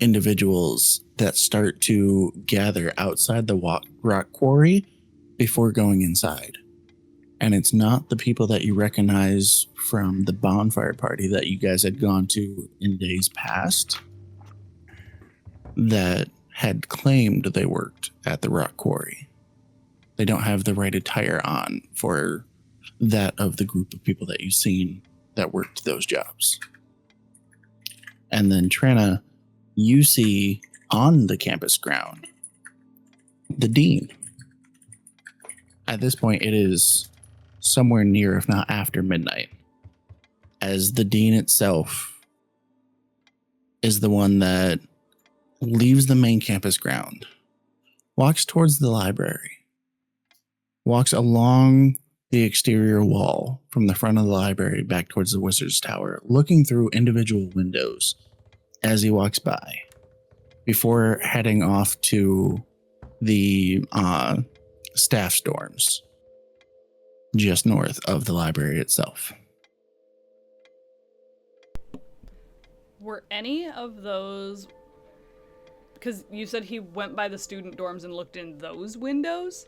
individuals that start to gather outside the rock quarry before going inside. And it's not the people that you recognize from the bonfire party that you guys had gone to in days past that had claimed they worked at the rock quarry. They don't have the right attire on for that of the group of people that you've seen that worked those jobs. And then Trina, you see on the campus ground the dean. At this point, it is somewhere near, if not after midnight, as the dean itself is the one that leaves the main campus ground, walks towards the library, walks along the exterior wall from the front of the library back towards the wizard's tower, looking through individual windows as he walks by, before heading off to the staff dorms just north of the library itself. Were any of those... Because you said he went by the student dorms and looked in those windows?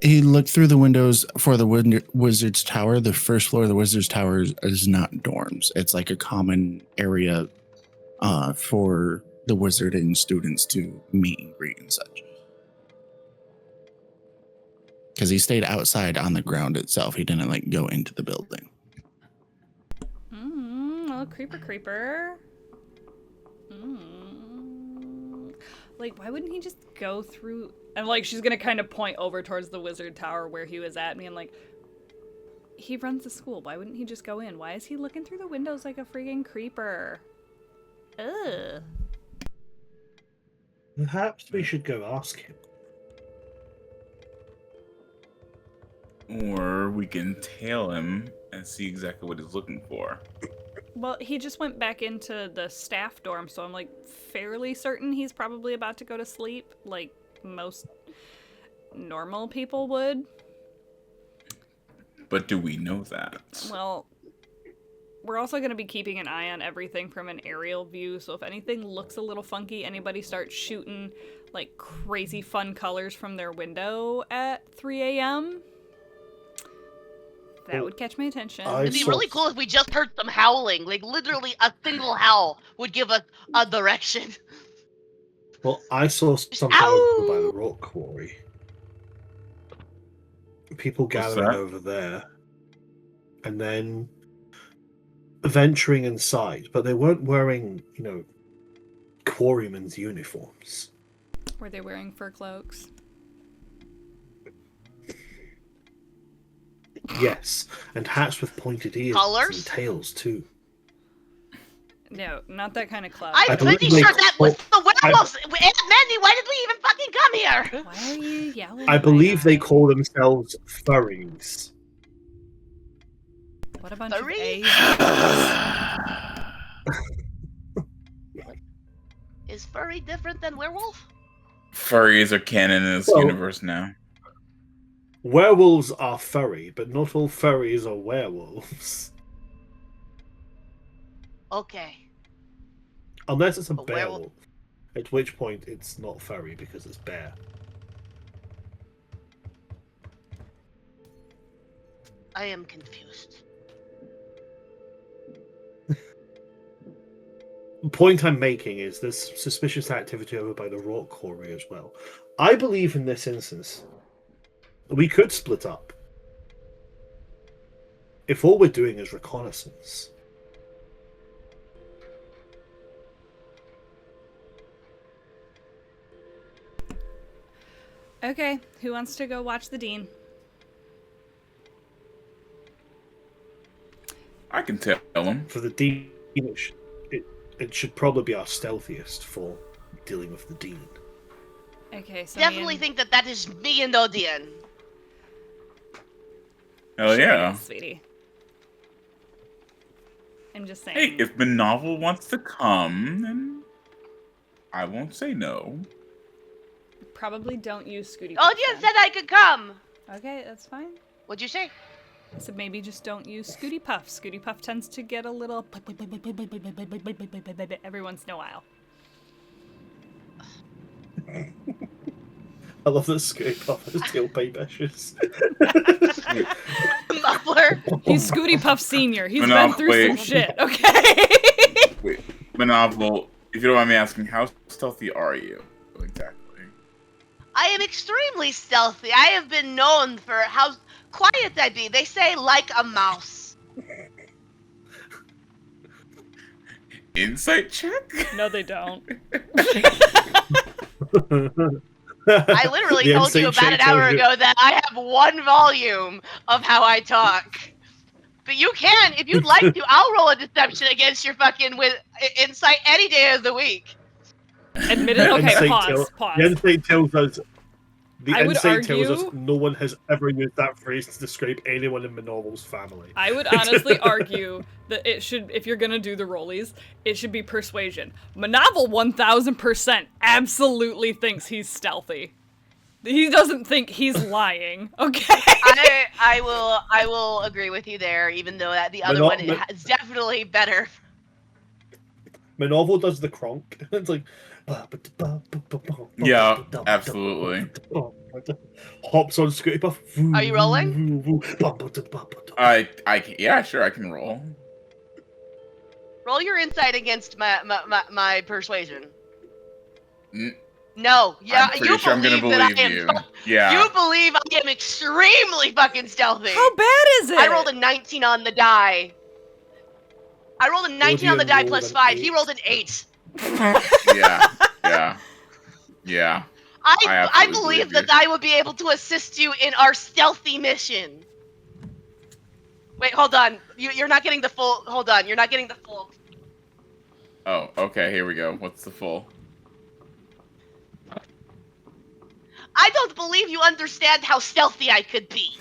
He looked through the windows for the wizard's tower. The first floor of the wizard's tower is not dorms. It's like a common area for the wizarding students to meet and greet and such. Because he stayed outside on the ground itself. He didn't like go into the building. Oh, creeper. Like, why wouldn't he just go through... And, like, she's gonna kind of point over towards the wizard tower where he was at me and, like, he runs the school. Why wouldn't he just go in? Why is he looking through the windows like a freaking creeper? Ugh. Perhaps we should go ask him. Or we can tail him and see exactly what he's looking for. Well, he just went back into the staff dorm, so I'm, like, fairly certain he's probably about to go to sleep, like most normal people would. But do we know that? Well, we're also going to be keeping an eye on everything from an aerial view, so if anything looks a little funky, anybody starts shooting, like, crazy fun colors from their window at 3 a.m., that would catch my attention. It'd be really cool if we just heard some howling. Like, literally a single howl would give us a direction. Well, I saw something over by the rock quarry. People gathering over there. And then venturing inside. But they weren't wearing, quarrymen's uniforms. Were they wearing fur cloaks? Yes, and hats with pointed ears and tails too. No, not that kind of cloak. I'm pretty sure that was the werewolves! Mandy, why did we even fucking come here? Why are you yelling? I believe they call themselves furries. What a bunch Furry? of Is furry different than werewolf? Furries are canon in this universe now. Werewolves are furry, but not all furries are werewolves. Okay. Unless it's a A bear werewolf. wolf. At which point it's not furry because it's bear. I am confused. The point I'm making is there's suspicious activity over by the rock quarry as well. I believe in this instance we could split up. If all we're doing is reconnaissance. Okay, who wants to go watch the dean? I can tell him. For the dean, it should probably be our stealthiest for dealing with the dean. Okay, so Definitely think that is me and Odian. Hell yeah. Sweetie. I'm just saying. Hey, if Manovel wants to come, then I won't say no. Probably don't use Scooty. Odian said I could come. Okay, that's fine. What'd you say? I said maybe just don't use Scooty Puff. Scooty Puff tends to get a little every once in a while. I love that Scooty Puff has tail paintbrushes. Muffler. He's Scooty Puff Senior. He's No, been through wait. some shit, okay? Wait, Manovel, if you don't mind me asking, how stealthy are you? Exactly. I am extremely stealthy. I have been known for how quiet I be. They say like a mouse. Insight check? No, they don't. I literally The told you inside about an check hour tells you- ago that I have one volume of how I talk. But you can, if you'd like to, I'll roll a deception against your fucking with insight any day of the week. Admitted. The Okay, insight pause. The Pause. insight tells us. The I would insight tells us argue- no one has ever used that phrase to describe anyone in Manovel's family. I would honestly argue that it should, if you're gonna do the rollies, it should be persuasion. Manovel 1000% absolutely thinks he's stealthy. He doesn't think he's lying. Okay. I will agree with you there, even though that the other one is definitely better. Manovel does the cronk. It's like. Yeah, absolutely. Hops on Scooty Puff. Are you rolling? Yeah, sure, I can roll. Roll your insight against my persuasion. Mm. No, yeah, I'm pretty you sure I'm gonna believe that I believe am. you. Yeah. You believe I am extremely fucking stealthy. How bad is it? I rolled a 19 on the die. I rolled a 19 on the die plus 5. He rolled an 8. Yeah. I believe that I would be able to assist you in our stealthy mission. Wait, hold on. You're not getting the full. Hold on. You're not getting the full. Oh, okay. Here we go. What's the full? I don't believe you understand how stealthy I could be.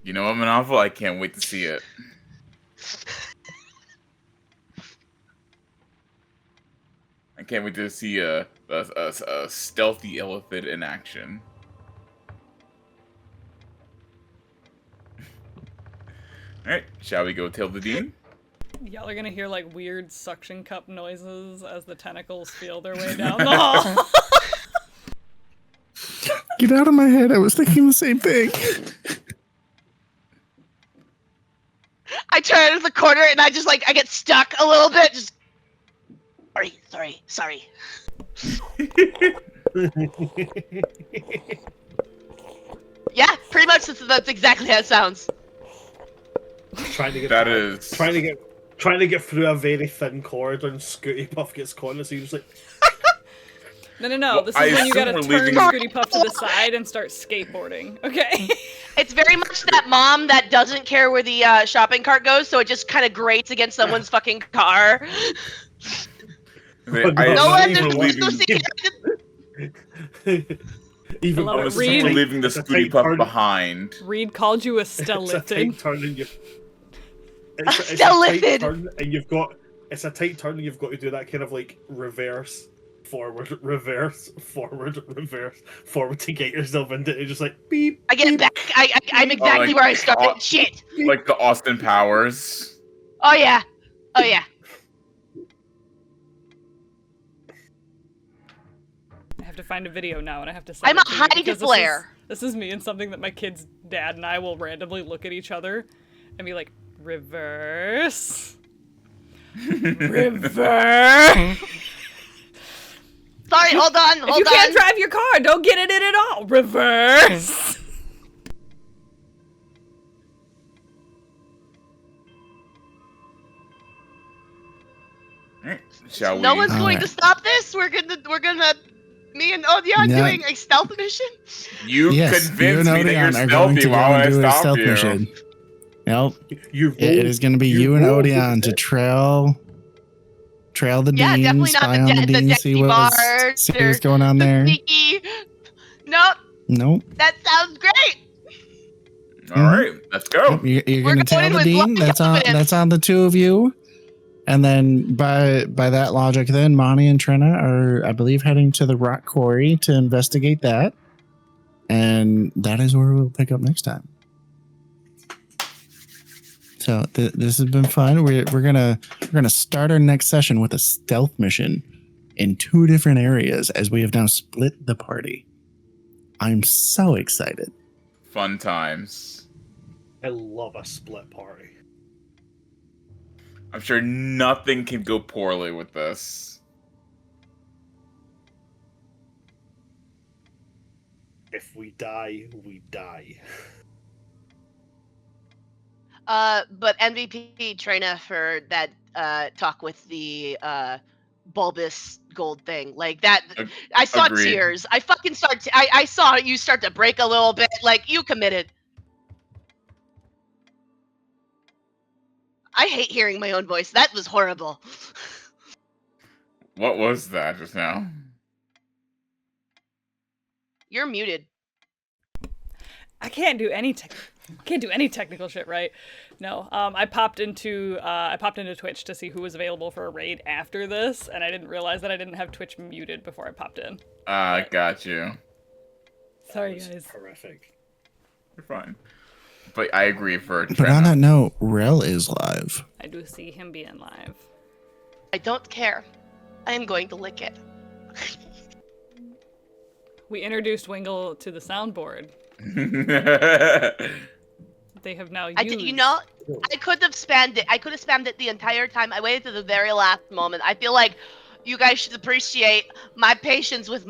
You know what, Manovel? I can't wait to see it. I can't wait to see a stealthy elephant in action. Alright, shall we go tell the dean? Y'all are gonna hear like weird suction cup noises as the tentacles feel their way down the hall. Get out of my head. I was thinking the same thing. I turn to the corner and I just I get stuck a little bit. Just sorry. Yeah, pretty much that's exactly how it sounds. Trying to get trying to get through a very thin corridor, and Scooty Puff gets caught, so you're just like. No. Well, This I is when you gotta assume we're turn leaving- Scooty Puff to the side and start skateboarding. Okay. It's very much that mom that doesn't care where the shopping cart goes, so it just kind of grates against someone's fucking car. I No one, assume there's we're no leaving. secret. Even I love it. worse, Reed- We're leaving the it's a Scooty tight Puff turn. behind. Reed called you a It's a tight Stellithin. turn and you. It's a Stellithin. tight turn and you've got. It's a tight turn and you've got to do that kind of reverse, forward, reverse, forward to get yourself into it. Just like beep. I get beep. back. I'm exactly where I started. Shit. Like the Austin Powers. Oh yeah. I have to find a video now and I have to. I'm send it a to you hiding because flare. This is me and something that my kid's dad and I will randomly look at each other and be like, reverse. Reverse. Sorry, hold on. If you can't drive your car, don't get it in at all. Reverse. Alright, shall we? No one's going Alright. to stop this. We're gonna. Me and Odion Yeah. doing a stealth mission. You Yes, convinced you me and that you're Odeon are going stealthy to go while I and do a stopped stealth you. mission. Yep. It is going to be you you and rolled Odeon with to it. trail the Yeah, dean, definitely not spy the on the de- the dean, see Dexy what bars see or what's going on there. Sneaky. Nope, Nope. that sounds great. Alright, let's go. Yep, you're We're going to going tail in the with dean. blind confidence. That's on the two of you. And then by that logic, then Monty and Trina are, I believe, heading to the rock quarry to investigate that. And that is where we'll pick up next time. So this has been fun. We're gonna start our next session with a stealth mission in 2 different areas as we have now split the party. I'm so excited. Fun times. I love a split party. I'm sure nothing can go poorly with this. If we die, we die. But MVP Trina for that talk with the bulbous gold thing like that. I saw Agreed. tears. I fucking I saw you start to break a little bit. Like, you committed. I hate hearing my own voice. That was horrible. What was that just now? You're muted. I can't do any technical shit right. No, I popped into Twitch to see who was available for a raid after this, and I didn't realize that I didn't have Twitch muted before I popped in. Got you. Sorry, guys. Horrific. You're fine. But I agree for But on that note, Rel is live. I do see him being live. I don't care. I am going to lick it. We introduced Wingle to the soundboard. They have now used. You know, I could have spammed it. I could have spammed it the entire time. I waited to the very last moment. I feel like you guys should appreciate my patience with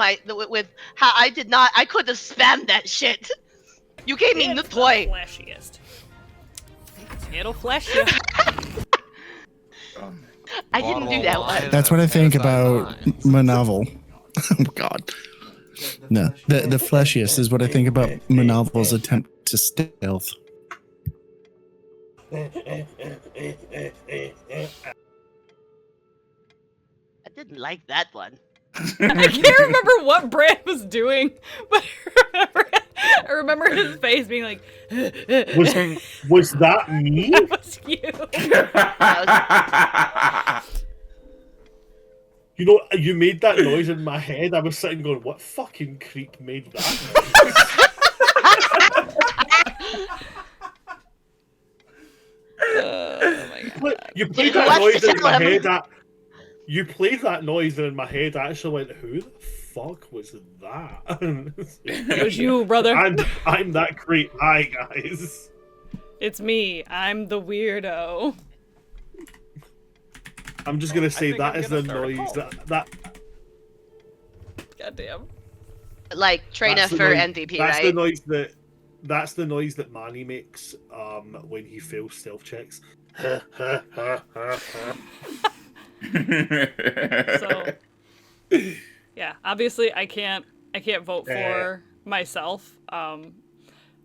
how I did not. I could have spammed that shit. You gave me the toy. Flashiest. It'll flash you. I didn't do that one. That's what I think about my novel. Oh God. No, the fleshiest is what I think about my novel's attempt to stealth. I didn't like that one. I can't remember what Brand was doing, but I remember his face being like, Was that me? that was you. You know, you made that noise in my head. I was sitting going, what fucking creep made that Oh my God. noise? You played that noise in my head. You played that noise and in my head I actually went, who the fuck was that? It was you, brother. I'm that creep. Hi, guys. It's me. I'm the weirdo. I'm just gonna say think that I'm is the gonna start a noise cult. that Goddamn. Like Trina that's the for noise- MVP, that's that's the noise that Manny makes when he fails stealth checks. So, yeah, obviously I can't vote for myself.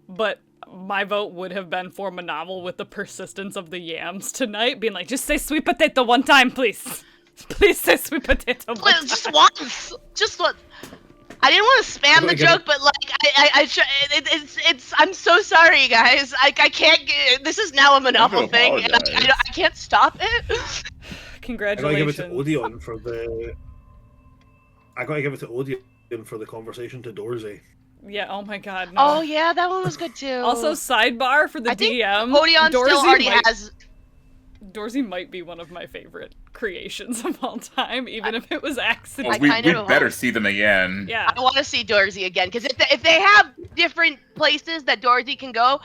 But my vote would have been for Manavel with the persistence of the yams tonight, being like, just say sweet potato one time, please. Please say sweet potato one time. Just once. Just once. I didn't want to spam the joke, but like I'm so sorry, guys. I can't. This is now a Manavel thing, and I can't stop it. I gotta Congratulations. give it to Odeon for the. I gotta give it to Odeon for the conversation to Dorsey. Yeah, oh my God, no. Oh yeah, that one was good too. Also, sidebar for the I think DM. Odeon still already has. Dorsey might be one of my favorite creations of all time, even if it was accidental. Well, we kind of better hope. see them again. Yeah. I want to see Dorsey again because if they have different places that Dorsey can go,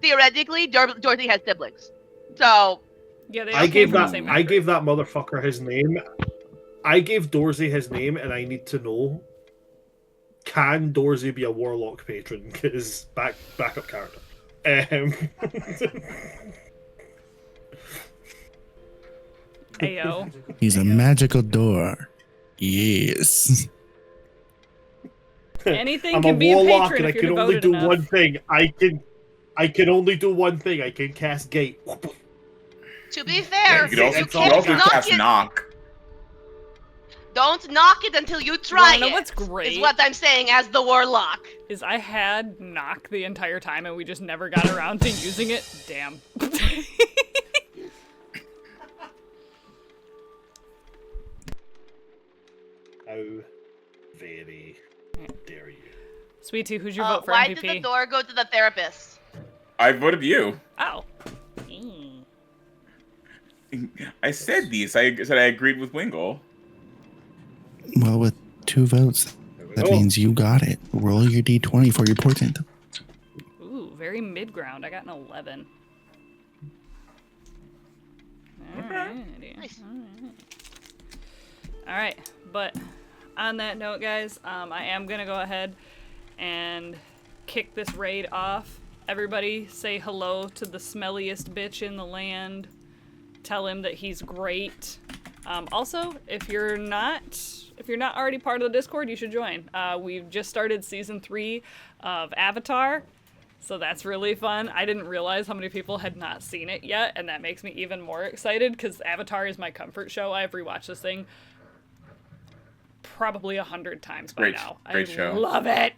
theoretically Dorsey has siblings. So Yeah, they all I came gave from the that. same I gave that motherfucker his name. I gave Dorsey his name, and I need to know: can Dorsey be a warlock patron? Because backup character. Ayo. He's a magical door. Yes. Anything I'm can a be a warlock, patron and I if you're can only devoted do enough. one thing. I can only do one thing. I can cast gate. to be fair, You can you also, can't knock cast it. knock. Don't knock it until you try You know it. what's great? Is what I'm saying as the warlock. Is I had knock the entire time and we just never got around to using it. Damn. How very dare you? Sweetie, who's your vote for Why MVP? did the door go to the therapist? I voted you. Oh. I said these. I said I agreed with Wingle. Well, with 2 votes, that means you got it. Roll your d20 for your portent. Ooh, very mid-ground. I got an 11. Alrighty. Nice. Alright, but on that note, guys, I am gonna go ahead and kick this raid off. Everybody say hello to the smelliest bitch in the land. Tell him that he's great. Also, if you're not already part of the Discord, you should join. We've just started season 3 of Avatar, so that's really fun. I didn't realize how many people had not seen it yet, and that makes me even more excited because Avatar is my comfort show. I've rewatched this thing probably 100 times by now. Great I show. love it.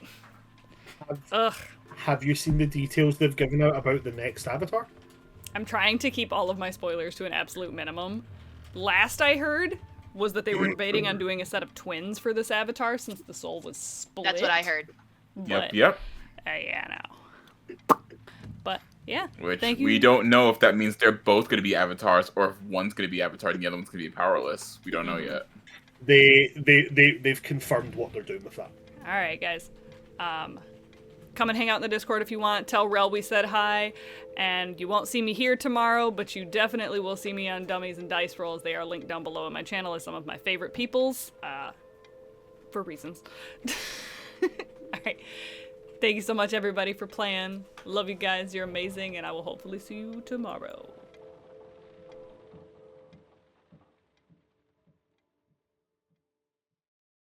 Ugh. Have you seen the details they've given out about the next Avatar? I'm trying to keep all of my spoilers to an absolute minimum. Last I heard was that they were debating on doing a set of twins for this Avatar since the soul was split. That's what I heard. But, Yep. Yeah, no. But yeah, Which thank you. we don't know if that means they're both going to be avatars or if one's going to be avatar and the other one's going to be powerless. We don't know yet. They've confirmed what they're doing with that. All right, guys. Come and hang out in the Discord if you want. Tell Rel we said hi. And you won't see me here tomorrow, but you definitely will see me on Dummies and Dice Rolls. They are linked down below in my channel as some of my favorite peoples. For reasons. All right. Thank you so much, everybody, for playing. Love you guys. You're amazing. And I will hopefully see you tomorrow.